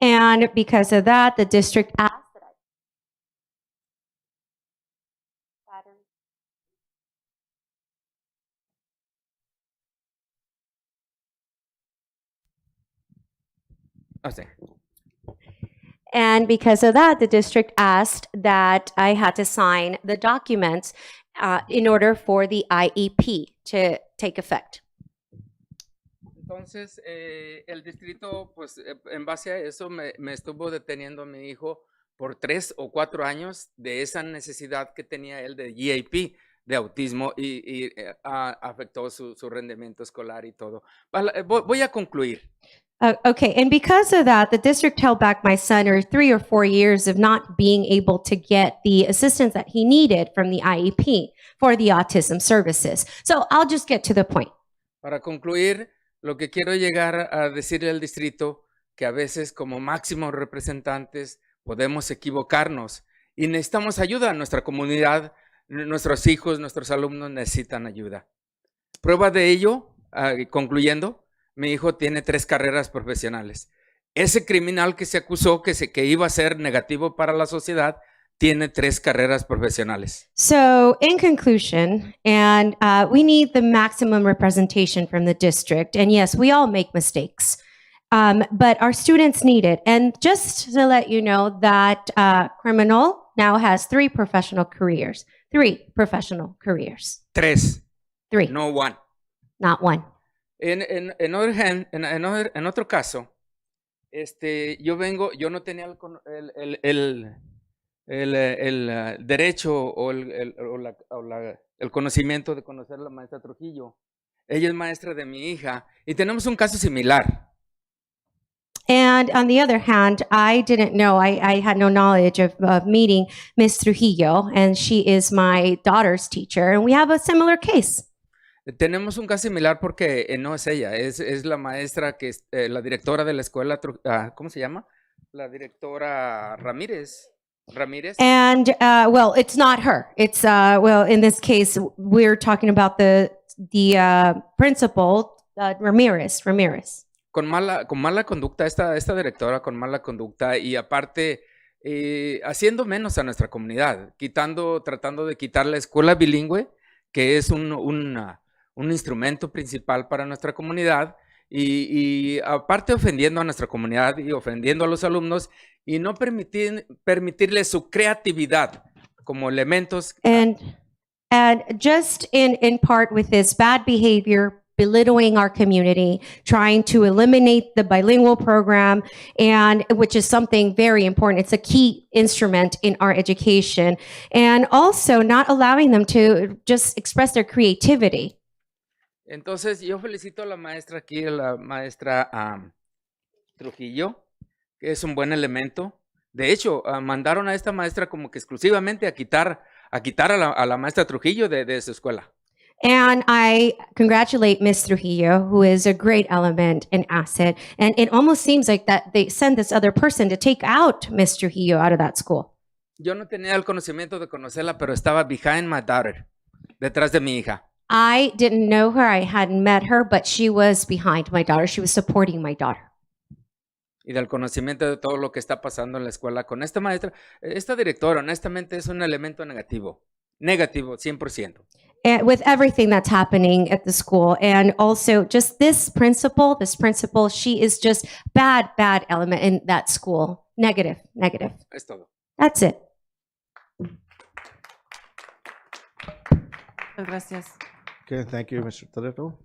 And because of that, the district asked And because of that, the district asked that I had to sign the documents in order for the IEP to take effect. Entonces, el distrito, pues, en base a eso, me estuvo deteniendo a mi hijo por 3 o 4 años de esa necesidad que tenía él de EAP, de autismo, y afectó su rendimiento escolar y todo. Voy a concluir. Okay, and because of that, the district held back my son 3 or 4 years of not being able to get the assistance that he needed from the IEP for the autism services. So I'll just get to the point. Para concluir, lo que quiero llegar a decirle al distrito, que a veces como máximos representantes podemos equivocarnos y necesitamos ayuda. Nuestra comunidad, nuestros hijos, nuestros alumnos necesitan ayuda. Prueba de ello, concluyendo, mi hijo tiene 3 carreras profesionales. Ese criminal que se acusó que iba a ser negativo para la sociedad tiene 3 carreras profesionales. So in conclusion, and we need the maximum representation from the district. And yes, we all make mistakes, but our students need it. And just to let you know that criminal now has 3 professional careers. 3 professional careers. 3. 3. No 1. Not 1. En otro caso, yo no tenía el derecho o el conocimiento de conocer a la maestra Trujillo. Ella es maestra de mi hija y tenemos un caso similar. And on the other hand, I didn't know, I had no knowledge of meeting Miss Trujillo, and she is my daughter's teacher, and we have a similar case. Tenemos un caso similar porque no es ella, es la maestra que es la directora de la escuela, ¿cómo se llama? La directora Ramírez. Ramírez. And well, it's not her. It's well, in this case, we're talking about the principal, Ramirez. Con mala conducta, esta directora con mala conducta y aparte haciendo menos a nuestra comunidad, tratando de quitar la escuela bilingüe, que es un instrumento principal para nuestra comunidad, y aparte ofendiendo a nuestra comunidad y ofendiendo a los alumnos y no permitirles su creatividad como elementos. And just in part with this bad behavior, belittling our community, trying to eliminate the bilingual program, and which is something very important. It's a key instrument in our education, and also not allowing them to just express their creativity. Entonces, yo felicito a la maestra aquí, a la maestra Trujillo, que es un buen elemento. De hecho, mandaron a esta maestra como que exclusivamente a quitar a la maestra Trujillo de su escuela. And I congratulate Ms. Trujillo, who is a great element and asset. And it almost seems like that they send this other person to take out Ms. Trujillo out of that school. Yo no tenía el conocimiento de conocerla, pero estaba behind my daughter, detrás de mi hija. I didn't know her, I hadn't met her, but she was behind my daughter. She was supporting my daughter. Y del conocimiento de todo lo que está pasando en la escuela con esta maestra, esta directora, honestamente, es un elemento negativo. Negativo, 100%. And with everything that's happening at the school, and also just this principal, she is just bad element in that school. Negative. Es todo. That's it. Gracias. Okay, thank you, Mr. Toledo.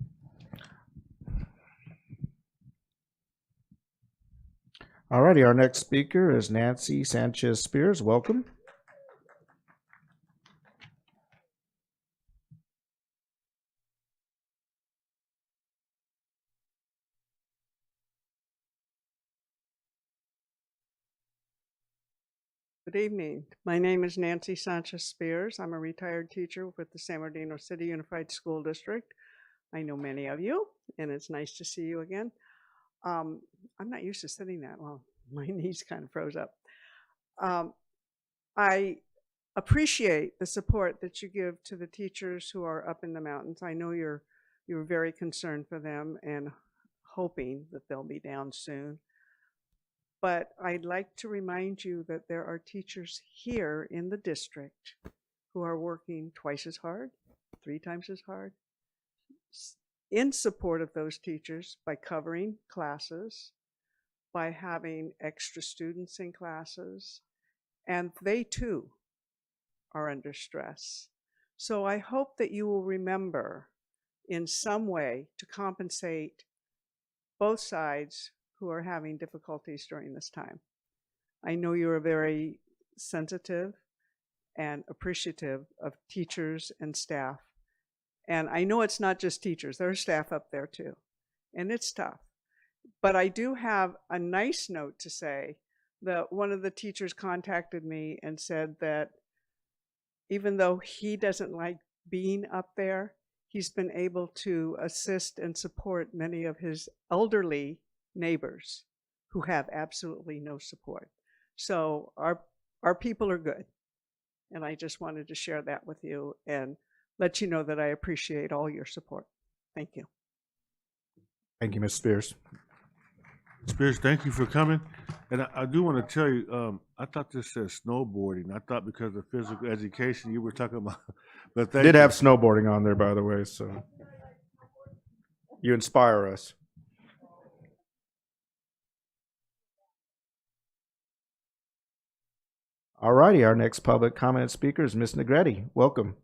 All righty, our next speaker is Nancy Sanchez Spears. Welcome. Good evening. My name is Nancy Sanchez Spears. I'm a retired teacher with the San Bernardino City Unified School District. I know many of you, and it's nice to see you again. I'm not used to sitting that long. My knees kind of froze up. I appreciate the support that you give to the teachers who are up in the mountains. I know you're very concerned for them and hoping that they'll be down soon. But I'd like to remind you that there are teachers here in the district who are working twice as hard, 3 times as hard, in support of those teachers by covering classes, by having extra students in classes, and they too are under stress. So I hope that you will remember in some way to compensate both sides who are having difficulties during this time. I know you are very sensitive and appreciative of teachers and staff. And I know it's not just teachers, there are staff up there too. And it's tough. But I do have a nice note to say that one of the teachers contacted me and said that even though he doesn't like being up there, he's been able to assist and support many of his elderly neighbors who have absolutely no support. So our people are good. And I just wanted to share that with you and let you know that I appreciate all your support. Thank you. Thank you, Ms. Spears. Spears, thank you for coming. And I do want to tell you, I thought this said snowboarding. I thought because of physical education you were talking about. But thank Did you. have snowboarding on there, by the way, so you inspire us. All righty, our next public comment speaker is Ms. Negretti. Welcome.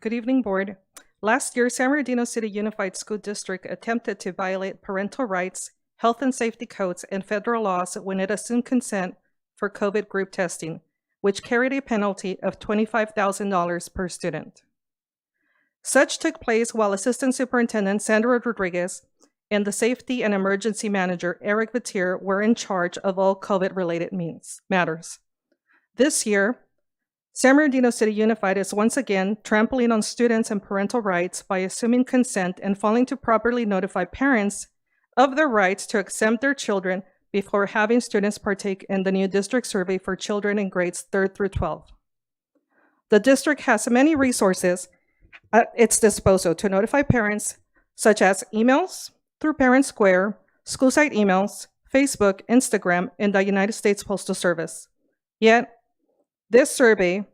Good evening, Board. Last year, San Bernardino City Unified School District attempted to violate parental rights, health and safety codes, and federal laws when it assumed consent for COVID group testing, which carried a penalty of $25,000 per student. Such took place while Assistant Superintendent Sandra Rodriguez and the Safety and Emergency Manager, Eric Vatier, were in charge of all COVID-related matters. This year, San Bernardino City Unified is once again trampling on students and parental rights by assuming consent and failing to properly notify parents of their rights to exempt their children before having students partake in the new district survey for children in grades 3rd through 12. The district has many resources at its disposal to notify parents, such as emails through Parent Square, school site emails, Facebook, Instagram, and the United States Postal Service. Yet, this survey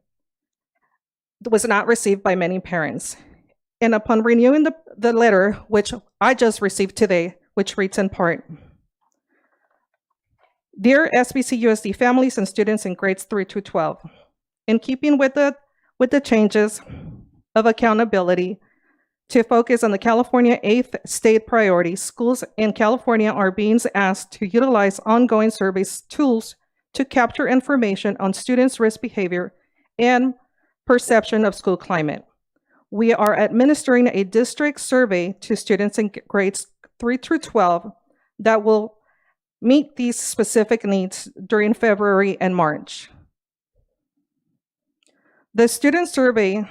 was not received by many parents. And upon renewing the letter, which I just received today, which reads in part, Dear SBCUSD families and students in grades 3 to 12, in keeping with the changes of accountability to focus on the California 8th state priority, schools in California are being asked to utilize ongoing surveys tools to capture information on students' risk behavior and perception of school climate. We are administering a district survey to students in grades 3 through 12 that will meet these specific needs during February and March. The student survey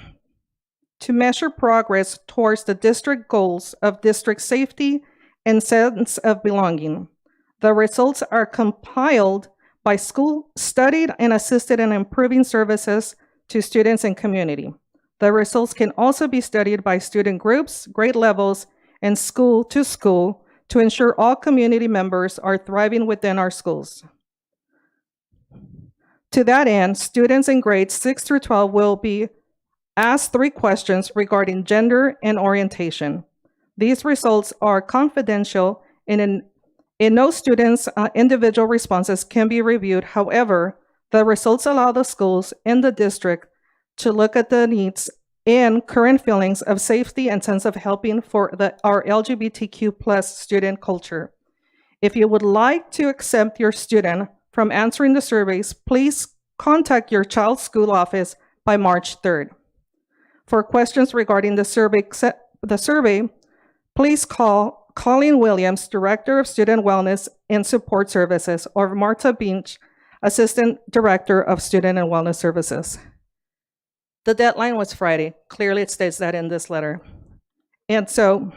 to measure progress towards the district goals of district safety and sense of belonging. The results are compiled by school, studied and assisted in improving services to students and community. The results can also be studied by student groups, grade levels, and school to school to ensure all community members are thriving within our schools. To that end, students in grades 6 through 12 will be asked 3 questions regarding gender and orientation. These results are confidential and in no student's individual responses can be reviewed. However, the results allow the schools and the district to look at the needs and current feelings of safety and sense of helping for our LGBTQ plus student culture. If you would like to exempt your student from answering the surveys, please contact your child's school office by March 3rd. For questions regarding the survey, please call Colleen Williams, Director of Student Wellness and Support Services, or Marta Beach, Assistant Director of Student and Wellness Services. The deadline was Friday. Clearly, it states that in this letter. And so,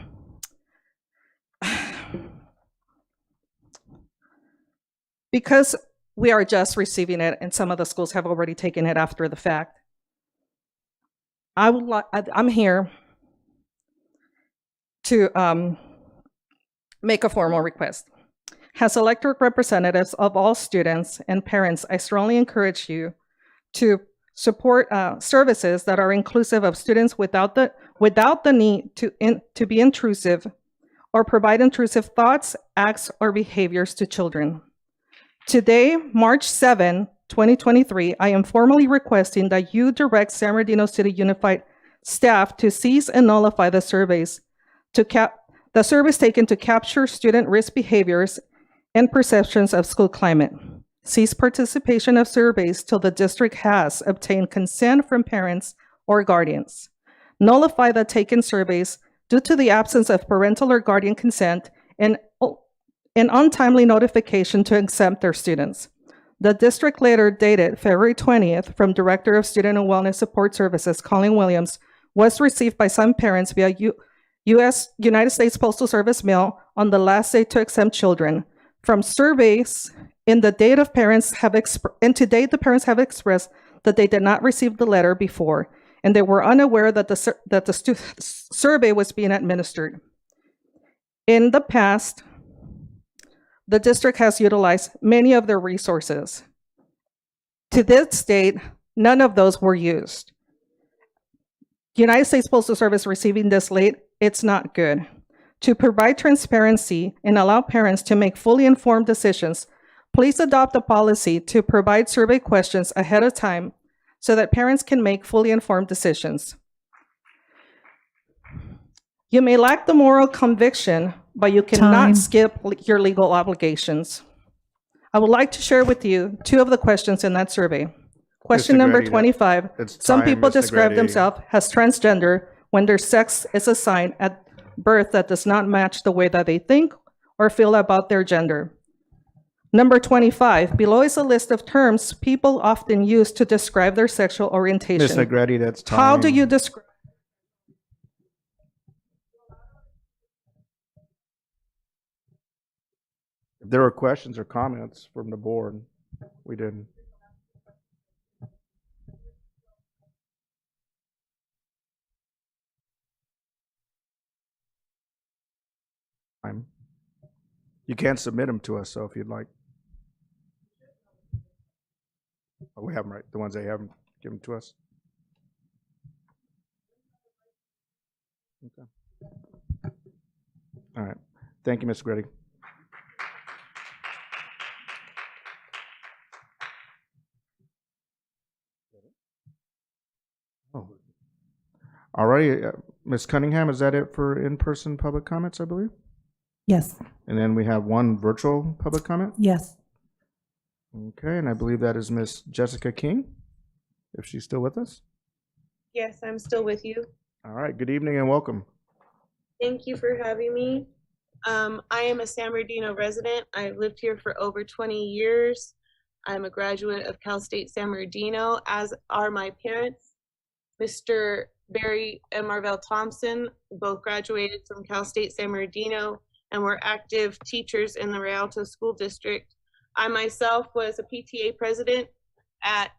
because we are just receiving it, and some of the schools have already taken it after the fact, I'm here to make a formal request. As elected representatives of all students and parents, I strongly encourage you to support services that are inclusive of students without the need to be intrusive or provide intrusive thoughts, acts, or behaviors to children. Today, March 7, 2023, I am formally requesting that you direct San Bernardino City Unified staff to cease and nullify the surveys taken to capture student risk behaviors and perceptions of school climate. Cease participation of surveys till the district has obtained consent from parents or guardians. Nullify the taken surveys due to the absence of parental or guardian consent and untimely notification to exempt their students. The district letter dated February 20th from Director of Student and Wellness Support Services, Colleen Williams, was received by some parents via United States Postal Service mail on the last day to exempt children. From surveys, to date, the parents have expressed that they did not receive the letter before, and they were unaware that the survey was being administered. In the past, the district has utilized many of their resources. To this date, none of those were used. United States Postal Service receiving this late, it's not good. To provide transparency and allow parents to make fully informed decisions, please adopt a policy to provide survey questions ahead of time so that parents can make fully informed decisions. You may lack the moral conviction, but you cannot skip your legal obligations. I would like to share with you 2 of the questions in that survey. Question number 25, some people describe themselves as transgender when their sex is assigned at birth that does not match the way that they think or feel about their gender. Number 25, below is a list of terms people often use to describe their sexual orientation. Ms. Negretti, that's time. How do you describe? If there were questions or comments from the board, we didn't. You can submit them to us, so if you'd like. Oh, we have them right. The ones they haven't given to us. Okay. All right. Thank you, Ms. Gretty. Oh. All right. Ms. Cunningham, is that it for in-person public comments, I believe? Yes. And then we have one virtual public comment? Yes. Okay, and I believe that is Miss Jessica King, if she's still with us. Yes, I'm still with you. All right, good evening and welcome. Thank you for having me. I am a San Bernardino resident. I've lived here for over 20 years. I'm a graduate of Cal State San Bernardino, as are my parents. Mr. Barry and Marvell Thompson both graduated from Cal State San Bernardino and were active teachers in the Rialto School District. I myself was a PTA president at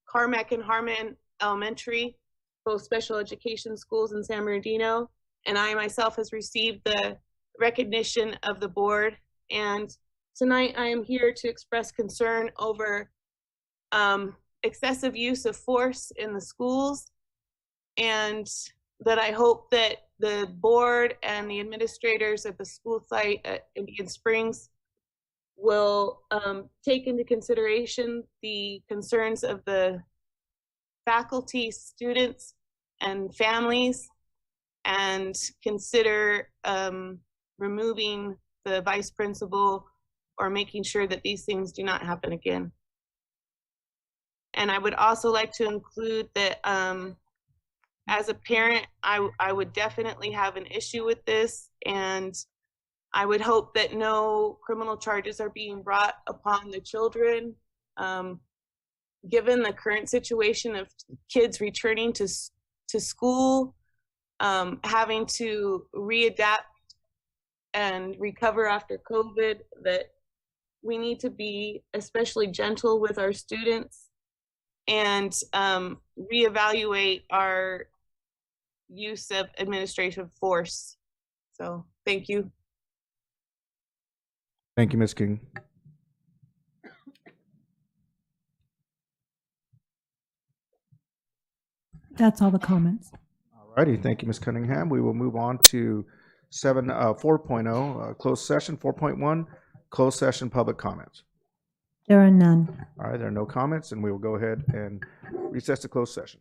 Carmack and Harmon Elementary, both special education schools in San Bernardino, and I myself has received the recognition of the board. And tonight I am here to express concern over excessive use of force in the schools, and that I hope that the board and the administrators at the school site at Indian Springs will take into consideration the concerns of the faculty, students, and families, and consider removing the vice principal or making sure that these things do not happen again. And I would also like to include that as a parent, I would definitely have an issue with this, and I would hope that no criminal charges are being brought upon the children. Given the current situation of kids returning to school, having to readapt and recover after COVID, that we need to be especially gentle with our students and reevaluate our use of administrative force. So thank you. Thank you, Ms. King. That's all the comments. All righty, thank you, Ms. Cunningham. We will move on to 4.0, closed session. 4.1, closed session public comments. There are none. All right, there are no comments, and we will go ahead and recess to closed session.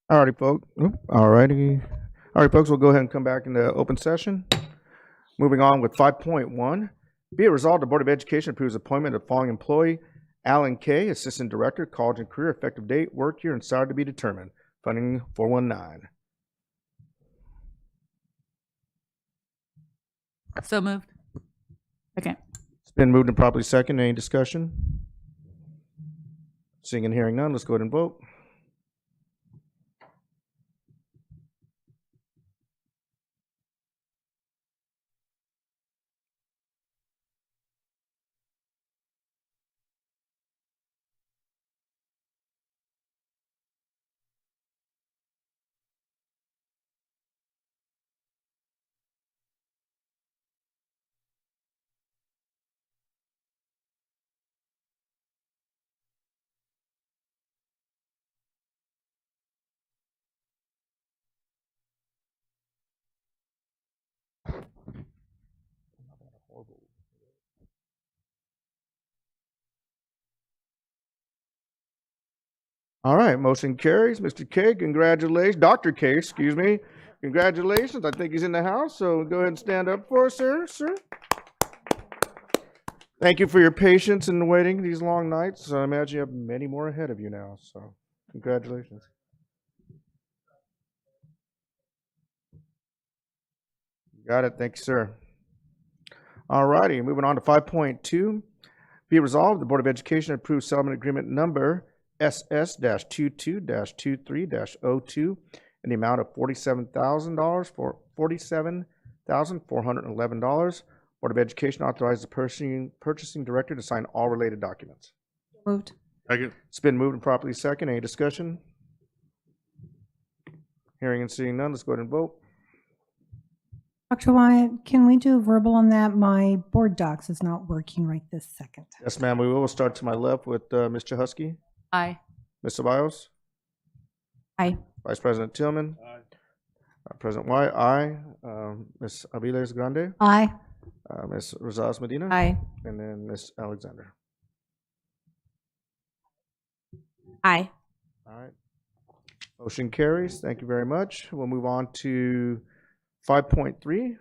All righty, folks. All righty. All right, folks, we'll go ahead and come back into open session. Moving on with 5.1. Be it resolved, the Board of Education approves appointment of following employee, Alan K., Assistant Director, College and Career, effective date, work year, and salary to be determined. Funding 419. So moved. Second. It's been moved and properly second. Any discussion? Seeing and hearing none, let's go ahead and vote. All right, motion carries. Mr. K, congratulations. Dr. K, excuse me. Congratulations. I think he's in the house, so go ahead and stand up for us, sir. Thank you for your patience in waiting these long nights. I imagine you have many more ahead of you now, so congratulations. Got it. Thank you, sir. All righty, moving on to 5.2. Be resolved, the Board of Education approves settlement agreement number SS-22-23-02 in the amount of $47,000 for $47,411. Board of Education authorizes the purchasing director to sign all related documents. Moved. Second. It's been moved and properly second. Any discussion? Hearing and seeing none, let's go ahead and vote. Dr. Wyatt, can we do a verbal on that? My board docs is not working right this second. Yes, ma'am. We will start to my left with Ms. Chahusky. Aye. Ms. Ceballos. Aye. Vice President Tillman. Aye. President White. Aye. Ms. Aviles Grande. Aye. Ms. Rosales Medina. Aye. And then Ms. Alexander. Aye. All right. Motion carries. Thank you very much. We'll move on to 5.3,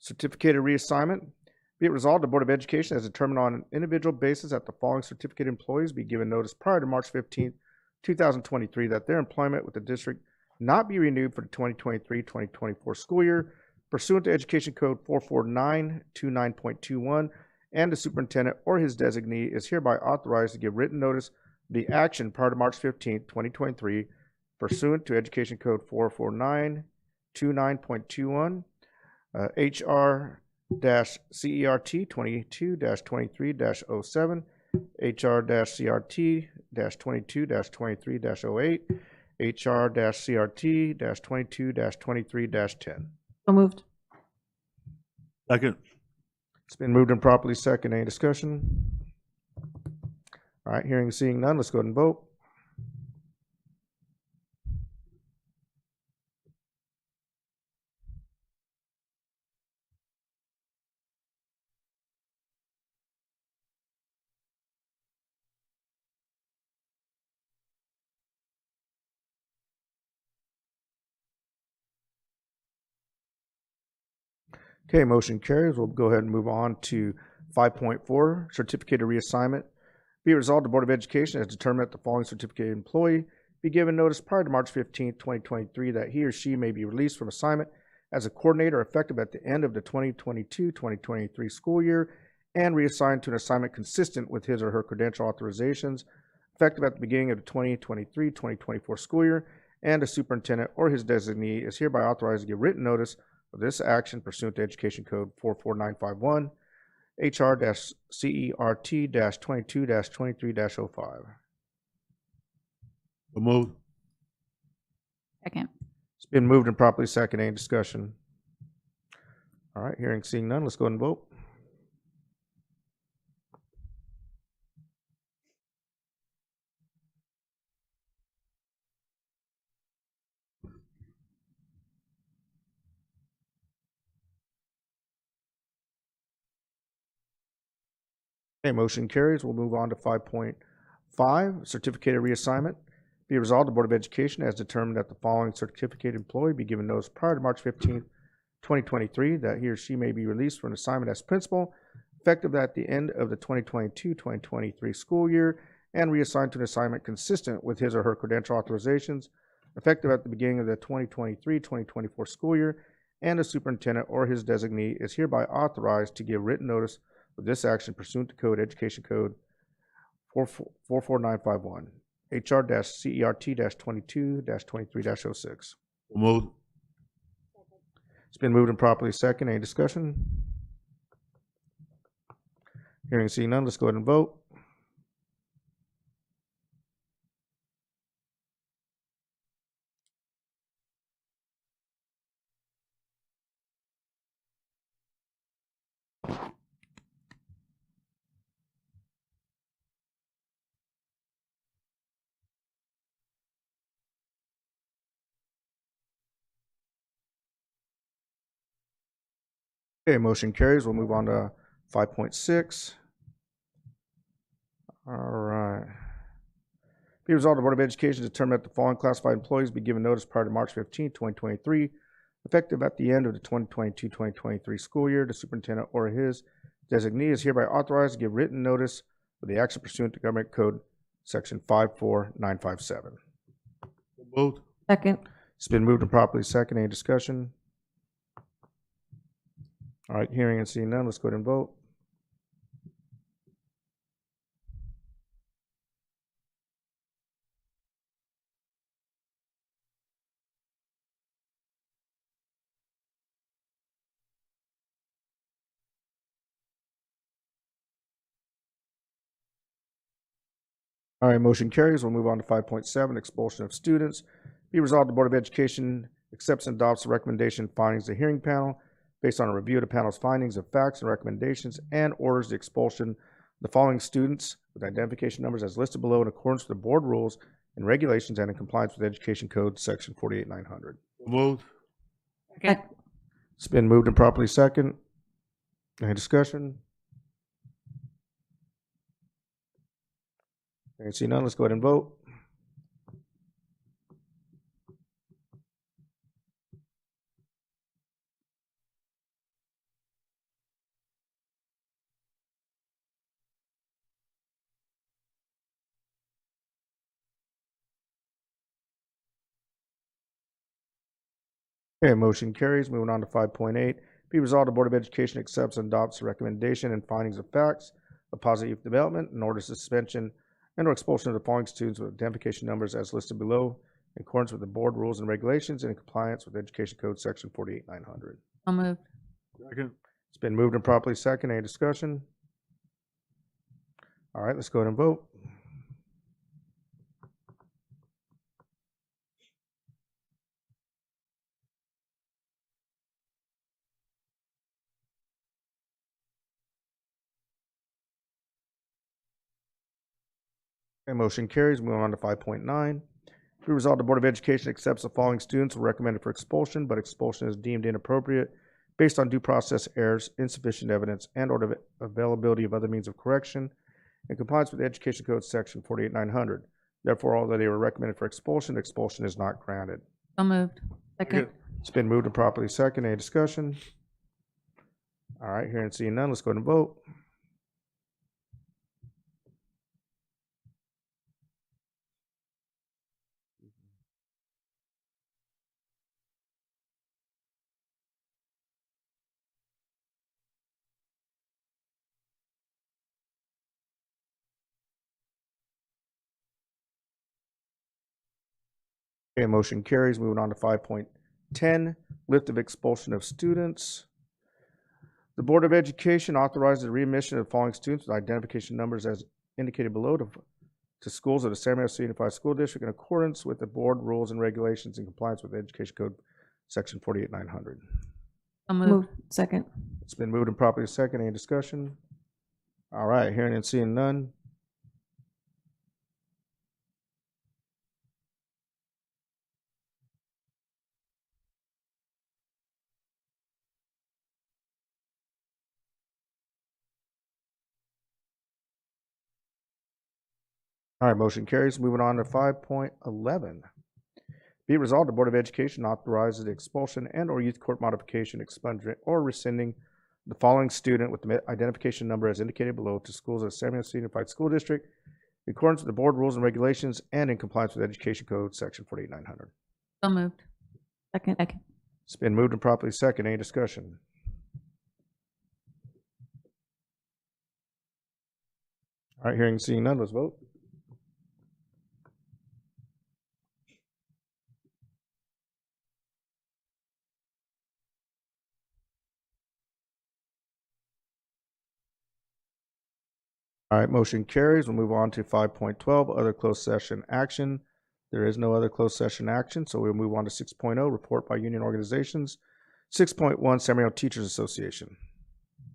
certificated reassignment. Be it resolved, the Board of Education has determined on an individual basis that the following certificated employees be given notice prior to March 15th, 2023, that their employment with the district not be renewed for the 2023-2024 school year pursuant to Education Code 44929.21, and the superintendent or his designee is hereby authorized to give written notice of the action prior to March 15th, 2023, pursuant to Education Code 44929.21, HR-CERT 22-23-07, HR-CRT-22-23-08, HR-CRT-22-23-10. So moved. Second. It's been moved and properly second. Any discussion? All right, hearing and seeing none, let's go ahead and vote. Okay, motion carries. We'll go ahead and move on to 5.4, certificated reassignment. Be it resolved, the Board of Education has determined that the following certificated employee be given notice prior to March 15th, 2023, that he or she may be released from assignment as a coordinator effective at the end of the 2022-2023 school year and reassigned to an assignment consistent with his or her credential authorizations effective at the beginning of the 2023-2024 school year, and the superintendent or his designee is hereby authorized to give written notice of this action pursuant to Education Code 44951, HR-CERT-22-23-05. So moved. Second. It's been moved and properly second. Any discussion? All right, hearing, seeing none, let's go ahead and vote. Okay, motion carries. We'll move on to 5.5, certificated reassignment. Be resolved, the Board of Education has determined that the following certificated employee be given notice prior to March 15th, 2023, that he or she may be released for an assignment as principal, effective at the end of the 2022-2023 school year, and reassigned to an assignment consistent with his or her credential authorizations, effective at the beginning of the 2023-2024 school year, and the superintendent or his designee is hereby authorized to give written notice of this action pursuant to Code Education Code 44951, HR-CERT-22-23-06. Move. It's been moved and properly second. Any discussion? Hearing and seeing none, let's go ahead and vote. Okay, motion carries. We'll move on to 5.6. All right. Be resolved, the Board of Education determined that the following classified employees be given notice prior to March 15, 2023, effective at the end of the 2022-2023 school year. The superintendent or his designee is hereby authorized to give written notice of the action pursuant to Government Code Section 54957. Moved. Second. It's been moved and properly second. Any discussion? All right, hearing and seeing none, let's go ahead and vote. All right, motion carries. We'll move on to 5.7, expulsion of students. Be resolved, the Board of Education accepts and adopts the recommendation and findings of the hearing panel based on a review of the panel's findings of facts and recommendations, and orders the expulsion of the following students with identification numbers as listed below in accordance with the board rules and regulations and in compliance with Education Code Section 48900. Moved. Second. It's been moved and properly second. Any discussion? Hearing and seeing none, let's go ahead and vote. Okay, motion carries. Moving on to 5.8. Be resolved, the Board of Education accepts and adopts the recommendation and findings of facts of positive youth development and orders suspension and or expulsion of the following students with identification numbers as listed below in accordance with the board rules and regulations and in compliance with Education Code Section 48900. So moved. Second. It's been moved and properly second. Any discussion? All right, let's go ahead and vote. Okay, motion carries. Moving on to 5.9. Be resolved, the Board of Education accepts the following students who are recommended for expulsion, but expulsion is deemed inappropriate based on due process errors, insufficient evidence, and or availability of other means of correction in compliance with the Education Code Section 48900. Therefore, although they were recommended for expulsion, expulsion is not granted. So moved. Second. It's been moved and properly second. Any discussion? All right, hearing and seeing none, let's go ahead and vote. Okay, motion carries. Moving on to 5.10, lift of expulsion of students. The Board of Education authorizes the readmission of the following students with identification numbers as indicated below to schools of the San Mateo Unified School District in accordance with the board rules and regulations in compliance with Education Code Section 48900. So moved. Second. It's been moved and properly second. Any discussion? All right, hearing and seeing none. All right, motion carries. Moving on to 5.11. Be it resolved, the Board of Education authorizes the expulsion and/or youth court modification, expungement, or rescinding the following student with the identification number as indicated below to schools of San Diego Unified School District in accordance with the board rules and regulations and in compliance with Education Code Section 48900. So moved. Second. It's been moved and properly second. Any discussion? All right, hearing and seeing none, let's vote. All right, motion carries. We'll move on to 5.12, other closed session action. There is no other closed session action, so we'll move on to 6.0, report by union organizations. 6.1, San Marino Teachers Association.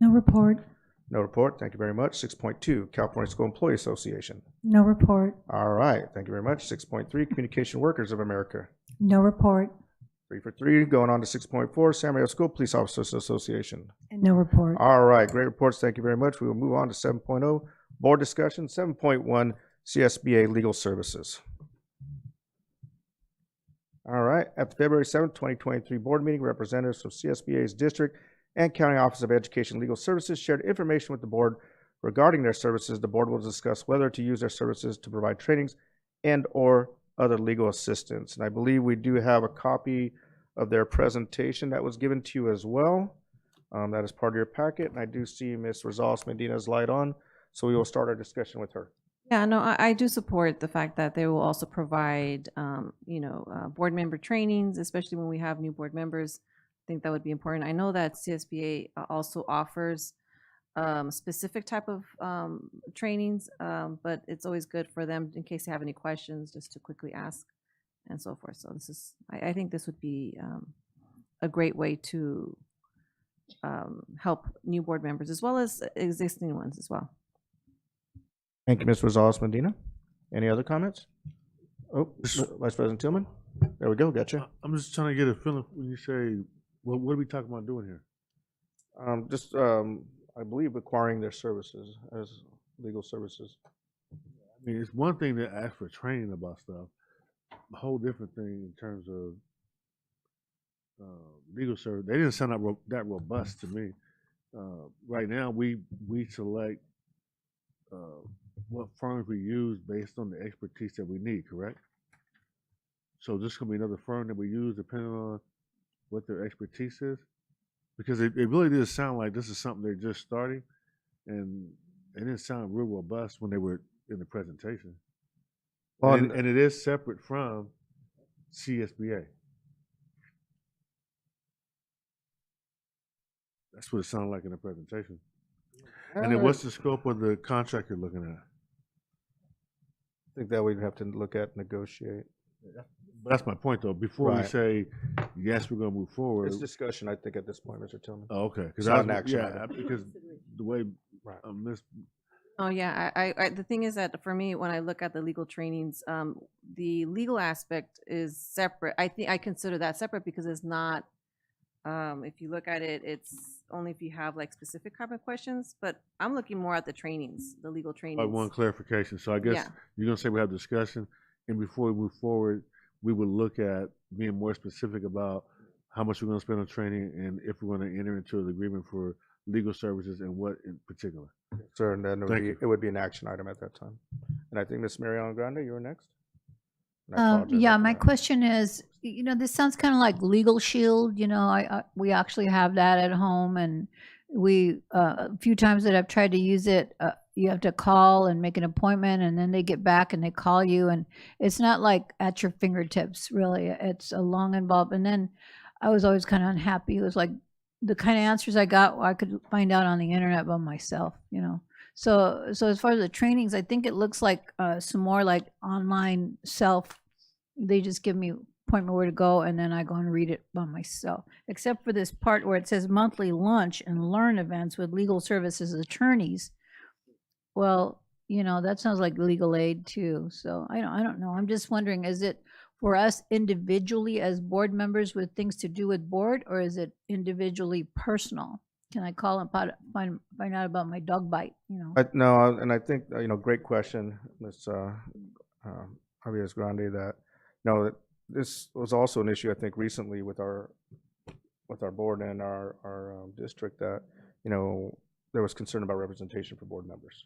No report. No report. Thank you very much. 6.2, California School Employee Association. No report. All right, thank you very much. 6.3, Communication Workers of America. No report. 3 for 3. Going on to 6.4, San Marino School Police Officers Association. No report. All right, great reports. Thank you very much. We will move on to 7.0, board discussion. 7.1, CSBA Legal Services. All right, at the February 7th, 2023 board meeting, representatives from CSBA's district and County Office of Education Legal Services shared information with the board regarding their services. The board will discuss whether to use their services to provide trainings and or other legal assistance. And I believe we do have a copy of their presentation that was given to you as well. That is part of your packet. And I do see Ms. Rosales Medina's light on, so we will start our discussion with her. Yeah, no, I do support the fact that they will also provide, board member trainings, especially when we have new board members. I think that would be important. I know that CSBA also offers specific type of trainings, but it's always good for them in case they have any questions, just to quickly ask and so forth. So I think this would be a great way to help new board members as well as existing ones as well. Thank you, Ms. Rosales Medina. Any other comments? Oh, Vice President Tillman. There we go. Gotcha. I'm just trying to get a feeling when you say, what are we talking about doing here? I believe acquiring their services as legal services. I mean, it's one thing to ask for training about stuff, a whole different thing in terms of legal service. They didn't sound that robust to me. Right now, we select what firms we use based on the expertise that we need, correct? So this could be another firm that we use depending on what their expertise is? Because it really did sound like this is something they're just starting, and it didn't sound real robust when they were in the presentation. Well, and it is separate from CSBA. That's what it sounded like in the presentation. And then what's the scope of the contract you're looking at? I think that we'd have to look at, negotiate. But that's my point, though. Before we say, yes, we're going to move forward. It's discussion, I think, at this point, Mr. Tillman. Oh, okay. It's not an action because the way Oh, yeah. I the thing is that for me, when I look at the legal trainings, the legal aspect is separate. I think I consider that separate because it's not, if you look at it, it's only if you have like specific type of questions, but I'm looking more at the trainings, the legal trainings. I want clarification. So I guess you're going to say we have discussion, and before we move forward, we would look at being more specific about how much we're going to spend on training and if we're going to enter into an agreement for legal services and what in particular. Sir, and then it would be an action item at that time. And I think Ms. Mariana Grande, you were next. Yeah, my question is, this sounds kind of like Legal Shield. We actually have that at home, and we a few times that I've tried to use it, you have to call and make an appointment, and then they get back and they call you, and it's not like at your fingertips, really. It's a long involved. And then I was always kind of unhappy. It was like the kind of answers I got, I could find out on the internet by myself. So as far as the trainings, I think it looks like some more like online self. They just give me point me where to go, and then I go and read it by myself. Except for this part where it says monthly lunch and learn events with legal services attorneys. Well, that sounds like legal aid too. So I don't know. I'm just wondering, is it for us individually as board members with things to do with board, or is it individually personal Can I call and find out about my dog bite, you know? No, and I think, great question, Ms. Javier Grande, that, that this was also an issue, I think, recently with our board and our district, that, there was concern about representation for board members.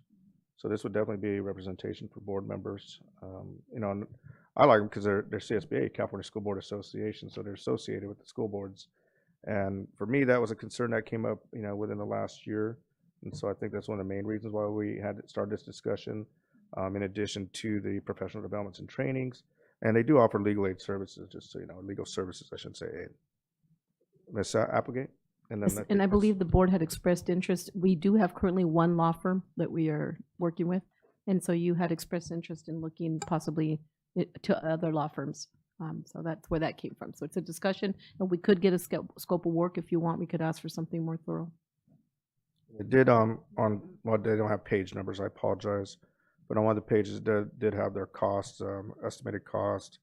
So this would definitely be representation for board members. And I like them because they're CSBA, California School Board Association, so they're associated with the school boards. And for me, that was a concern that came up, within the last year. And so I think that's one of the main reasons why we had started this discussion, in addition to the professional developments and trainings. And they do offer legal aid services, just so you know, legal services, I should say, aid. Ms. Applegate? And then And I believe the board had expressed interest. We do have currently one law firm that we are working with. And so you had expressed interest in looking possibly to other law firms. So that's where that came from. So it's a discussion, and we could get a scope of work if you want. We could ask for something more thorough. It did well, they don't have page numbers, I apologize. But on one of the pages, did have their costs, estimated cost.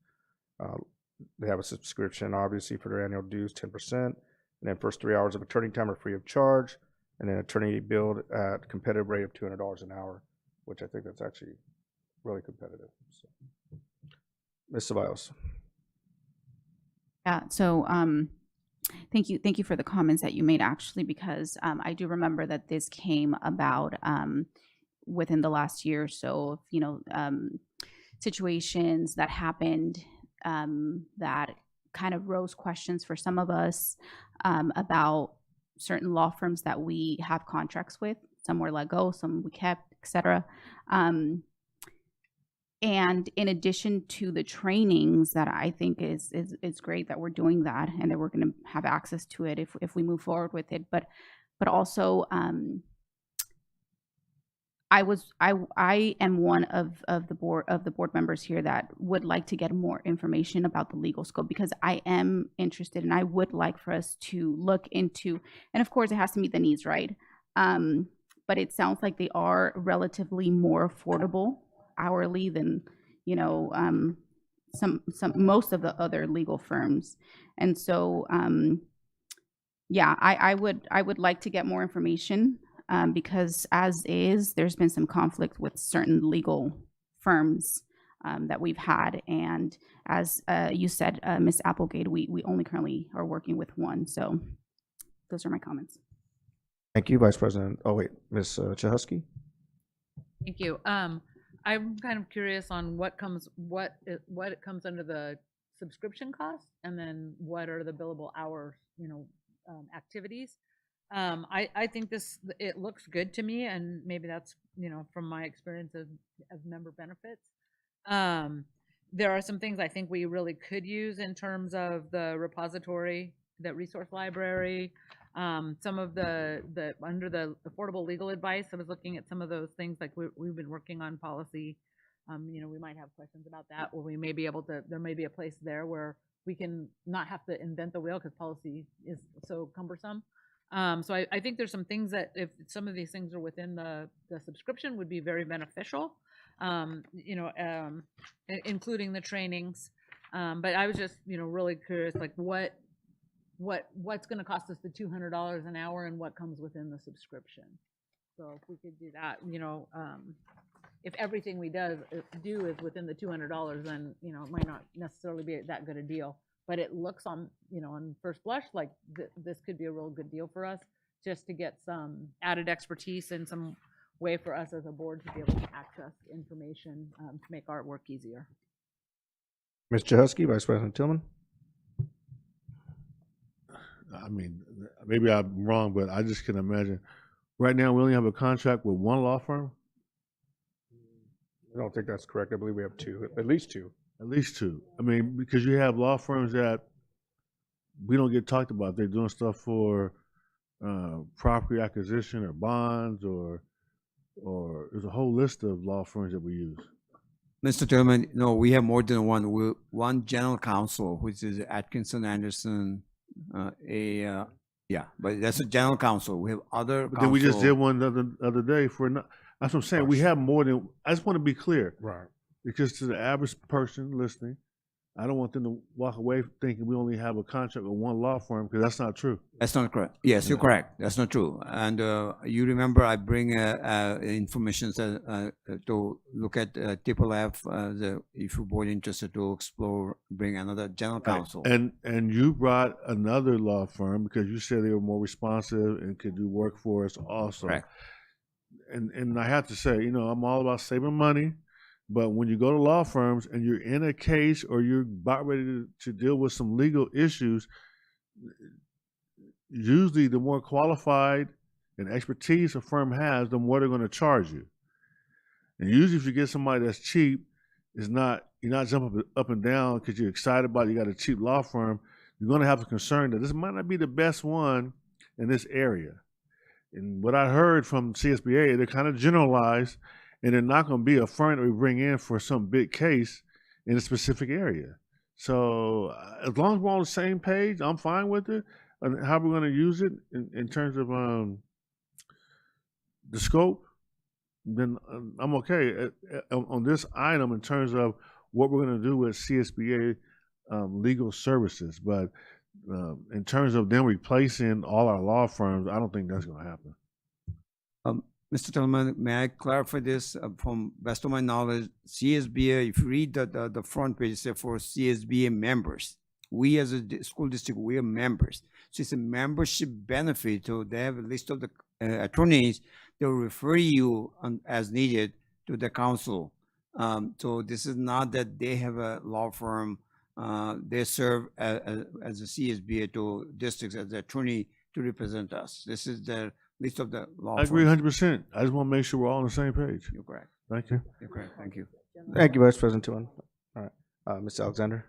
They have a subscription, obviously, for their annual dues, 10%. And then first 3 hours of attorney time are free of charge. And then attorney billed at competitive rate of $200 an hour, which I think that's actually really competitive. So. Ms. Ceballos. Yeah, so thank you for the comments that you made, actually, because I do remember that this came about within the last year or so, situations that happened that kind of rose questions for some of us about certain law firms that we have contracts with. Some were let go, some we kept, etc. And in addition to the trainings that I think is great that we're doing that and that we're going to have access to it if we move forward with it, but also I am one of the board members here that would like to get more information about the legal scope, because I am interested and I would like for us to look into, and of course it has to meet the needs, right? But it sounds like they are relatively more affordable hourly than most of the other legal firms. And so I would like to get more information, because as is, there's been some conflict with certain legal firms that we've had, and as you said, Ms. Applegate, we only currently are working with one. So those are my comments. Thank you, Vice President. Oh wait, Ms. Chahusky. Thank you. I'm kind of curious on what comes under the subscription cost, and then what are the billable hours, activities. I think it looks good to me, and maybe that's from my experience of member benefits. There are some things I think we really could use in terms of the repository, the resource library. Some of the under the affordable legal advice, I was looking at some of those things, like we've been working on policy. We might have questions about that, or we may be able to, there may be a place there where we can not have to invent the wheel because policy is so cumbersome. So I think there's some things that if some of these things are within the subscription would be very beneficial, including the trainings. But I was just, really curious, like what's going to cost us the $200 an hour, and what comes within the subscription. So if we could do that, if everything we do is within the $200, then it might not necessarily be that good a deal. But it looks on first blush like this could be a real good deal for us, just to get some added expertise and some way for us as a board to be able to access information to make our work easier. Ms. Chahusky, Vice President Tillman. I mean, maybe I'm wrong, but I just can imagine. Right now, we only have a contract with one law firm. I don't think that's correct. I believe we have two, at least two. At least two. I mean, because you have law firms that we don't get talked about. They're doing stuff for property acquisition or bonds, or there's a whole list of law firms that we use. Mr. Chairman, no, we have more than one. One general counsel, which is Atkinson Anderson. But that's a general counsel. We have other. But then we just did one the other day for. That's what I'm saying. We have more than. I just want to be clear, right? Because to the average person listening, I don't want them to walk away thinking we only have a contract with one law firm, because that's not true. That's not correct. Yes, you're correct. That's not true. And you remember I bring information to look at if you're board interested to explore, bring another general counsel. And you brought another law firm because you said they were more responsive and could do work for us also. Correct. And I have to say, you know, I'm all about saving money. But when you go to law firms and you're in a case or you're about ready to deal with some legal issues, usually the more qualified and expertise a firm has, the more they're going to charge you. And usually if you get somebody that's cheap, you're not jumping up and down because you're excited about it, you got a cheap law firm. You're going to have a concern that this might not be the best one in this area. And what I heard from CSBA, they're kind of generalized, and they're not going to be a firm that we bring in for some big case in a specific area. So as long as we're on the same page, I'm fine with it. And how we're going to use it in terms of the scope, then I'm okay on this item in terms of what we're going to do with CSBA legal services. But in terms of them replacing all our law firms, I don't think that's going to happen. Mr. Tillman, may I clarify this? From best of my knowledge, CSBA, if you read the front page, it says for CSBA members. We as a school district, we are members. So it's a membership benefit. So they have a list of the attorneys. They'll refer you as needed to the council. So this is not that they have a law firm. They serve as a CSBA to districts as the attorney to represent us. This is the list of the law firms. I agree 100%. I just want to make sure we're all on the same page. You're correct. Thank you. You're correct. Thank you. Thank you, Vice President Tuan. All right, Ms. Alexander.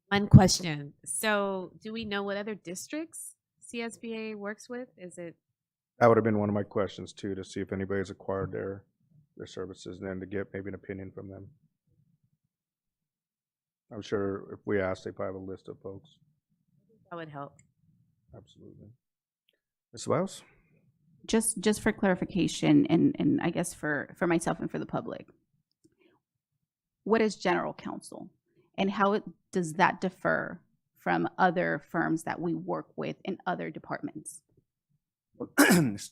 One question. So do we know what other districts CSBA works with? Is it? That would have been one of my questions too, to see if anybody's acquired their services and then to get maybe an opinion from them. I'm sure if we asked, they probably have a list of folks. That would help. Absolutely. Ms. Wells? Just for clarification, and I guess for myself and for the public, what is general counsel, and how does that differ from other firms that we work with in other departments?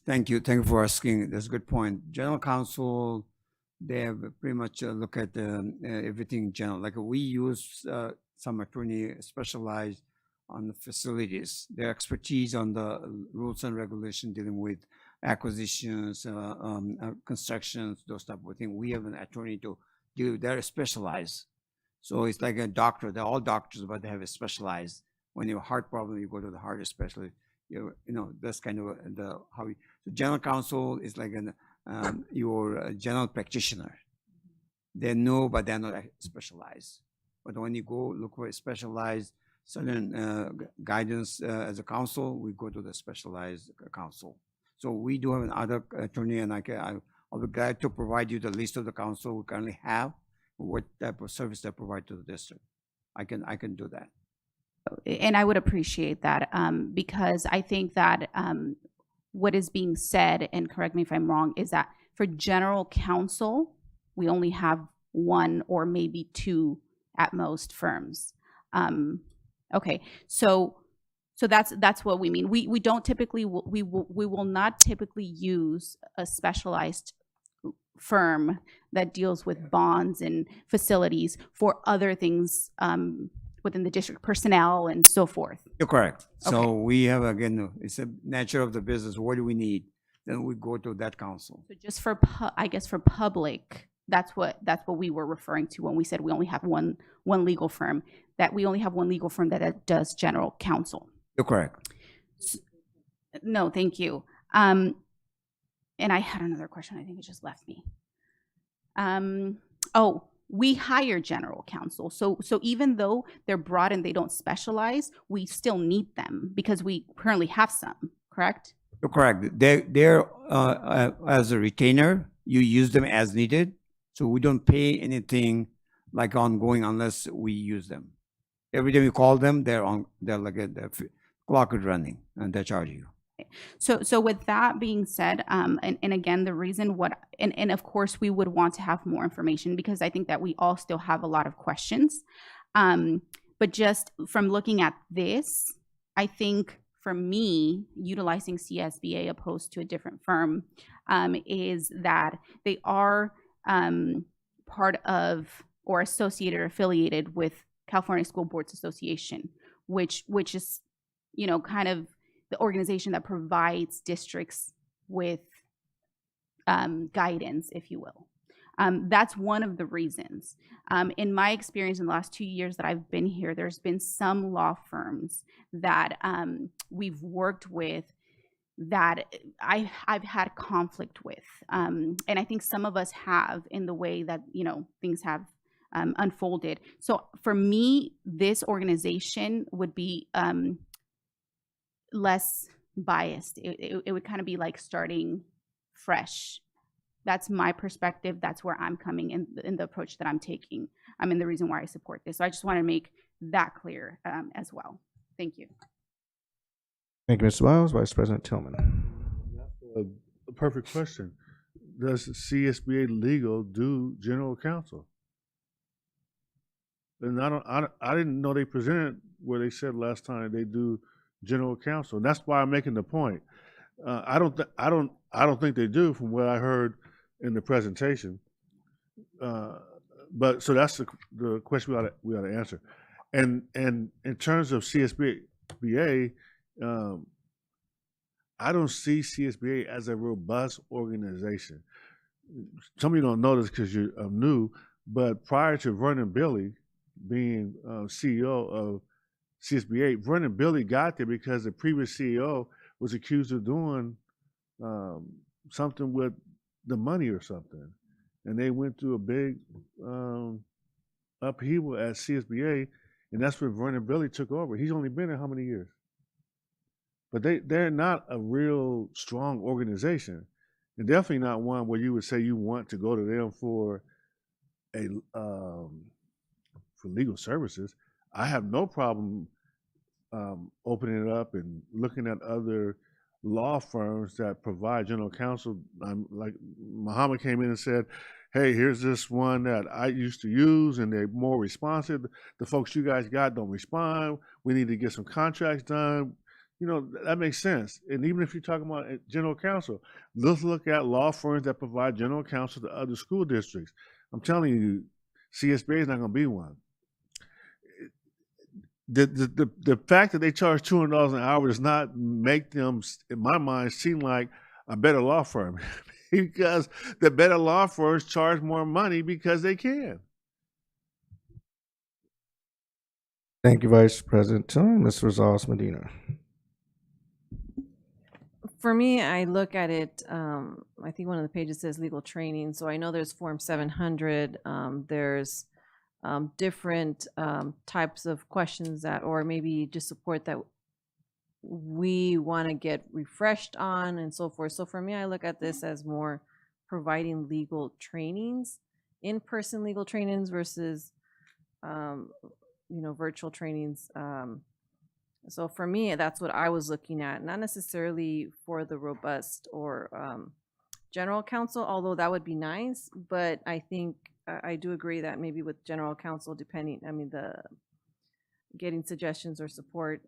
Thank you for asking. That's a good point. General counsel, they have pretty much look at everything general. Like we use some attorney specialized on the facilities, their expertise on the rules and regulations dealing with acquisitions, constructions, those type of things. We have an attorney to deal with. They're specialized. So it's like a doctor. They're all doctors, but they have a specialized. When you have a heart problem, you go to the heart specialist. You know, that's kind of how. So general counsel is like your general practitioner. They know, but they're not specialized. But when you go look for a specialized certain guidance as a counsel, we go to the specialized counsel. So we do have another attorney, and I'll be glad to provide you the list of the counsel we currently have, what type of service they provide to the district. I can do that. And I would appreciate that because I think that what is being said, and correct me if I'm wrong, is that for general counsel, we only have one or maybe two at most firms. Okay, so that's what we mean. We don't typically we will not typically use a specialized firm that deals with bonds and facilities for other things within the district, personnel and so forth. You're correct. Okay. So we have, again, it's a nature of the business. What do we need? Then we go to that counsel. So just for I guess for public, that's what we were referring to when we said we only have one legal firm. That we only have one legal firm that does general counsel. You're correct. No, thank you. And I had another question. I think it just left me. We hire general counsel. So even though they're broad and they don't specialize, we still need them because we currently have some, correct? You're correct. They're as a retainer, you use them as needed. So we don't pay anything like ongoing unless we use them. Every time you call them, they're like the clock is running and they charge you. So with that being said, and again, the reason and of course we would want to have more information because I think that we all still have a lot of questions. But just from looking at this, I think for me, utilizing CSBA opposed to a different firm is that they are part of or associated or affiliated with California School Boards Association, which is, kind of the organization that provides districts with guidance, if you will. That's one of the reasons. In my experience in the last 2 years that I've been here, there's been some law firms that we've worked with that I've had conflict with. And I think some of us have in the way that, things have unfolded. So for me, this organization would be less biased. It would kind of be like starting fresh. That's my perspective. That's where I'm coming in the approach that I'm taking. And the reason why I support this. So I just want to make that clear as well. Thank you. Thank you, Mr. Wiles. Vice President Tillman. A perfect question. Does CSBA Legal do general counsel? And I didn't know they presented where they said last time they do general counsel. And that's why I'm making the point. I don't think they do from what I heard in the presentation. But so that's the question we ought to answer. And in terms of CSBA, I don't see CSBA as a robust organization. Some of you don't know this because you're new, but prior to Vernon Billy being CEO of CSBA, Vernon Billy got there because the previous CEO was accused of doing something with the money or something. And they went through a big upheaval at CSBA, and that's when Vernon Billy took over. He's only been there how many years? But they're not a real strong organization, and definitely not one where you would say you want to go to them for legal services. I have no problem opening it up and looking at other law firms that provide general counsel. Like Muhammad came in and said, hey, here's this one that I used to use and they're more responsive. The folks you guys got don't respond. We need to get some contracts done. That makes sense. And even if you're talking about general counsel, let's look at law firms that provide general counsel to other school districts. I'm telling you, CSBA is not going to be one. The fact that they charge $200 an hour does not make them, in my mind, seem like a better law firm because the better law firms charge more money because they can. Thank you, Vice President Tillman. Ms. Rosales Medina. For me, I look at it, I think one of the pages says legal training. So I know there's Form 700, there's different types of questions that, or maybe just support that we want to get refreshed on and so forth. So for me, I look at this as more providing legal trainings, in-person legal trainings versus, virtual trainings. So for me, that's what I was looking at, not necessarily for the robust or general counsel, although that would be nice. But I think I do agree that maybe with general counsel, getting suggestions or support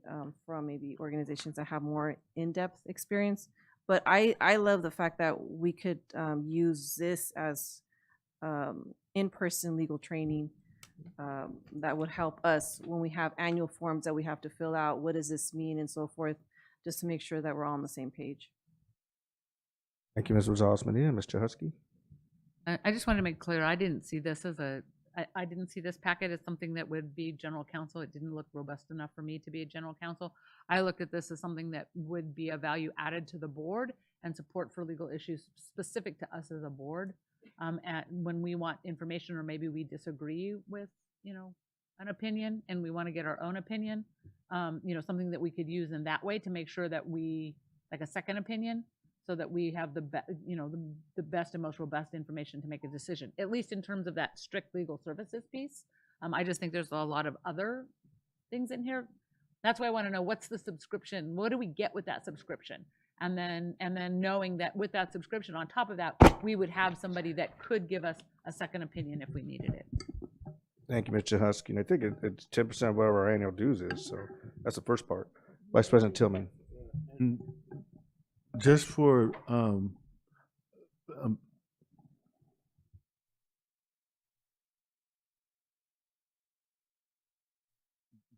from maybe organizations that have more in-depth experience. But I love the fact that we could use this as in-person legal training. That would help us when we have annual forms that we have to fill out. What does this mean and so forth, just to make sure that we're all on the same page. Thank you, Ms. Rosales Medina. Mr. Husky. I just wanted to make clear, I didn't see this as I didn't see this packet as something that would be general counsel. It didn't look robust enough for me to be a general counsel. I looked at this as something that would be a value added to the board and support for legal issues specific to us as a board. When we want information or maybe we disagree with, an opinion and we want to get our own opinion, something that we could use in that way to make sure that we, like a second opinion, so that we have the best and most robust information to make a decision, at least in terms of that strict legal services piece. I just think there's a lot of other things in here. That's why I want to know, what's the subscription? What do we get with that subscription? and then knowing that with that subscription on top of that, we would have somebody that could give us a second opinion if we needed it. Thank you, Mr. Husky. And I think it's 10% of whatever our annual dues is. So that's the first part. Vice President Tillman. Just for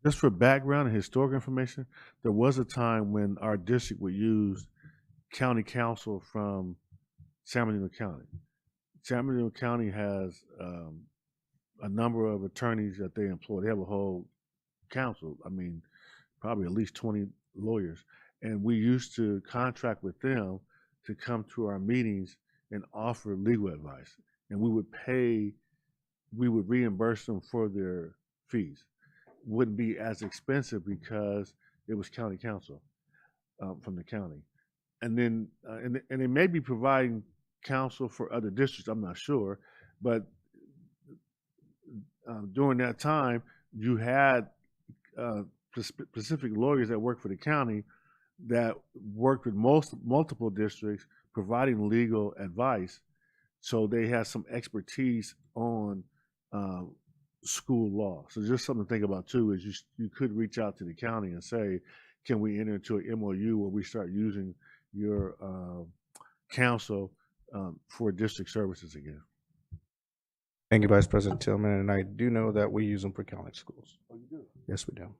just for background and historic information, there was a time when our district would use county counsel from San Bernardino County. San Bernardino County has a number of attorneys that they employ. They have a whole council. I mean, probably at least 20 lawyers. And we used to contract with them to come to our meetings and offer legal advice. And we would reimburse them for their fees. Wouldn't be as expensive because it was county counsel from the county. And then, and they may be providing counsel for other districts, I'm not sure, but during that time, you had specific lawyers that worked for the county that worked with multiple districts providing legal advice. So they had some expertise on school law. So just something to think about too is you could reach out to the county and say, can we enter into an MOU where we start using your counsel for district services again? Thank you, Vice President Tillman. And I do know that we use them for county schools. Oh, you do? Yes, we do.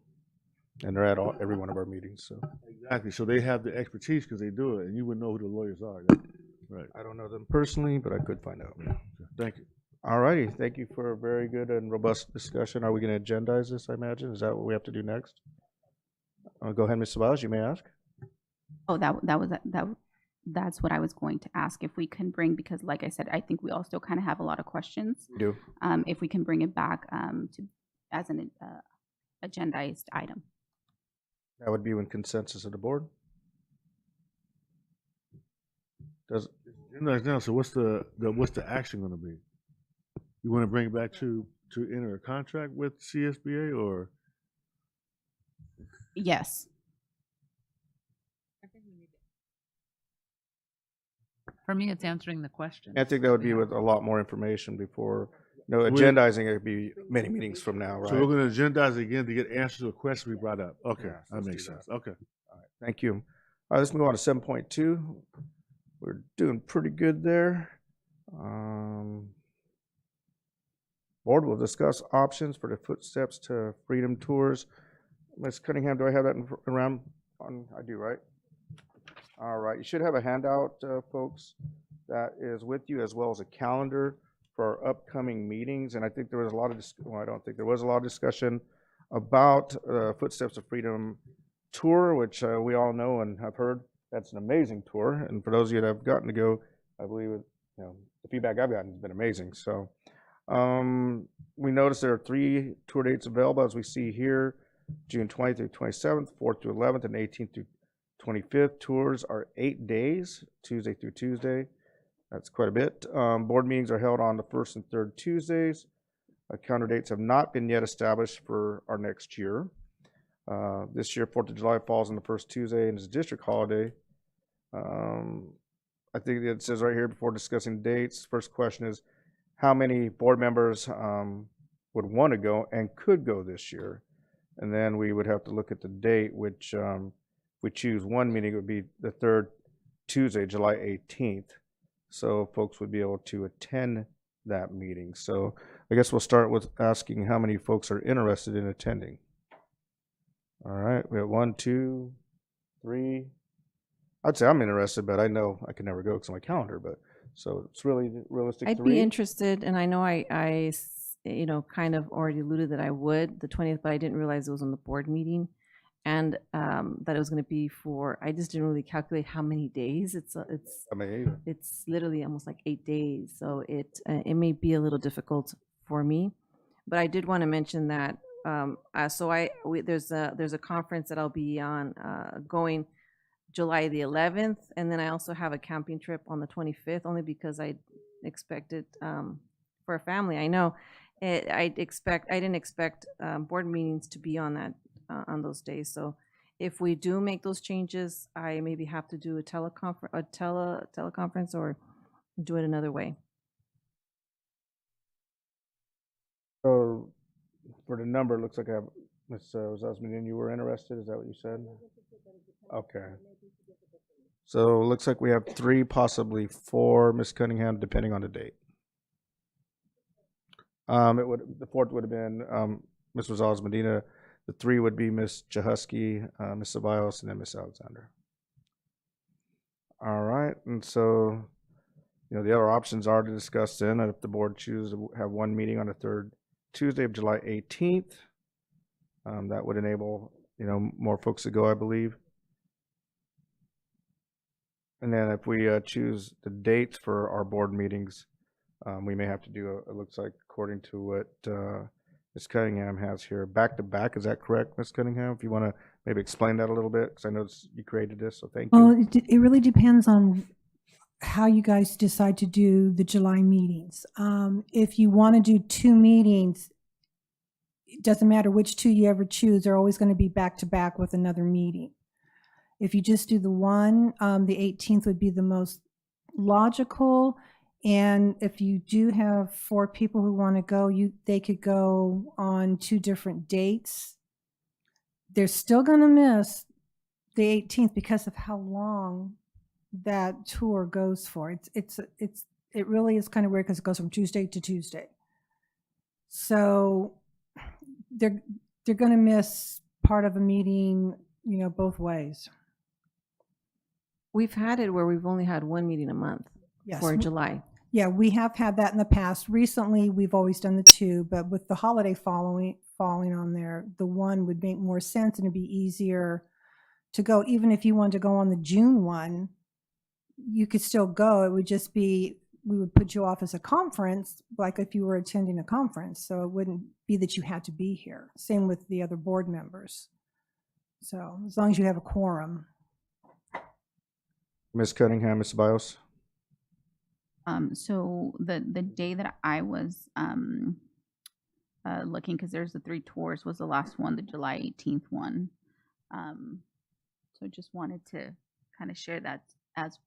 And they're at every one of our meetings. So exactly. So they have the expertise because they do it, and you would know who the lawyers are. Right. I don't know them personally, but I could find out. Yeah. Thank you. All righty. Thank you for a very good and robust discussion. Are we going to agendize this, I imagine? Is that what we have to do next? Go ahead, Ms. Sabaj, you may ask. Oh, that's what I was going to ask, if we can bring, because like I said, I think we all still kind of have a lot of questions. We do. If we can bring it back as an agendized item. That would be when consensus of the board. Now, so what's the action going to be? You want to bring it back to enter a contract with CSBA or? Yes. For me, it's answering the question. I think that would be with a lot more information before. No, agendizing it would be many meetings from now, right? So we're going to agendize it again to get answers to a question we brought up. Okay, Yeah, that makes sense. Okay. All right, thank you. All right, let's move on to 7.2. We're doing pretty good there. Board will discuss options for the Footsteps to Freedom tours. Ms. Cunningham, do I have that around? I do, right? All right, you should have a handout, folks, that is with you, as well as a calendar for our upcoming meetings. And I think there was a lot of, I don't think there was a lot of discussion about Footsteps of Freedom tour, which we all know and have heard. That's an amazing tour. And for those of you that have gotten to go, I believe the feedback I've gotten has been amazing. So we noticed there are 3 tour dates available, as we see here: June 20th through 27th, 4th through 11th, and 18th through 25th. Tours are 8 days, Tuesday through Tuesday. That's quite a bit. Board meetings are held on the 1st and 3rd Tuesdays. Calendar dates have not been yet established for our next year. This year, 4th of July falls on the first Tuesday and is a district holiday. I think it says right here, before discussing dates, first question is, how many board members would want to go and could go this year? And then we would have to look at the date, which we choose one meeting, it would be the 3rd Tuesday, July 18th. So folks would be able to attend that meeting. So I guess we'll start with asking how many folks are interested in attending. All right, we have 1, 2, 3. I'd say I'm interested, but I know I can never go because of my calendar. But so it's really realistic. I'd 3. be interested, and I know I kind of already alluded that I would the 20th, but I didn't realize it was on the board meeting, and that it was going to be for. I just didn't really calculate how many days. It's amazing. It's literally almost like 8 days, so it may be a little difficult for me. But I did want to mention that. There's a conference that I'll be on going July the 11th, and then I also have a camping trip on the 25th, only because I expected for a family. I know I didn't expect board meetings to be on that on those days, so If we do make those changes, I maybe have to do a teleconference or do it another way. So for the number, it looks like I have, Ms. Osmondin, you were interested, is that what you said? Okay. So it looks like we have 3, possibly 4, Ms. Cunningham, depending on the date. The 4th would have been Ms. Rosales-Medina. The 3 would be Ms. Jahusky, Ms. Ceballos, and then Ms. Alexander. All right, and so, the other options are to discuss then, and if the board chooses to have one meeting on the 3rd Tuesday of July 18th, that would enable, more folks to go, I believe. And then if we choose the dates for our board meetings, we may have to do, it looks like, according to what Ms. Cunningham has here, back-to-back. Is that correct, Ms. Cunningham? If you want to maybe explain that a little bit, because I know you created this, so thank you. Well, it really depends on how you guys decide to do the July meetings. If you want to do 2 meetings, it doesn't matter which 2 you ever choose, they're always going to be back-to-back with another meeting. If you just do the one, the 18th would be the most logical. And if you do have 4 people who want to go, they could go on 2 different dates. They're still going to miss the 18th because of how long that tour goes for. It really is kind of weird because it goes from Tuesday to Tuesday. So they're going to miss part of a meeting, both ways. We've had it where we've only had 1 meeting a month for July. Yeah, we have had that in the past. Recently, we've always done the 2, but with the holiday falling on there, the 1 would make more sense and it'd be easier to go. Even if you wanted to go on the June one, you could still go. It would just be, we would put you off as a conference, like if you were attending a conference. So it wouldn't be that you had to be here. Same with the other board members. So as long as you have a quorum. Ms. Cunningham, Ms. Ceballos. So the day that I was looking, because there's the 3 tours, was the last one, the July 18th one. So just wanted to kind of share that as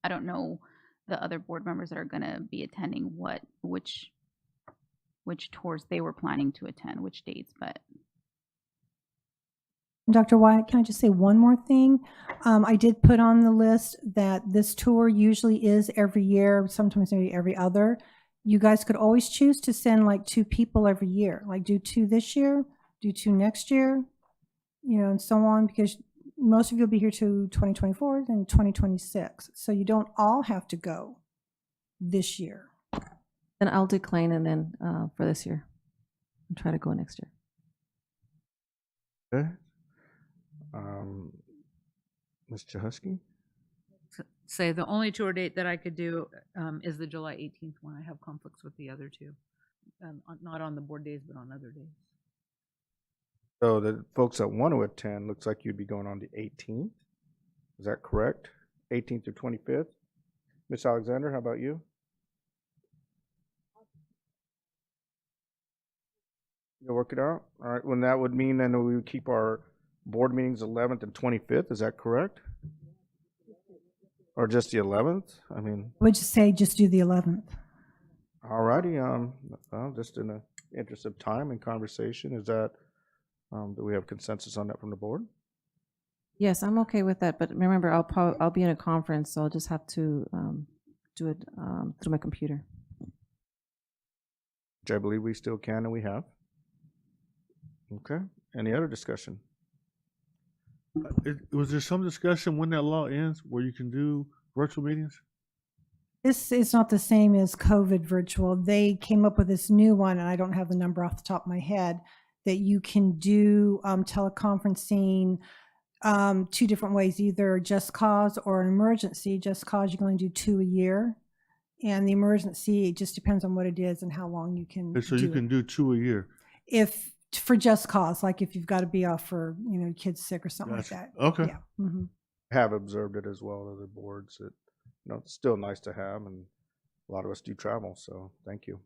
I don't know the other board members that are going to be attending which tours they were planning to attend, which dates, but. Dr. Wyatt, can I just say one more thing? I did put on the list that this tour usually is every year, sometimes maybe every other. You guys could always choose to send like 2 people every year, like do 2 this year, do 2 next year, and so on, because most of you will be here to 2024 and 2026. So you don't all have to go this year. Then I'll decline and then for this year and try to go next year. Okay. Ms. Jahusky? Say the only tour date that I could do is the July 18th one. I have conflicts with the other 2, not on the board days, but on other days. So the folks that want to attend, looks like you'd be going on the 18th. Is that correct? 18th through 25th. Ms. Alexander, how about you? You'll work it out? All right. Well, that would mean then we would keep our board meetings 11th and 25th. Is that correct? Or just the 11th? I mean. I would just say just do the 11th. All righty. Just in the interest of time and conversation, is that, do we have consensus on that from the board? Yes, I'm okay with that. But remember, I'll be in a conference, so I'll just have to do it through my computer. Which I believe we still can and we have. Okay. Any other discussion? Was there some discussion when that law ends where you can do virtual meetings? This is not the same as COVID virtual. They came up with this new one, and I don't have the number off the top of my head, that you can do teleconferencing 2 different ways, either just cause or an emergency. Just cause, you can only do 2 a year. And the emergency, it just depends on what it is and how long you can do. So you can do 2 a year? If for just cause, like if you've got to be off for, kids sick or something like that. Okay. Yeah. Mm-hmm. Have observed it as well, other boards that, it's still nice to have, and a lot of us do travel, so thank you.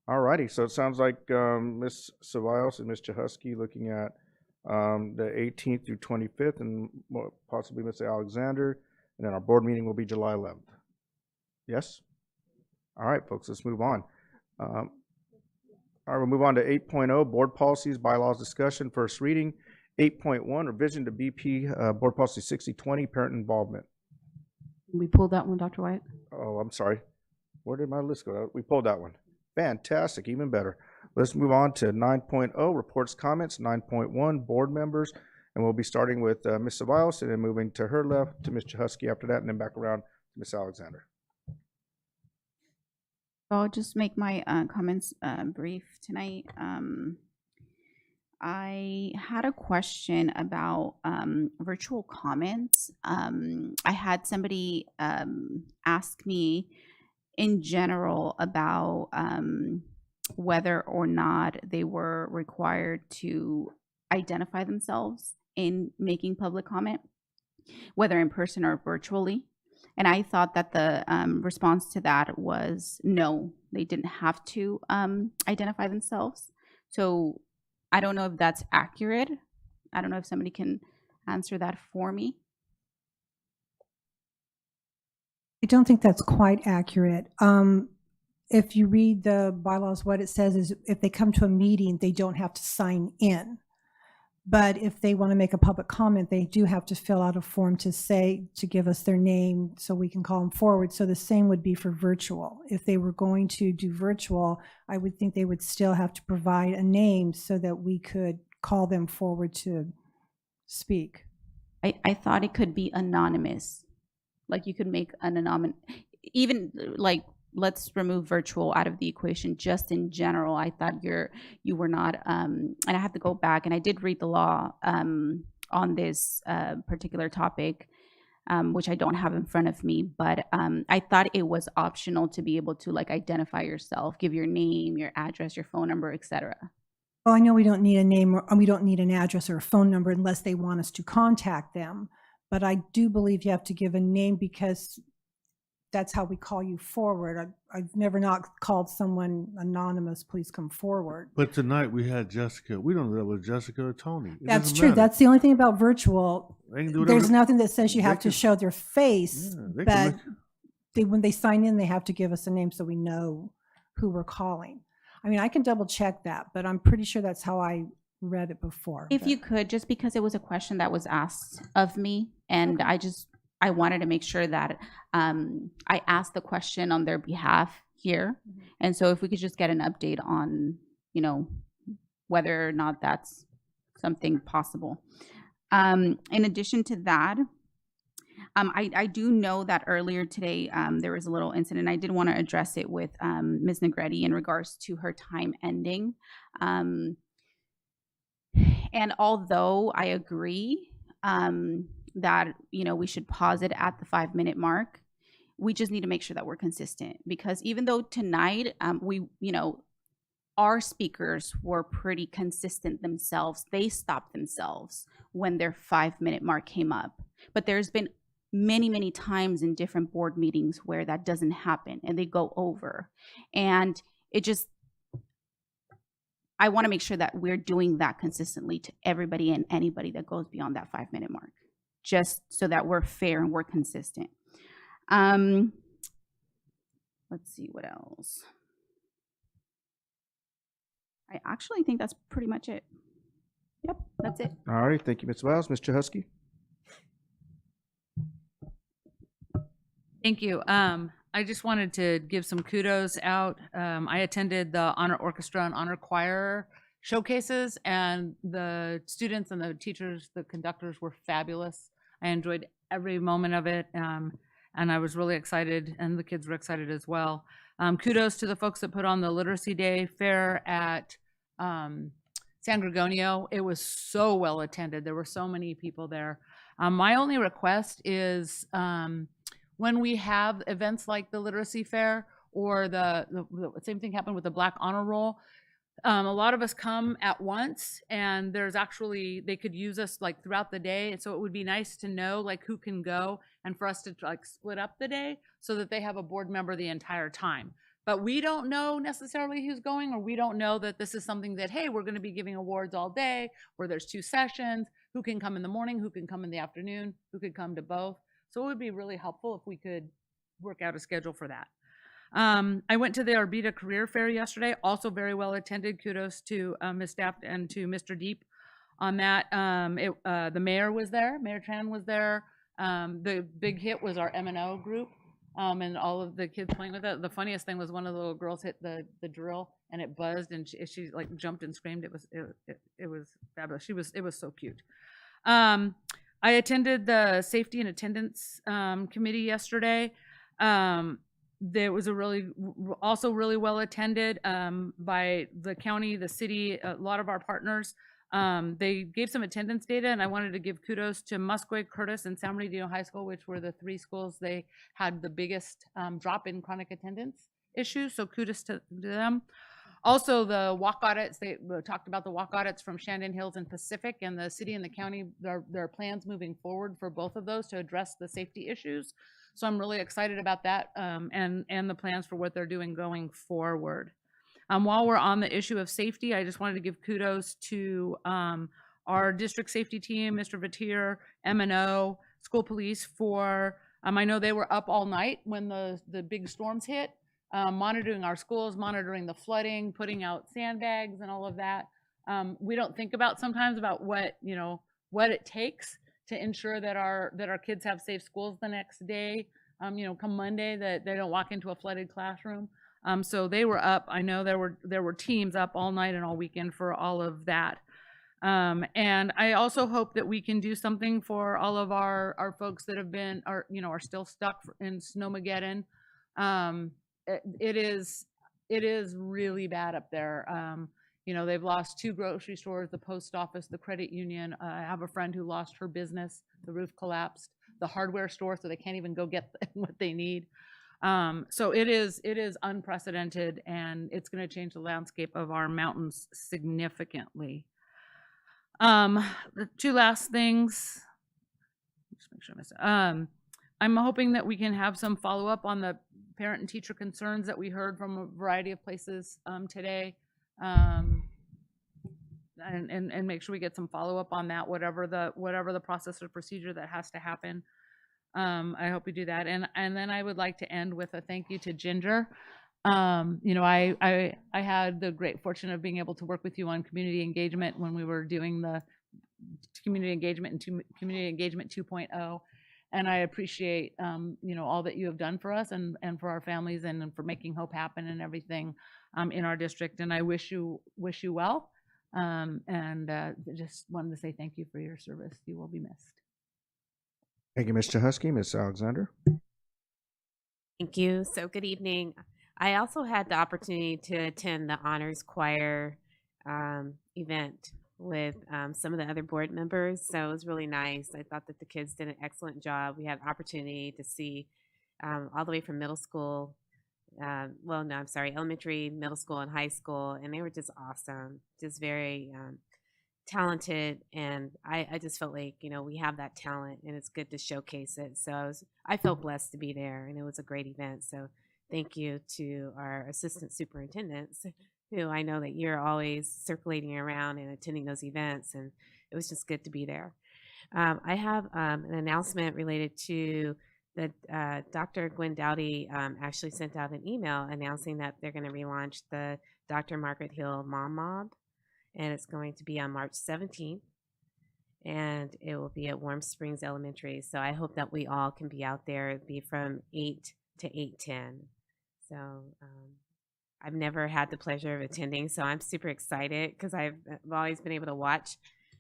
All righty, so it sounds like Ms. Ceballos and Ms. Jahusky looking at the 18th through 25th, and possibly Mr. Alexander. And then our board meeting will be July 11th. Yes? All right, folks, let's move on. All right, we'll move on to 8.0, board policies, bylaws discussion, first reading. 8.1, revision to BP board policy 6020, parent involvement. We pulled that one, Dr. Wyatt. Oh, I'm sorry. Where did my list go? We pulled that one. Fantastic, even better. Let's move on to 9.0, reports, comments. 9.1, board members. And we'll be starting with Ms. Ceballos and then moving to her left to Ms. Chahusky after that, and then back around to Ms. Alexander. I'll just make my comments brief tonight. I had a question about virtual comments. I had somebody ask me in general about whether or not they were required to identify themselves in making public comment, whether in person or virtually. And I thought that the response to that was no, they didn't have to identify themselves. So I don't know if that's accurate. I don't know if somebody can answer that for me. I don't think that's quite accurate. If you read the bylaws, what it says is if they come to a meeting, they don't have to sign in. But if they want to make a public comment, they do have to fill out a form to give us their name so we can call them forward. So the same would be for virtual. If they were going to do virtual, I would think they would still have to provide a name so that we could call them forward to speak. I thought it could be anonymous. Like you could make an anonymous, even like, let's remove virtual out of the equation. Just in general, I thought you were not, and I have to go back, and I did read the law on this particular topic, which I don't have in front of me, but I thought it was optional to be able to like identify yourself, give your name, your address, your phone number, etc. Well, I know we don't need a name or we don't need an address or a phone number unless they want us to contact them. But I do believe you have to give a name because that's how we call you forward. I've never not called someone anonymous, please come forward. But tonight we had Jessica. We don't know if that was Jessica or Tony. That's true. That's the only thing about virtual. There's nothing that says you have to can- show their face, Yeah, but when they sign in, they have to give us a name so we know who we're calling. I mean, I can double check that, but I'm pretty sure that's how I read it before. If you could, just because it was a question that was asked of me, and I wanted to make sure that I asked the question on their behalf here. And so if we could just get an update on, whether or not that's something possible. In addition to that, I do know that earlier today there was a little incident. I did want to address it with Ms. Negretti in regards to her time ending. And although I agree that we should pause it at the 5-minute mark, we just need to make sure that we're consistent, because even though tonight our speakers were pretty consistent themselves, they stopped themselves when their 5-minute mark came up. But there's been many times in different board meetings where that doesn't happen and they go over, and I want to make sure that we're doing that consistently to everybody and anybody that goes beyond that 5-minute mark, just so that we're fair and we're consistent. Let's see what else. I actually think that's pretty much it. Yep, that's it. All right, thank you, Ms. Wiles. Ms. Chahusky? Thank you. I just wanted to give some kudos out. I attended the Honor Orchestra and Honor Choir showcases, and the students and the teachers, the conductors were fabulous. I enjoyed every moment of it, and I was really excited, and the kids were excited as well. Kudos to the folks that put on the Literacy Day Fair at San Gregonio. It was so well attended. There were so many people there. My only request is when we have events like the Literacy Fair, or the same thing happened with the Black Honor Roll, a lot of us come at once, and they could use us like throughout the day. And so it would be nice to know like who can go, and for us to like split up the day so that they have a board member the entire time. but we don't know necessarily who's going, or we don't know that this is something that, hey, we're going to be giving awards all day, where there's 2 sessions, who can come in the morning, who can come in the afternoon, who could come to both. So it would be really helpful if we could work out a schedule for that. I went to the Arbita Career Fair yesterday, also very well attended. Kudos to Ms. Staff and to Mr. Deep on that. The mayor was there, Mayor Tran was there. The big hit was our M&O group, and all of the kids playing with it. The funniest thing was one of the little girls hit the drill and it buzzed, and she like jumped and screamed. It was fabulous. It was so cute. I attended the safety and attendance committee yesterday. There was also really well attended by the county, the city, a lot of our partners. They gave some attendance data, and I wanted to give kudos to Musqueam, Curtis, and San Bernardino High School, which were the 3 schools they had the biggest drop in chronic attendance issues. So kudos to them. Also, the walk audits, they talked about the walk audits from Shandon Hills and Pacific, and the city and the county, there are plans moving forward for both of those to address the safety issues. So I'm really excited about that, and the plans for what they're doing going forward. While we're on the issue of safety, I just wanted to give kudos to our district safety team, Mr. Vatier, M&O, school police for, I know they were up all night when the big storms hit, monitoring our schools, monitoring the flooding, putting out sandbags and all of that. We don't think about sometimes about what it takes to ensure that our kids have safe schools the next day, come Monday, that they don't walk into a flooded classroom. So they were up. I know there were teams up all night and all weekend for all of that. And I also hope that we can do something for all of our folks that have been, are still stuck in Snowmageddon. It is really bad up there. They've lost 2 grocery stores, the post office, the credit union. I have a friend who lost her business. The roof collapsed. The hardware store, so they can't even go get what they need. So it is unprecedented, and it's going to change the landscape of our mountains significantly. The 2 last things. Just make sure I missed it. I'm hoping that we can have some follow-up on the parent and teacher concerns that we heard from a variety of places today. And make sure we get some follow-up on that, whatever the process or procedure that has to happen. I hope we do that. And then I would like to end with a thank you to Ginger. I had the great fortune of being able to work with you on community engagement when we were doing the community engagement and community engagement 2.0. And I appreciate, all that you have done for us and for our families and for making hope happen and everything in our district. And I wish you well. Just wanted to say thank you for your service. You will be missed. Thank you, Ms. Chahusky. Ms. Alexander. Thank you. So good evening. I also had the opportunity to attend the Honors Choir event with some of the other board members. So it was really nice. I thought that the kids did an excellent job. We had an opportunity to see all the way from middle school, elementary, middle school, and high school. And they were just awesome, just very talented. And I just felt like, we have that talent and it's good to showcase it. So I felt blessed to be there, and it was a great event. So thank you to our assistant superintendents, who I know that you're always circulating around and attending those events, and it was just good to be there. I have an announcement related to the Dr. Gwen Dowdy actually sent out an email announcing that they're going to relaunch the Dr. Margaret Hill Mom Mob, and it's going to be on March 17th, and it will be at Warm Springs Elementary. So I hope that we all can be out there. It'll be from 8 to 8:10. So I've never had the pleasure of attending, so I'm super excited because I've always been able to watch,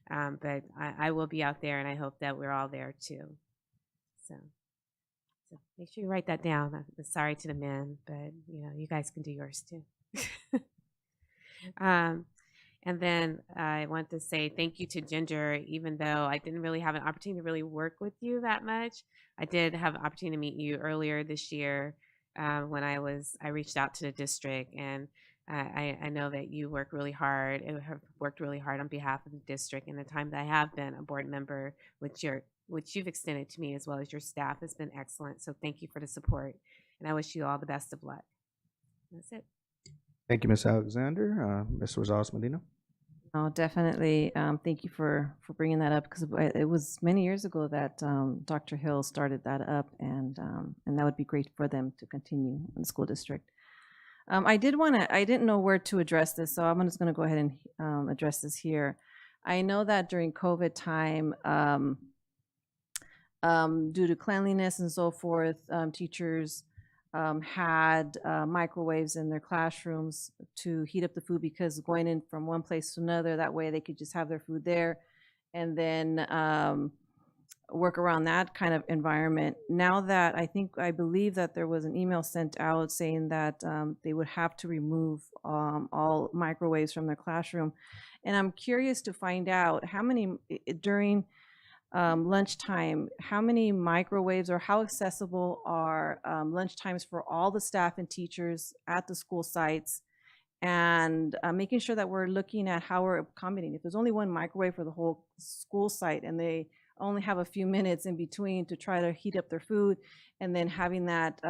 but I will be out there, and I hope that we're all there too. So make sure you write that down. I'm sorry to the men, but you guys can do yours too. And then I want to say thank you to Ginger. Even though I didn't really have an opportunity to really work with you that much, I did have an opportunity to meet you earlier this year when I reached out to the district, and I know that you work really hard and have worked really hard on behalf of the district. And the time that I have been a board member, which you've extended to me, as well as your staff, has been excellent. So thank you for the support, and I wish you all the best of luck. That's it. Thank you, Ms. Alexander. Ms. Rosales Medina. Oh, definitely. Thank you for bringing that up, because it was many years ago that Dr. Hill started that up, and that would be great for them to continue in the school district. I didn't know where to address this, so I'm just going to go ahead and address this here. I know that during COVID time, due to cleanliness and so forth, teachers had microwaves in their classrooms to heat up the food, because going in from one place to another, that way they could just have their food there and then work around that kind of environment. Now that I believe that there was an email sent out saying that they would have to remove all microwaves from their classroom. And I'm curious to find out how many, during lunchtime, how many microwaves, or how accessible are lunch times for all the staff and teachers at the school sites, and making sure that we're looking at how we're accommodating. If there's only one microwave for the whole school site and they only have a few minutes in between to try to heat up their food, and then having that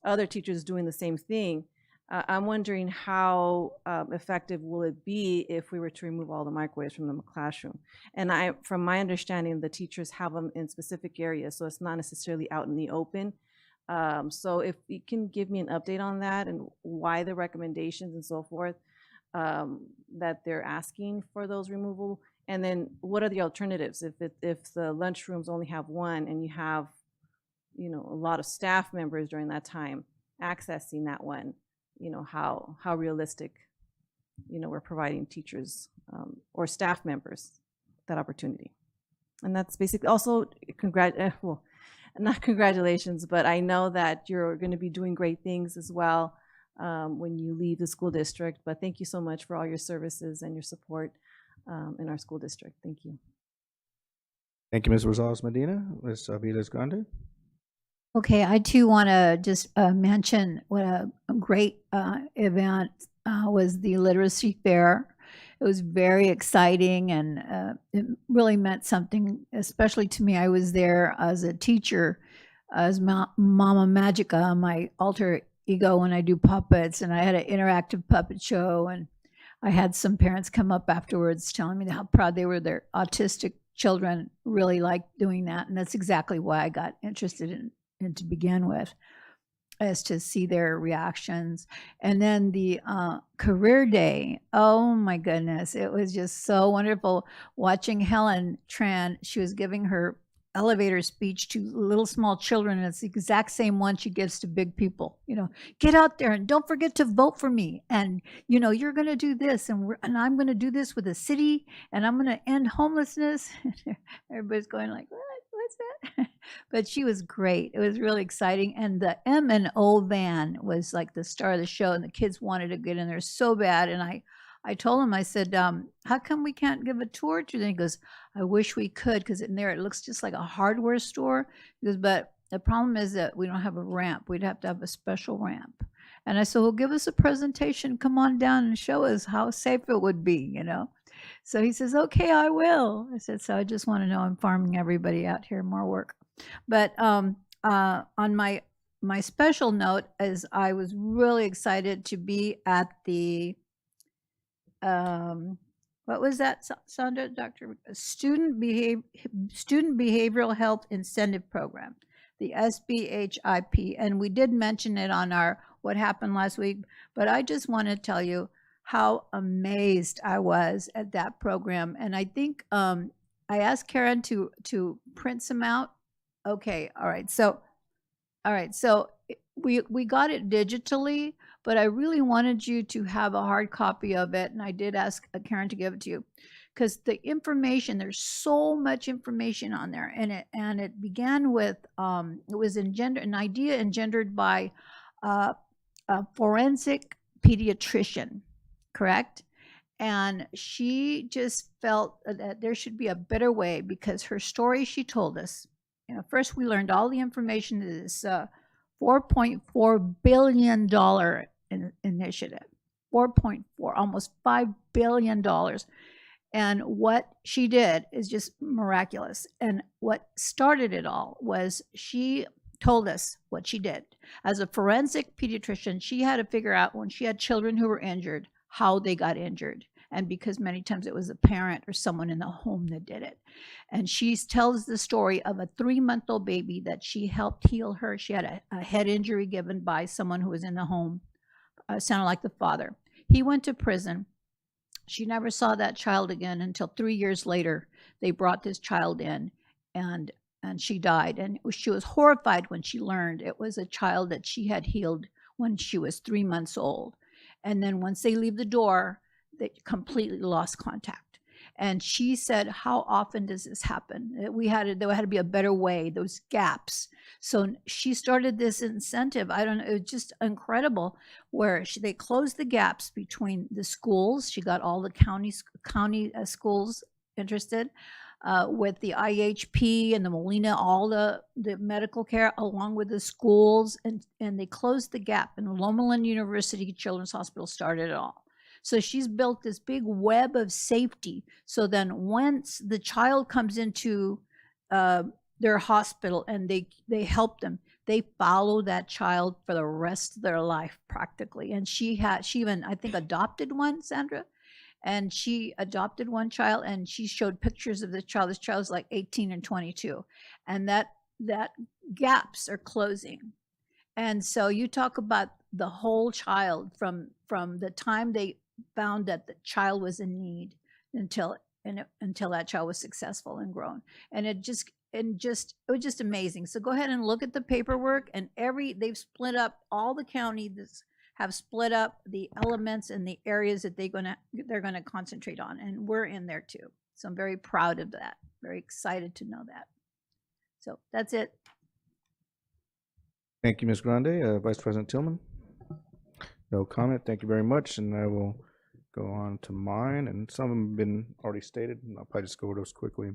other teachers doing the same thing, I'm wondering how effective will it be if we were to remove all the microwaves from the classroom? And from my understanding, the teachers have them in specific areas, so it's not necessarily out in the open. So if you can give me an update on that and why the recommendations and so forth that they're asking for those removal, and then what are the alternatives if the lunchrooms only have one, and you have, a lot of staff members during that time accessing that one, how realistic, we're providing teachers or staff members that opportunity. And that's basically also not congratulations, but I know that you're going to be doing great things as well when you leave the school district. But thank you so much for all your services and your support in our school district. Thank you. Thank you, Ms. Rosales Medina. Ms. Aviles Grande. Okay, I too want to just mention what a great event was the literacy fair. It was very exciting, and it really meant something, especially to me. I was there as a teacher, as Mama Magica, my alter ego when I do puppets, and I had an interactive puppet show, and I had some parents come up afterwards telling me how proud they were. Their autistic children really liked doing that, and that's exactly why I got interested in to begin with, is to see their reactions. And then the career day, oh my goodness, it was just so wonderful watching Helen Tran. She was giving her elevator speech to little small children, and it's the exact same one she gives to big people. Get out there and don't forget to vote for me, and you're going to do this, and I'm going to do this with the city, and I'm going to end homelessness. Everybody's going like, what's that? But she was great. It was really exciting. And the M&O van was like the star of the show, and the kids wanted to get in there so bad. And I told him, I said, how come we can't give a tour to them? He goes, I wish we could, because in there it looks just like a hardware store. He goes, but the problem is that we don't have a ramp. We'd have to have a special ramp. And I said, well, give us a presentation. Come on down and show us how safe it would be, So he says, okay, I will. I said, so I just want to know I'm farming everybody out here more work. But on my special note is I was really excited to be at the, what was that, Sandra, Dr. Student Behavioral Health Incentive Program, the SBHIP. And we did mention it on our What Happened Last Week, but I just want to tell you how amazed I was at that program. And I think I asked Karen to print some out. Okay, all right. So we got it digitally, but I really wanted you to have a hard copy of it, and I did ask Karen to give it to you, because the information, there's so much information on there, and it began with it was an idea engendered by a forensic pediatrician, correct? And she just felt that there should be a better way, because her story, she told us, first we learned all the information to this $4.4 billion initiative, 4.4, almost $5 billion. And what she did is just miraculous. And what started it all was she told us what she did. As a forensic pediatrician, she had to figure out when she had children who were injured, how they got injured. And because many times it was a parent or someone in the home that did it. And she tells the story of a 3-month-old baby that she helped heal her. She had a head injury given by someone who was in the home, sounded like the father. He went to prison. She never saw that child again until 3 years later. They brought this child in, and she died. And she was horrified when she learned it was a child that she had healed when she was 3 months old. And then once they leave the door, they completely lost contact. And she said, how often does this happen? There had to be a better way, those gaps. So she started this incentive. I don't know, it was just incredible, where they closed the gaps between the schools. She got all the county schools interested with the IHP and the Molina, all the medical care, along with the schools. And they closed the gap. And Loma University Children's Hospital started it all. So she's built this big web of safety. So then once the child comes into their hospital and they help them, they follow that child for the rest of their life practically. And she even, I think, adopted one, Sandra. And she adopted one child, and she showed pictures of this child. This child's like 18 and 22. And that gaps are closing. And so you talk about the whole child from the time they found that the child was in need until that child was successful and grown. And it was just amazing. So go ahead and look at the paperwork, and they've split up, all the counties have split up the elements and the areas that they're gonna concentrate on, and we're in there too. So I'm very proud of that, very excited to know that. So that's it. Thank you, Ms. Grande. Vice President Tillman? No comment. Thank you very much. And I will go on to mine. And some of them have been already stated, and I'll probably just go over those quickly.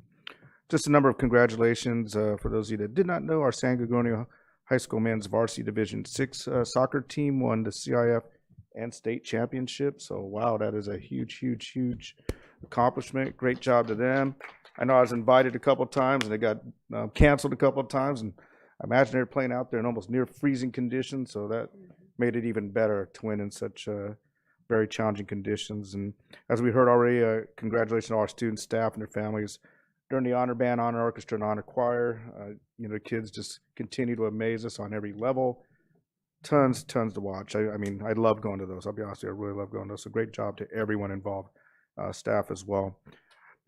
Just a number of congratulations for those of you that did not know. Our San Gregorio High School men's varsity Division 6 soccer team won the CIF and state championship. So, wow, that is a huge, huge, huge accomplishment. Great job to them. I know I was invited a couple of times, and they got canceled a couple of times. And I imagine they were playing out there in almost near freezing conditions. So that made it even better to win in such very challenging conditions. And as we heard already, congratulations to our students, staff, and their families during the honor band, honor orchestra, and honor choir. The kids just continue to amaze us on every level. Tons to watch. I mean, I love going to those. I'll be honest with you, I really love going to those. So great job to everyone involved, staff as well.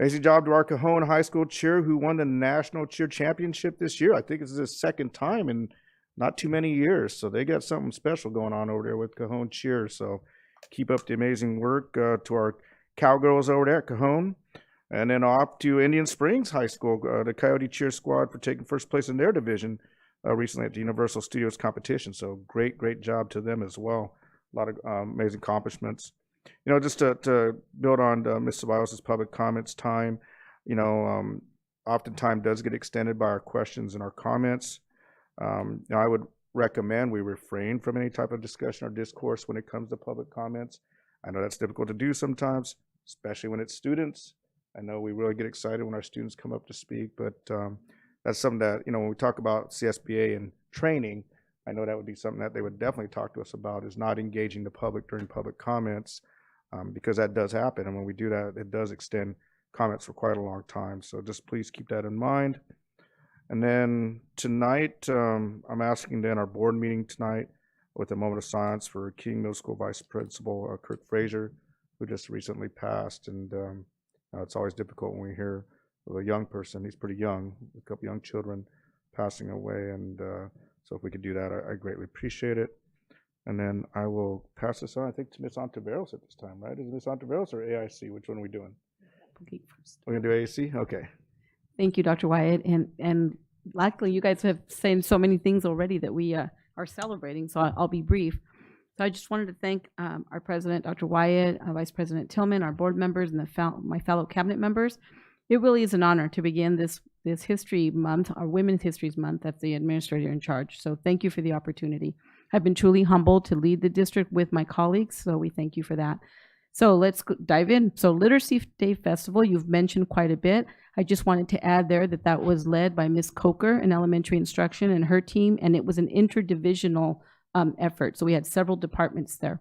Amazing job to our Cajon High School cheer, who won the National Cheer Championship this year. I think this is his second time in not too many years. So they got something special going on over there with Cajon Cheer. So keep up the amazing work to our Cowgirls over there at Cajon. And then off to Indian Springs High School, the Coyote Cheer Squad, for taking first place in their division recently at the Universal Studios competition. So great job to them as well. A lot of amazing accomplishments. Just to build on Ms. Ceballos' public comments time, often time does get extended by our questions and our comments. I would recommend we refrain from any type of discussion or discourse when it comes to public comments. I know that's difficult to do sometimes, especially when it's students. I know we really get excited when our students come up to speak, but that's something that, when we talk about CSBA and training, I know that would be something that they would definitely talk to us about, is not engaging the public during public comments, because that does happen. And when we do that, it does extend comments for quite a long time. So just please keep that in mind. And then tonight, I'm asking to end our board meeting tonight with a moment of silence for King Middle School Vice Principal Kirk Frazier, who just recently passed. And it's always difficult when we hear of a young person. He's pretty young, a couple young children passing away. And so if we could do that, I greatly appreciate it. And then I will pass this on, I think, to Ms. Ontiveros at this time, right? Is it Ms. Ontiveros or AIC? Which one are we doing? We're going to do AIC? Okay. Thank you, Dr. Wyatt. And luckily, you guys have said so many things already that we are celebrating, so I'll be brief. So I just wanted to thank our president, Dr. Wyatt, Vice President Tillman, our board members, and my fellow cabinet members. It really is an honor to begin this History Month, our Women's History Month, as the administrator in charge. So thank you for the opportunity. I've been truly humbled to lead the district with my colleagues, so we thank you for that. So let's dive in. So Literacy Day Festival, you've mentioned quite a bit. I just wanted to add there that that was led by Ms. Coker in elementary instruction and her team, and it was an interdivisional effort. So we had several departments there.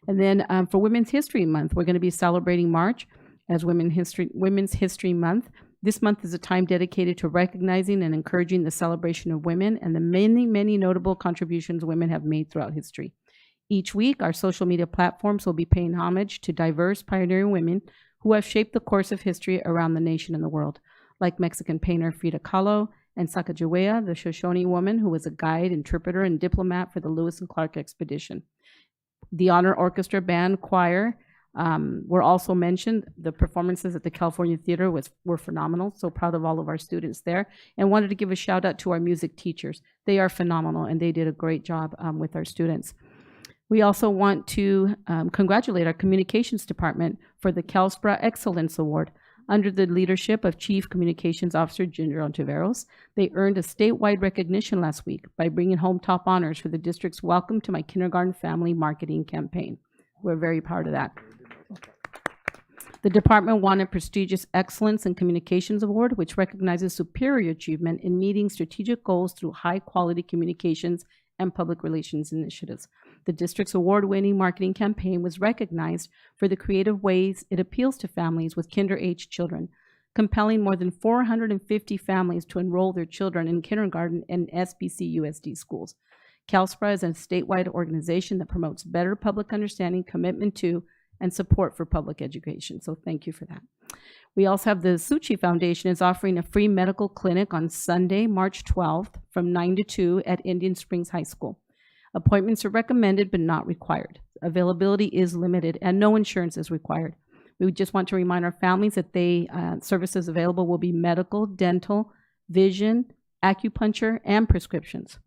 And then for Women's History Month, we're going to be celebrating March as Women's History Month. This month is a time dedicated to recognizing and encouraging the celebration of women and the many, many notable contributions women have made throughout history. Each week, our social media platforms will be paying homage to diverse pioneering women who have shaped the course of history around the nation and the world, like Mexican painter Frida Kahlo and Sacagawea, the Shoshone woman who was a guide, interpreter, and diplomat for the Lewis and Clark expedition. The Honor Orchestra Band Choir were also mentioned. The performances at the California Theater were phenomenal. So proud of all of our students there. And wanted to give a shout out to our music teachers. They are phenomenal and they did a great job with our students. We also want to congratulate our communications department for the CalSPRA Excellence Award. Under the leadership of Chief Communications Officer Ginger Ontiveros, they earned a statewide recognition last week by bringing home top honors for the district's Welcome to My Kindergarten Family marketing campaign. We're very proud of that. The department won a prestigious Excellence in Communications Award, which recognizes superior achievement in meeting strategic goals through high-quality communications and public relations initiatives. The district's award-winning marketing campaign was recognized for the creative ways it appeals to families with kinder-age children, compelling more than 450 families to enroll their children in kindergarten and SBC USD schools. CalSPRA is a statewide organization that promotes better public understanding, commitment to, and support for public education. So thank you for that. We also have the Suchi Foundation is offering a free medical clinic on Sunday, March 12th from 9 to 2 at Indian Springs High School. Appointments are recommended but not required. Availability is limited and no insurance is required. We just want to remind our families that services available will be medical, dental, vision, acupuncture, and prescriptions.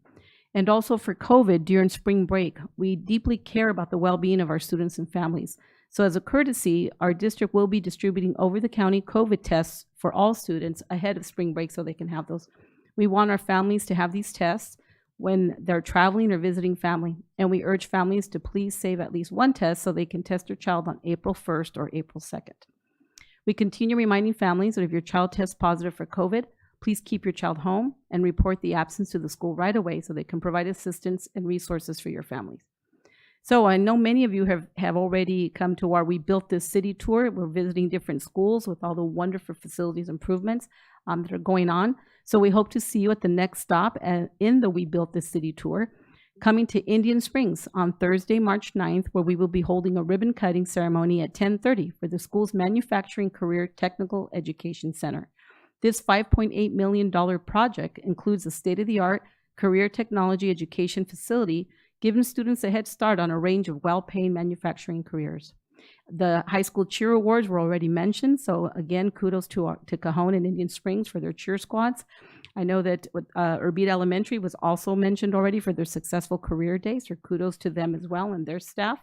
And also for COVID during spring break, we deeply care about the well-being of our students and families. So as a courtesy, our district will be distributing over-the-county COVID tests for all students ahead of spring break so they can have those. We want our families to have these tests when they're traveling or visiting family, and we urge families to please save at least one test so they can test their child on April 1st or April 2nd. We continue reminding families that if your child tests positive for COVID, please keep your child home and report the absence to the school right away so they can provide assistance and resources for your families. So I know many of you have already come to our We Built This City tour. We're visiting different schools with all the wonderful facilities improvements that are going on. So we hope to see you at the next stop in the We Built This City tour, coming to Indian Springs on Thursday, March 9th, where we will be holding a ribbon cutting ceremony at 10:30 for the school's Manufacturing Career Technical Education Center. This $5.8 million project includes a state-of-the-art career technology education facility, giving students a head start on a range of well-paying manufacturing careers. The high school cheer awards were already mentioned, so again, kudos to Cajon and Indian Springs for their cheer squads. I know that Urbita Elementary was also mentioned already for their successful career day, so kudos to them as well and their staff.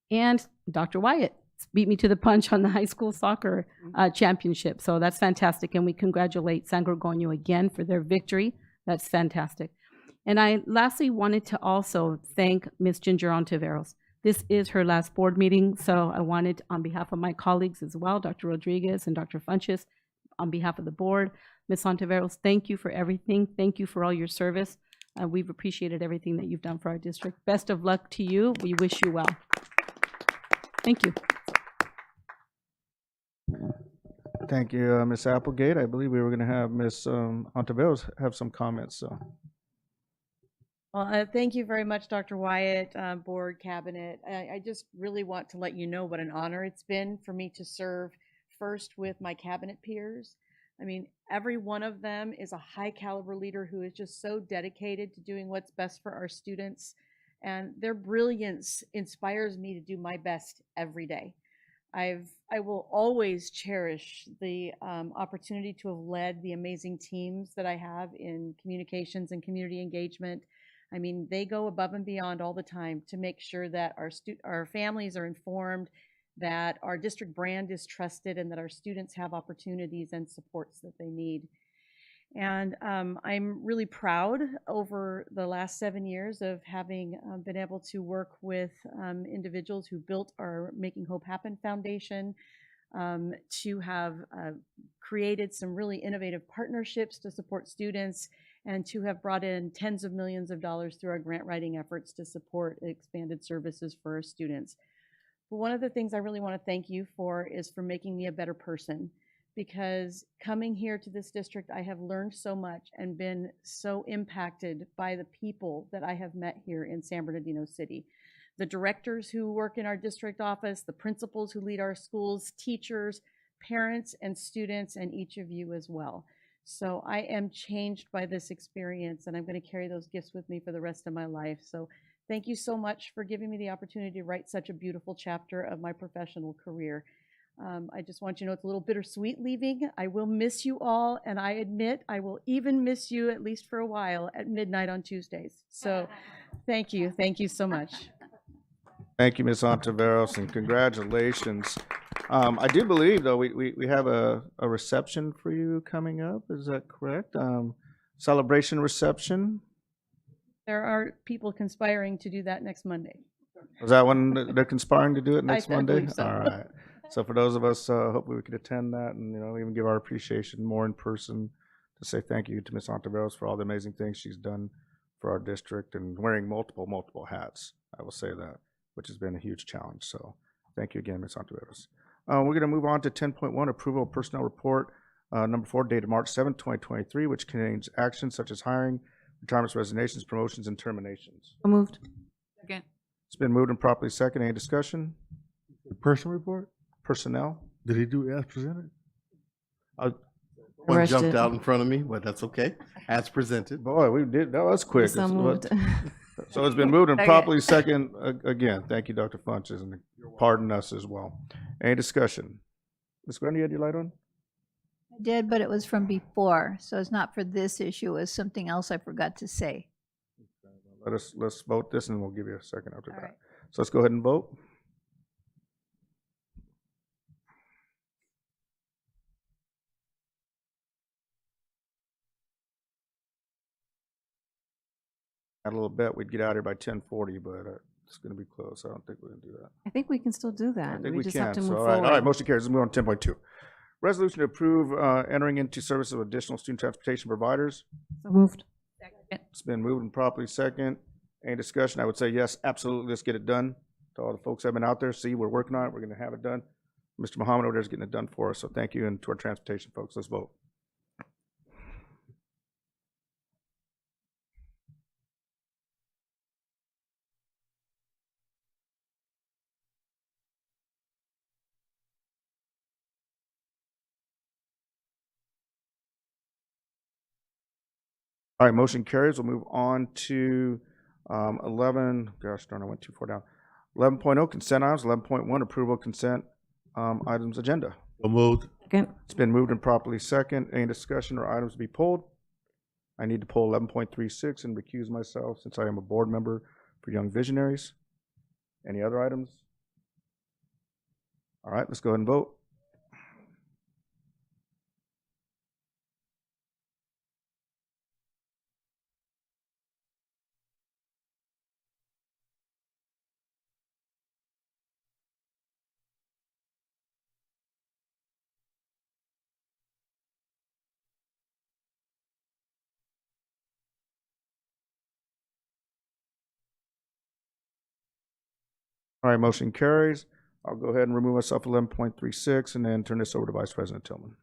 And Dr. Wyatt beat me to the punch on the high school soccer championship, so that's fantastic, and we congratulate San Gorgonio again for their victory. That's fantastic. And I lastly wanted to also thank Ms. Ginger Ontiveros. This is her last board meeting, so I wanted, on behalf of my colleagues as well, Dr. Rodriguez and Dr. Funches, on behalf of the board, Ms. Ontiveros, thank you for everything. Thank you for all your service. We've appreciated everything that you've done for our district. Best of luck to you. We wish you well. Thank you. Thank you, Ms. Applegate. I believe we were going to have Ms. Ontiveros have some comments. So. Well, thank you very much, Dr. Wyatt, board, cabinet. I just really want to let you know what an honor it's been for me to serve first with my cabinet peers. I mean, every one of them is a high caliber leader who is just so dedicated to doing what's best for our students. And their brilliance inspires me to do my best every day. I will always cherish the opportunity to have led the amazing teams that I have in communications and community engagement. I mean, they go above and beyond all the time to make sure that our families are informed, that our district brand is trusted, and that our students have opportunities and supports that they need. And I'm really proud over the last 7 years of having been able to work with individuals who built our Making Hope Happen Foundation, to have created some really innovative partnerships to support students, and to have brought in tens of millions of dollars through our grant writing efforts to support expanded services for our students. But one of the things I really want to thank you for is for making me a better person, because coming here to this district, I have learned so much and been so impacted by the people that I have met here in San Bernardino City. The directors who work in our district office, the principals who lead our schools, teachers, parents, and students, and each of you as well. So I am changed by this experience, and I'm going to carry those gifts with me for the rest of my life. So thank you so much for giving me the opportunity to write such a beautiful chapter of my professional career. I just want you to know it's a little bittersweet leaving. I will miss you all, and I admit I will even miss you, at least for a while, at midnight on Tuesdays. So thank you. Thank you so much. Thank you, Ms. Ontiveros, and congratulations. I do believe, though, we have a reception for you coming up. Is that correct? Celebration reception. There are people conspiring to do that next Monday. Is that when they're conspiring to do it next I Monday? believe so. All right. So for those of us, hopefully we could attend that and, even give our appreciation more in person to say thank you to Ms. Ontiveros for all the amazing things she's done for our district and wearing multiple hats. I will say that, which has been a huge challenge. So thank you again, Ms. Ontiveros. We're going to move on to 10.1, approval of personnel report number 4, dated March 7, 2023, which contains actions such as hiring, retirements, resignations, promotions, and terminations. So moved. Second. It's been moved and properly second. Any discussion? The personal report? Personnel? Did he do as presented? One jumped out in front of me, but that's okay. As presented. Boy, we did. That was quick. So moved. So it's been moved and properly second. Again, thank you, Dr. Funches, and pardon us as well. Any discussion? Ms. Wendy, you had your light on? I did, but it was from before, so it's not for this issue. It was something else I forgot to say. Let's vote this, and we'll give you a second after that. right. So let's go ahead and vote. Had a little bet we'd get out here by 10:40, but it's going to be close. I don't think we're going to do that. I think we can still do that. I think we just can. have to move So, forward. all right, motion carries. Let's move on to 10.2. Resolution to approve entering into services of additional student transportation providers. So moved. It's been moved and properly second. Any discussion? I would say yes, absolutely. Let's get it done. To all the folks that have been out there, see, we're working on it. We're going to have it done. Mr. Muhammad over there is getting it done for us. So thank you, and to our transportation folks, let's vote. All right, motion carries. We'll move on to 11. Gosh darn, I went too far down. 11.0 consent items. 11.1 approval of consent items agenda. So moved. Second. It's been moved and properly second. Any discussion or items to be pulled? I need to pull 11.36 and recuse myself since I am a board member for Young Visionaries. Any other items? All right, let's go ahead and vote. All right, motion carries. I'll go ahead and remove myself 11.36 and then turn this over to Vice President Tillman.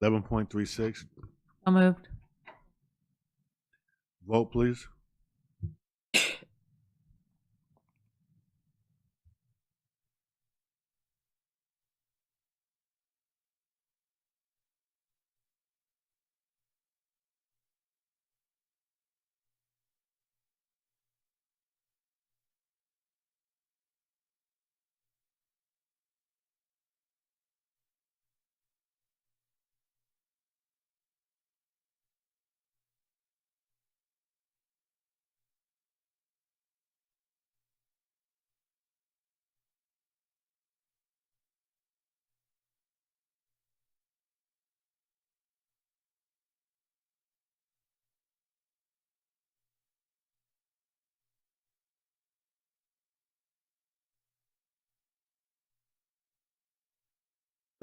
$11.36. So moved. Vote, please.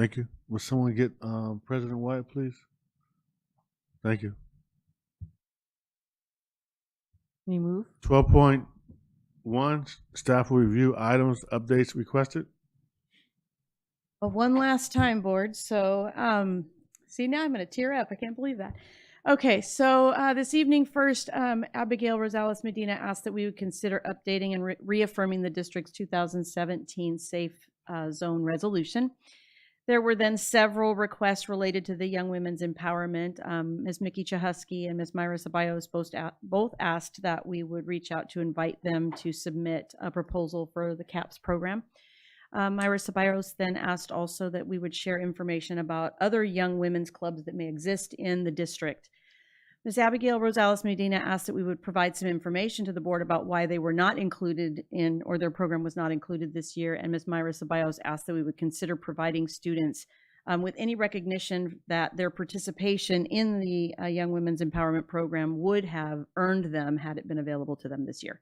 Thank you. Will someone get President Wyatt, please? Thank you. Can you move? 12.1, staff will review items, updates requested. Well, one last time, board. So, see, now I'm going to tear up. I can't believe that. Okay, so this evening, first, Abigail Rosales Medina asked that we would consider updating and reaffirming the district's 2017 Safe Zone resolution. There were then several requests related to the Young Women's Empowerment. Ms. Mickey Chahusky and Ms. Myra Ceballos both asked that we would reach out to invite them to submit a proposal for the CAPS program. Myra Ceballos then asked also that we would share information about other young women's clubs that may exist in the district. Ms. Abigail Rosales Medina asked that we would provide some information to the board about why they were not included in, or their program was not included this year. And Ms. Myra Ceballos asked that we would consider providing students with any recognition that their participation in the Young Women's Empowerment Program would have earned them had it been available to them this year.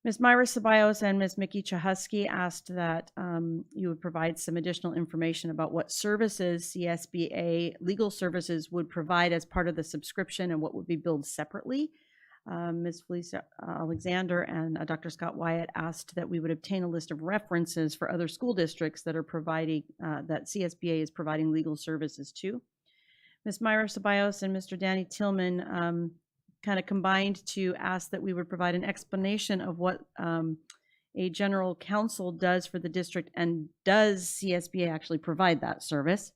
Ms. Myra Ceballos and Ms. Mickey Chahusky asked that you would provide some additional information about what services CSBA legal services would provide as part of the subscription and what would be billed separately. Ms. Felicia Alexander and Dr. Scott Wyatt asked that we would obtain a list of references for other school districts that are providing, that CSBA is providing legal services to. Ms. Myra Ceballos and Mr. Danny Tillman kind of combined to ask that we would provide an explanation of what a general counsel does for the district, and does CSBA actually provide that service.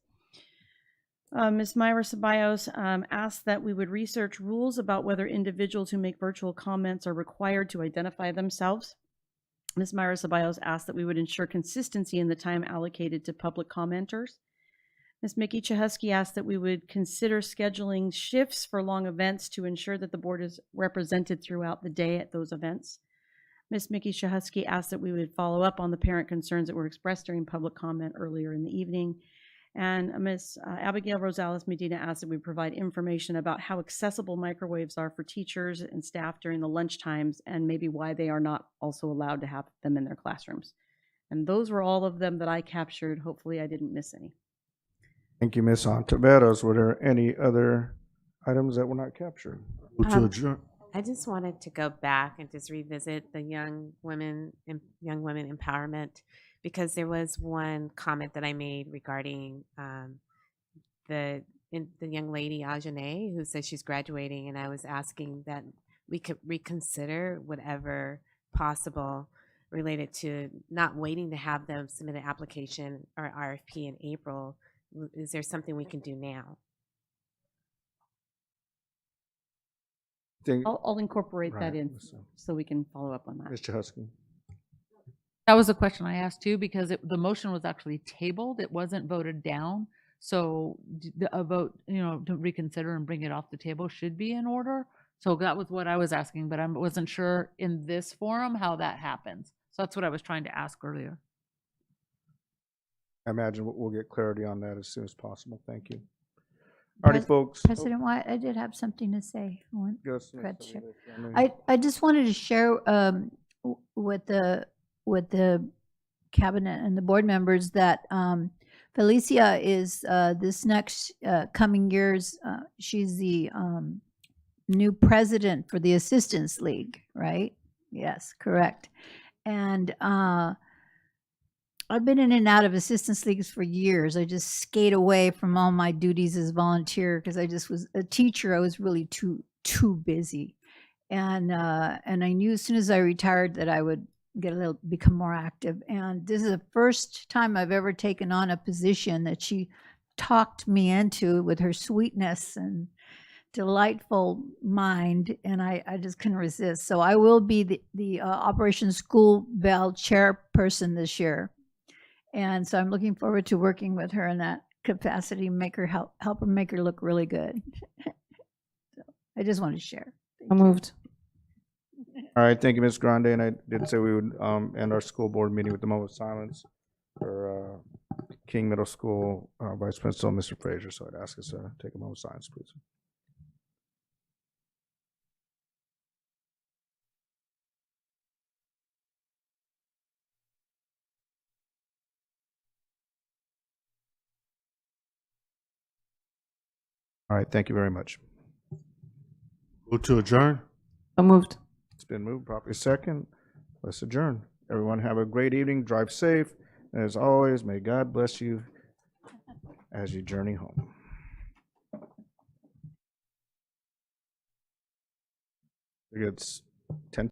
Ms. Myra Ceballos asked that we would research rules about whether individuals who make virtual comments are required to identify themselves. Ms. Myra Ceballos asked that we would ensure consistency in the time allocated to public commenters. Ms. Mickey Chahusky asked that we would consider scheduling shifts for long events to ensure that the board is represented throughout the day at those events. Ms. Mickey Chahusky asked that we would follow up on the parent concerns that were expressed during public comment earlier in the evening. And Ms. Abigail Rosales Medina asked that we provide information about how accessible microwaves are for teachers and staff during the lunch times, and maybe why they are not also allowed to have them in their classrooms. And those were all of them that I captured. Hopefully I didn't miss any. Thank you, Ms. Ontiveros. Were there any other items that were not captured? I just wanted to go back and just revisit the young women empowerment, because there was one comment that I made regarding the young lady Ajane, who says she's graduating, and I was asking that we could reconsider whatever possible related to not waiting to have them submit an application or RFP in April. Is there something we can do now? I'll incorporate that in so we can follow up on that. Mr. Husky. That was a question I asked too, because the motion was actually tabled. It wasn't voted down. So a vote, to reconsider and bring it off the table should be in order. So that was what I was asking, but I wasn't sure in this forum how that happens. So that's what I was trying to ask earlier. I imagine we'll get clarity on that as soon as possible. Thank you. All righty, folks. President Wyatt, I did have something to say. Yes, I just wanted to share with the cabinet and the board members that Felicia is this next coming year's, she's the new president for the Assistance League, right? Yes, correct. And I've been in and out of assistance leagues for years. I just skate away from all my duties as volunteer because I just was a teacher. I was really too busy, and I knew as soon as I retired that I would become more active. And this is the first time I've ever taken on a position that she talked me into with her sweetness and delightful mind, and I just couldn't resist. So I will be the Operation School Bell chairperson this year. And so I'm looking forward to working with her in that capacity, help her make her look really good. So I just want to share. I moved. All right, thank you, Ms. Grande. And I did say we would end our school board meeting with a moment of silence for King Middle School Vice Principal, Mr. Frazier. So I'd ask us to take a moment of silence, please. All right, thank you very much. Move to adjourn. So moved. It's been moved, properly second. Let's adjourn. Everyone have a great evening. Drive safe. As always, may God bless you as you journey home. It's 10.